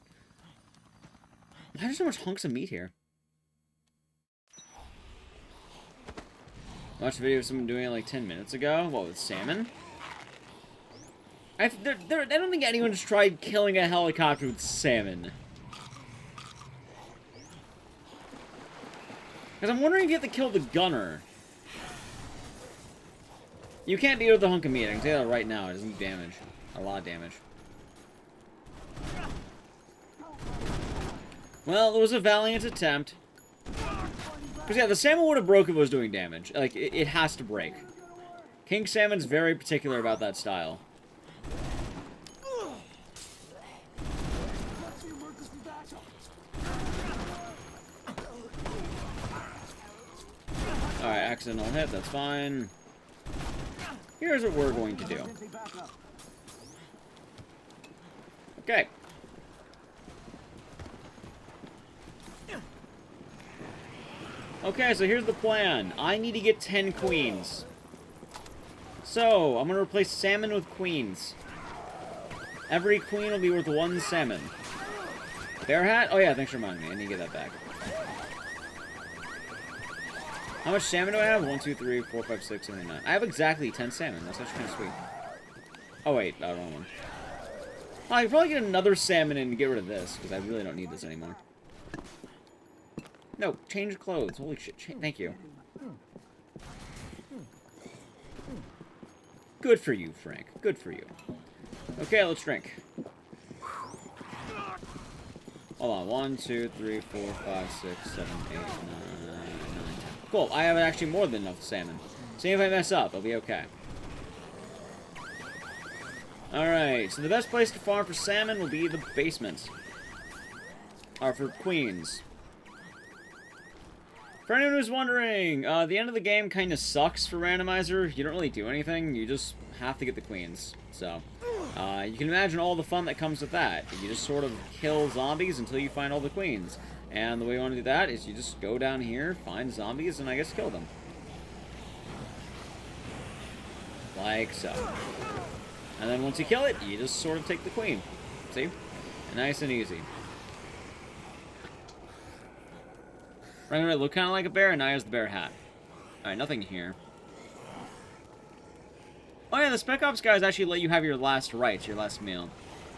[SPEAKER 1] Why are there so much hunks of meat here? Watched a video of someone doing it like 10 minutes ago. What, with salmon? I don't think anyone's tried killing a helicopter with salmon. Because I'm wondering if you have to kill the gunner. You can't beat it with a hunk of meat. I can tell you that right now. It doesn't do damage. A lot of damage. Well, it was a valiant attempt. Because, yeah, the salmon would have broke if it was doing damage. Like, it has to break. King Salmon's very particular about that style. Alright, accidental hit, that's fine. Here's what we're going to do. Okay. Okay, so here's the plan. I need to get 10 queens. So, I'm going to replace salmon with queens. Every queen will be worth 1 salmon. Bear hat? Oh yeah, thanks for reminding me. I need to get that back. How much salmon do I have? 1, 2, 3, 4, 5, 6, 7, 8, 9. I have exactly 10 salmon. That's actually kind of sweet. Oh wait, no, wrong one. Oh, I could probably get another salmon and get rid of this, because I really don't need this anymore. No, change clothes. Holy shit. Thank you. Good for you, Frank. Good for you. Okay, let's drink. Hold on. 1, 2, 3, 4, 5, 6, 7, 8, 9, 10. Cool. I have actually more than enough salmon. See if I mess up. I'll be okay. Alright. So the best place to farm for salmon will be the basement. Or for queens. For anyone who's wondering, the end of the game kind of sucks for Randomizer. You don't really do anything. You just have to get the queens. So, you can imagine all the fun that comes with that. You just sort of kill zombies until you find all the queens. And the way you want to do that is you just go down here, find zombies, and I guess kill them. Like so. And then once you kill it, you just sort of take the queen. See? Nice and easy. Right, right, look kind of like a bear, and now he has the bear hat. Alright, nothing here. Oh yeah, the Spec Ops guys actually let you have your last rites, your last meal.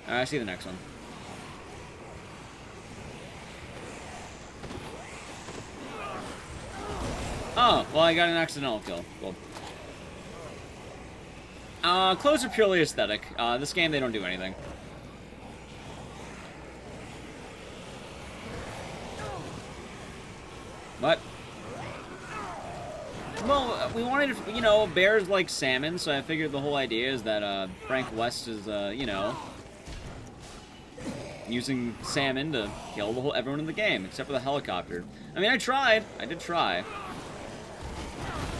[SPEAKER 1] Alright, I see the next one. Oh, well I got an accidental kill. Cool. Clothes are purely aesthetic. This game, they don't do anything. What? Well, we wanted to, you know, bears like salmon, so I figured the whole idea is that, Frank West is, you know, using salmon to kill everyone in the game, except for the helicopter. I mean, I tried. I did try.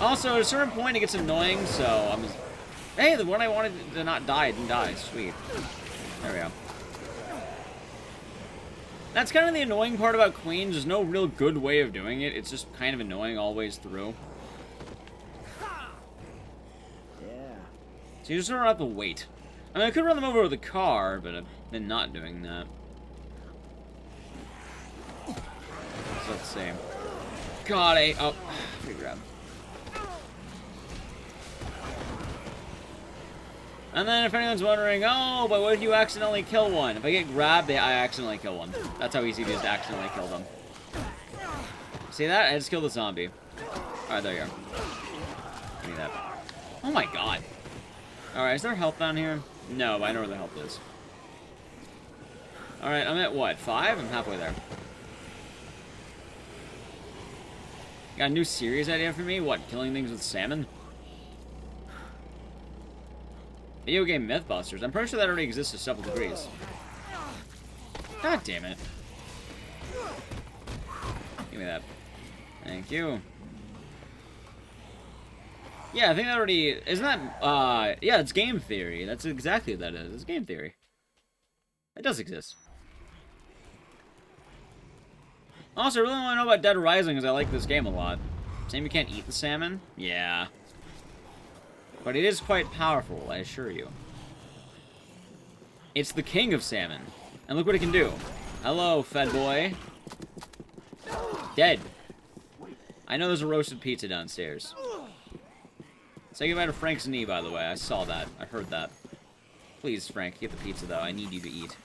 [SPEAKER 1] Also, at a certain point, it gets annoying, so I'm just... Hey, the one I wanted to not die didn't die. Sweet. There we go. That's kind of the annoying part about queens. There's no real good way of doing it. It's just kind of annoying all the ways through.
[SPEAKER 4] Yeah.
[SPEAKER 1] So you just sort of have to wait. I mean, I could run them over with a car, but I've been not doing that. So let's see. God, oh, free grab. And then if anyone's wondering, oh, but what if you accidentally kill one? If I get grabbed, I accidentally kill one. That's how easy it is to accidentally kill them. See that? I just killed a zombie. Alright, there you are. Give me that. Oh my god. Alright, is there health down here? No, but I know where the health is. Alright, I'm at what? 5? I'm halfway there. Got a new series idea for me? What, killing things with salmon? Video game Mythbusters. I'm pretty sure that already exists to several degrees. God damn it. Give me that. Thank you. Yeah, I think that already... Isn't that... yeah, it's game theory. That's exactly what that is. It's game theory. It does exist. Also, I really want to know about Dead Rising because I like this game a lot. Saying you can't eat the salmon? Yeah. But it is quite powerful, I assure you. It's the king of salmon. And look what it can do. Hello, fed boy. Dead. I know there's a roasted pizza downstairs. Say goodbye to Frank's knee, by the way. I saw that. I heard that. Please, Frank, get the pizza, though. I need you to eat.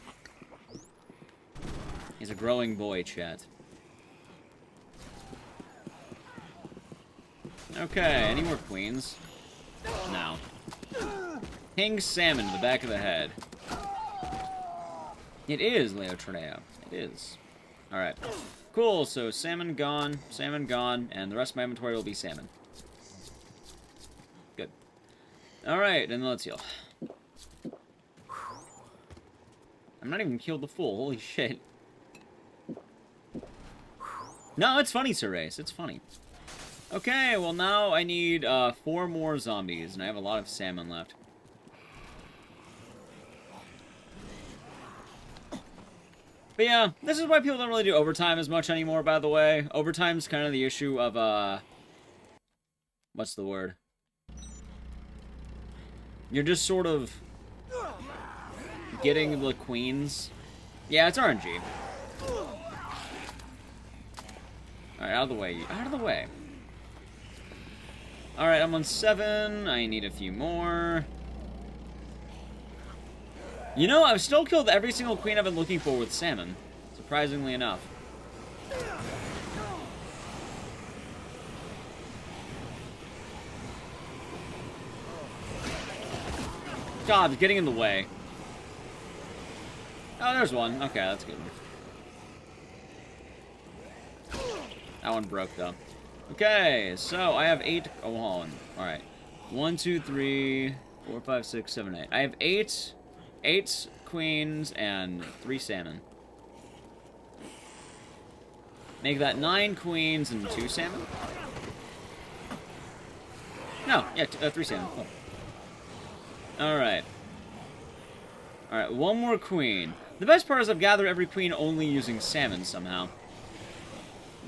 [SPEAKER 1] He's a growing boy, chat. Okay, any more queens? No. King Salmon to the back of the head. It is Leo Trineo. It is. Alright. Cool, so salmon gone, and the rest of my inventory will be salmon. Good. Alright, and let's heal. I'm not even killed the full, holy shit. No, it's funny, Sir Race, it's funny. Okay, well now I need 4 more zombies, and I have a lot of salmon left. But yeah, this is why people don't really do overtime as much anymore, by the way. Overtime's kind of the issue of, what's the word? You're just sort of getting the queens. Yeah, it's RNG. Alright, out of the way. Out of the way. Alright, I'm on 7. I need a few more. You know, I've still killed every single queen I've been looking for with salmon. Surprisingly enough. God, it's getting in the way. Oh, there's one. Okay, that's good. That one broke, though. Okay, so I have 8... Oh, hold on. Alright. 1, 2, 3, 4, 5, 6, 7, 8. I have 8 queens and 3 salmon. Make that 9 queens and 2 salmon? No, yeah, 3 salmon. Oh. Alright. Alright, 1 more queen. The best part is I've gathered every queen only using salmon somehow.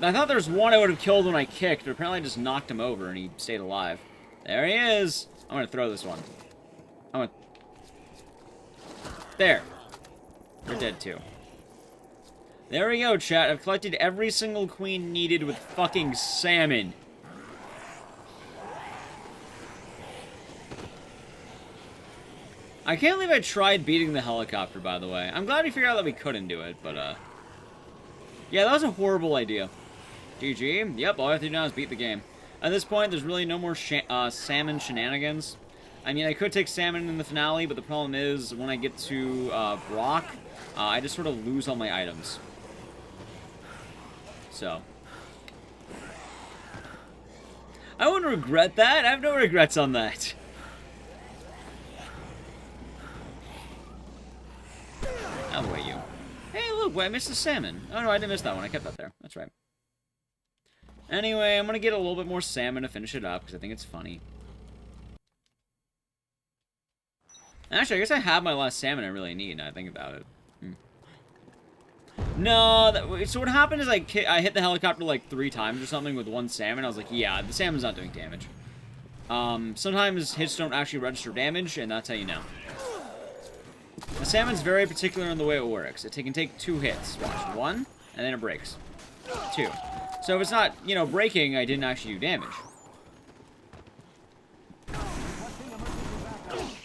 [SPEAKER 1] I thought there was one I would have killed when I kicked, but apparently I just knocked him over and he stayed alive. There he is! I'm gonna throw this one. I'm gonna... There. They're dead too. There we go, chat. I've collected every single queen needed with fucking salmon. I can't believe I tried beating the helicopter, by the way. I'm glad we figured out that we couldn't do it, but, yeah, that was a horrible idea. GG. Yep, all I have to do now is beat the game. At this point, there's really no more salmon shenanigans. I mean, I could take salmon in the finale, but the problem is, when I get to, Brock, I just sort of lose all my items. So. I wouldn't regret that. I have no regrets on that. Out of the way, you. Hey, look, I missed the salmon. Oh, no, I didn't miss that one. I kept that there. That's right. Anyway, I'm going to get a little bit more salmon to finish it up, because I think it's funny. Actually, I guess I have my last salmon I really need, now I think about it. No, so what happened is I hit the helicopter like 3 times or something with 1 salmon. I was like, yeah, the salmon's not doing damage. Sometimes hits don't actually register damage, and that's how you know. The salmon's very particular in the way it works. It can take 2 hits. Watch. 1, and then it breaks. 2. So if it's not, you know, breaking, I didn't actually do damage.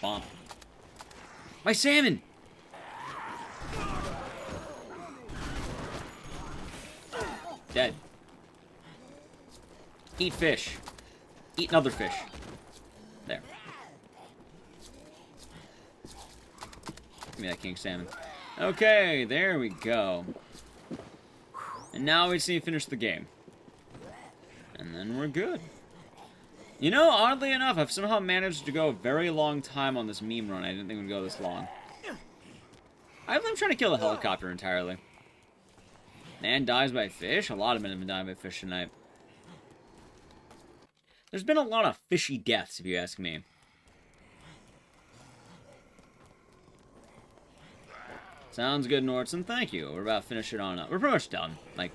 [SPEAKER 1] Bomb. My salmon! Dead. Eat fish. Eat another fish. There. Give me that king salmon. Okay, there we go. And now we just need to finish the game. And then we're good. You know, oddly enough, I've somehow managed to go a very long time on this meme run. I didn't think it would go this long. I'm trying to kill a helicopter entirely. Man dies by fish? A lot of men have been dying by fish tonight. There's been a lot of fishy deaths, if you ask me. Sounds good, Nordson. Thank you. We're about to finish it on up. We're pretty much done. Like,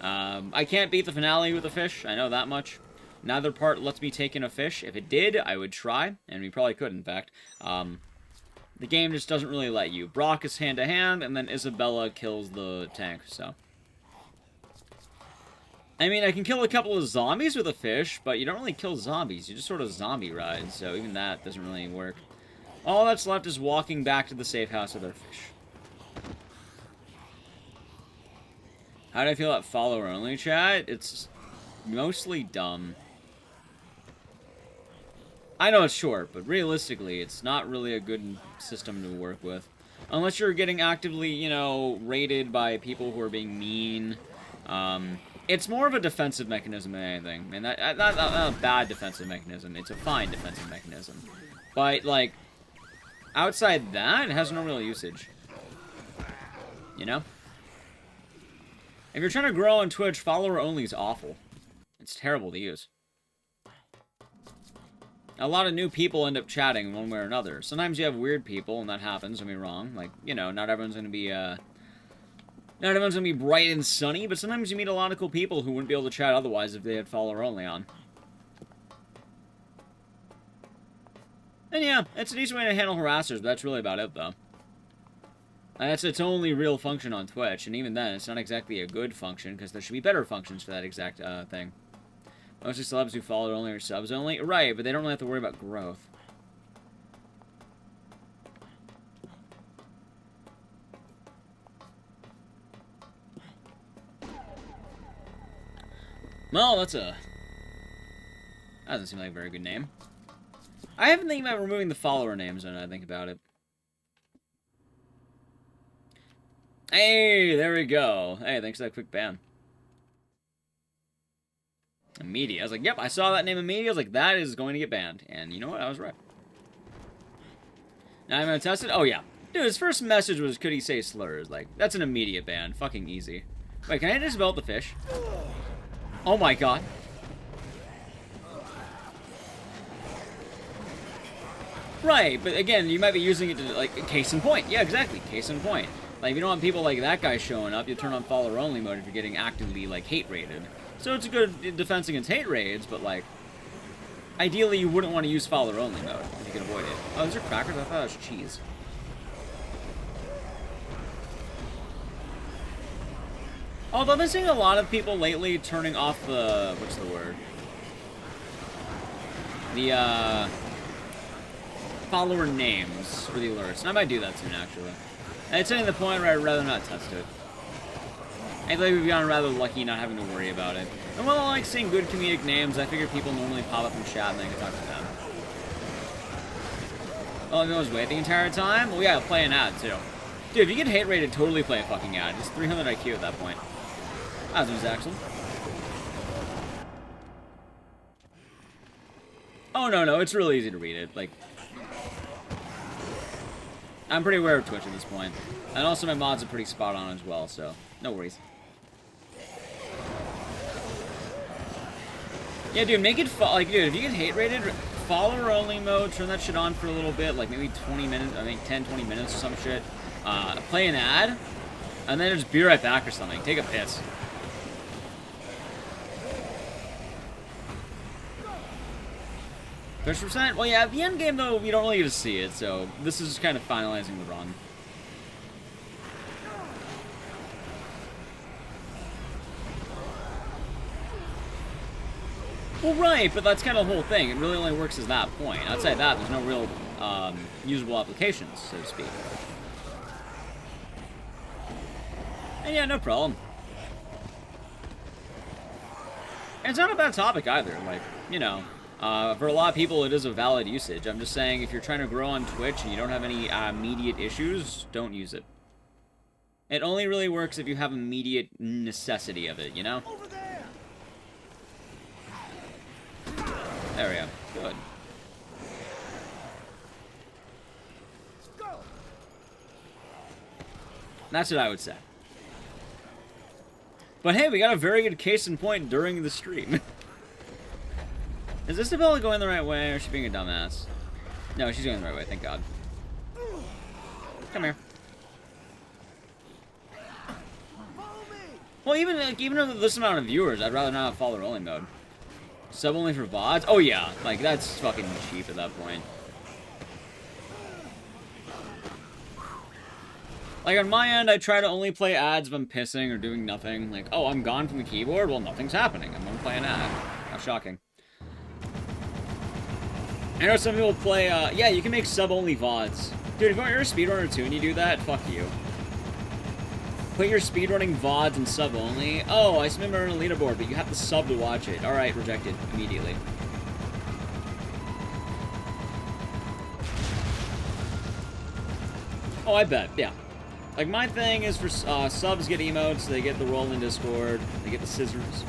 [SPEAKER 1] I can't beat the finale with a fish, I know that much. Neither part lets me take in a fish. If it did, I would try, and we probably could, in fact. The game just doesn't really let you. Brock is hand-to-hand, and then Isabella kills the tank, so... I mean, I can kill a couple of zombies with a fish, but you don't really kill zombies. You just sort of zombie ride, so even that doesn't really work. All that's left is walking back to the safe house with our fish. How do I feel about follower-only chat? It's mostly dumb. I know it's short, but realistically, it's not really a good system to work with. Unless you're getting actively, you know, raided by people who are being mean. It's more of a defensive mechanism than anything. And not a bad defensive mechanism. It's a fine defensive mechanism. But, like, outside that, it has no real usage. You know? If you're trying to grow on Twitch, follower only is awful. It's terrible to use. A lot of new people end up chatting one way or another. Sometimes you have weird people, and that happens, don't get me wrong. Like, you know, not everyone's gonna be bright and sunny, but sometimes you meet a lot of cool people who wouldn't be able to chat otherwise if they had follower only on. And yeah, it's a decent way to handle harassers, but that's really about it, though. And that's its only real function on Twitch, and even then, it's not exactly a good function, because there should be better functions for that exact thing. Mostly celebs who follow only or subs only. Right, but they don't really have to worry about growth. Well, that doesn't seem like a very good name. I haven't think about removing the follower names when I think about it. Hey, there we go. Hey, thanks for that quick ban. Immediate. I was like, yep, I saw that name immediately. I was like, that is going to get banned. And you know what? I was right. Now I'm going to test it. Oh, yeah. Dude, his first message was, could he say slurs? Like, that's an immediate ban. Fucking easy. Wait, can I just belt the fish? Oh my god. Right, but again, you might be using it to, like, case in point. Yeah, exactly. Case in point. Like, if you don't want people like that guy showing up, you turn on follower only mode if you're getting actively, like, hate raided. So it's a good defense against hate raids, but, like, ideally you wouldn't want to use follower only mode if you can avoid it. Oh, those are crackers? I thought it was cheese. Although I've been seeing a lot of people lately turning off the, what's the word? The, follower names for the alerts. And I might do that soon, actually. And it's getting to the point where I'd rather not test it. I think we've gotten rather lucky not having to worry about it. And while I like seeing good comedic names, I figure people normally pop up in chat and I can talk to them. Oh, and those wait the entire time? Well, yeah, play an ad, too. Dude, if you get hate rated, totally play a fucking ad. It's 300 IQ at that point. As was Axel. Oh, no, it's really easy to read it. Like, I'm pretty aware of Twitch at this point. And also my mods are pretty spot on as well, so no worries. Yeah, dude, make it like, dude, if you get hate rated, follower only mode, turn that shit on for a little bit, like maybe 20 minutes, I think 10, 20 minutes or some shit. Play an ad, and then just be right back or something. Take a piss. %? Well, yeah, at the end game, though, we don't really get to see it, so this is just kind of finalizing the run. Well, right, but that's kind of the whole thing. It really only works as that point. Outside that, there's no real usable applications, so to speak. And yeah, no problem. And it's not a bad topic either, like, you know. For a lot of people, it is a valid usage. I'm just saying, if you're trying to grow on Twitch and you don't have any immediate issues, don't use it. It only really works if you have immediate necessity of it, you know?
[SPEAKER 4] Over there.
[SPEAKER 1] There we go. Good.
[SPEAKER 4] Go.
[SPEAKER 1] That's what I would say. But hey, we got a very good case in point during the stream. Is Isabella going the right way, or is she being a dumbass? No, she's going the right way, thank God. Come here. Well, even with this amount of viewers, I'd rather not have follower only mode. Sub only for VODs? Oh yeah, like that's fucking cheap at that point. Like on my end, I try to only play ads if I'm pissing or doing nothing. Like, oh, I'm gone from the keyboard? Well, nothing's happening. I'm gonna play an ad. How shocking. I know some people play, yeah, you can make sub-only VODs. Dude, if you're a speedrunner too and you do that, fuck you. Put your speedrunning VODs and sub-only. Oh, I submit on a leaderboard, but you have to sub to watch it. Alright, rejected. Immediately. Oh, I bet. Yeah. Like, my thing is for subs get emotes, they get the roll in Discord, they get the scissors,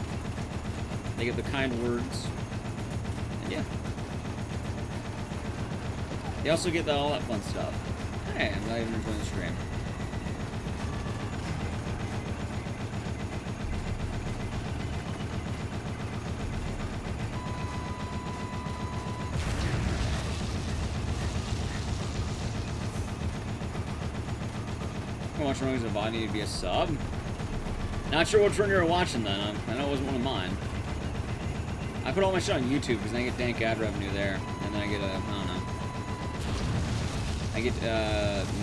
[SPEAKER 1] they get the kind words, and yeah. They also get all that fun stuff. Hey, I'm glad you're enjoying the stream. Watch runners of VOD need to be a sub. Not sure which run you were watching then. I know it wasn't one of mine. I put all my shit on YouTube because then I get dank ad revenue there, and then I get I don't know. I get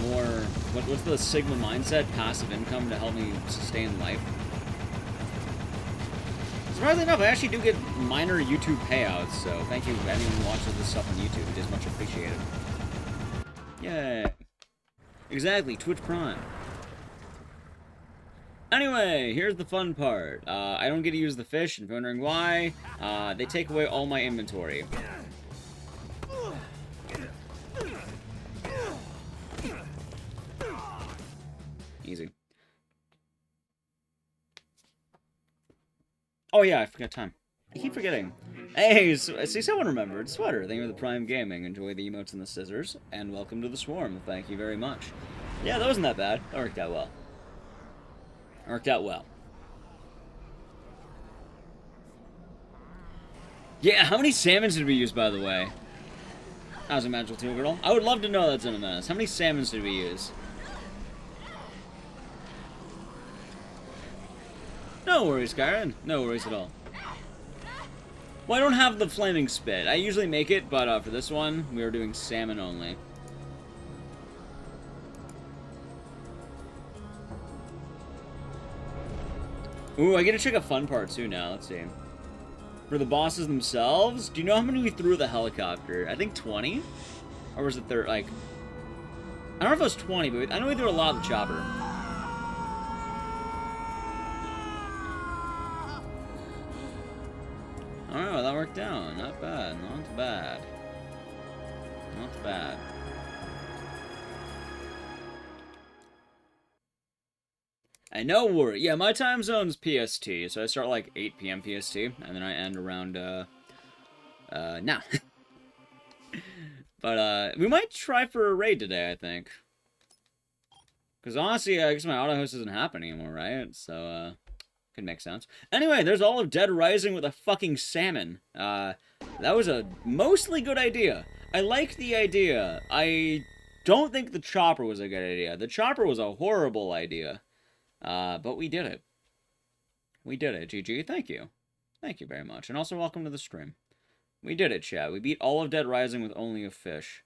[SPEAKER 1] more. What's the Sigma mindset? Passive income to help me sustain life. Surprisingly enough, I actually do get minor YouTube payouts. So thank you anyone who watches this stuff on YouTube. It is much appreciated. Yay! Exactly, Twitch Prime. Anyway, here's the fun part. I don't get to use the fish, and if you're wondering why, they take away all my inventory. Easy. Oh yeah, I forgot time. I keep forgetting. Hey, see, someone remembered. Sweater, thank you for the Prime Gaming. Enjoy the emotes and the scissors, and welcome to the Swarm. Thank you very much. Yeah, that wasn't that bad. That worked out well. Worked out well. Yeah, how many salmons did we use, by the way? That was a magical tool girl. I would love to know that's in a menace. How many salmons did we use? No worries, Kyron. No worries at all. Well, I don't have the flaming spit. I usually make it, but for this one, we were doing salmon only. Ooh, I get to check a fun part too now. Let's see. For the bosses themselves, do you know how many we threw at the helicopter? I think 20? Or was it like... I don't know if it was 20, but I know we threw a lot at the chopper. Alright, well, that worked out. Not bad. Not bad. Not bad. And no worry. Yeah, my time zone's PST, so I start like 8 p.m. PST, and then I end around, now. But, we might try for a raid today, I think. Because honestly, I guess my auto host isn't happening anymore, right? So, could make sense. Anyway, there's all of Dead Rising with a fucking salmon. That was a mostly good idea. I liked the idea. I don't think the chopper was a good idea. The chopper was a horrible idea. But we did it. We did it, GG. Thank you. Thank you very much. And also welcome to the stream. We did it, chat. We beat all of Dead Rising with only a fish.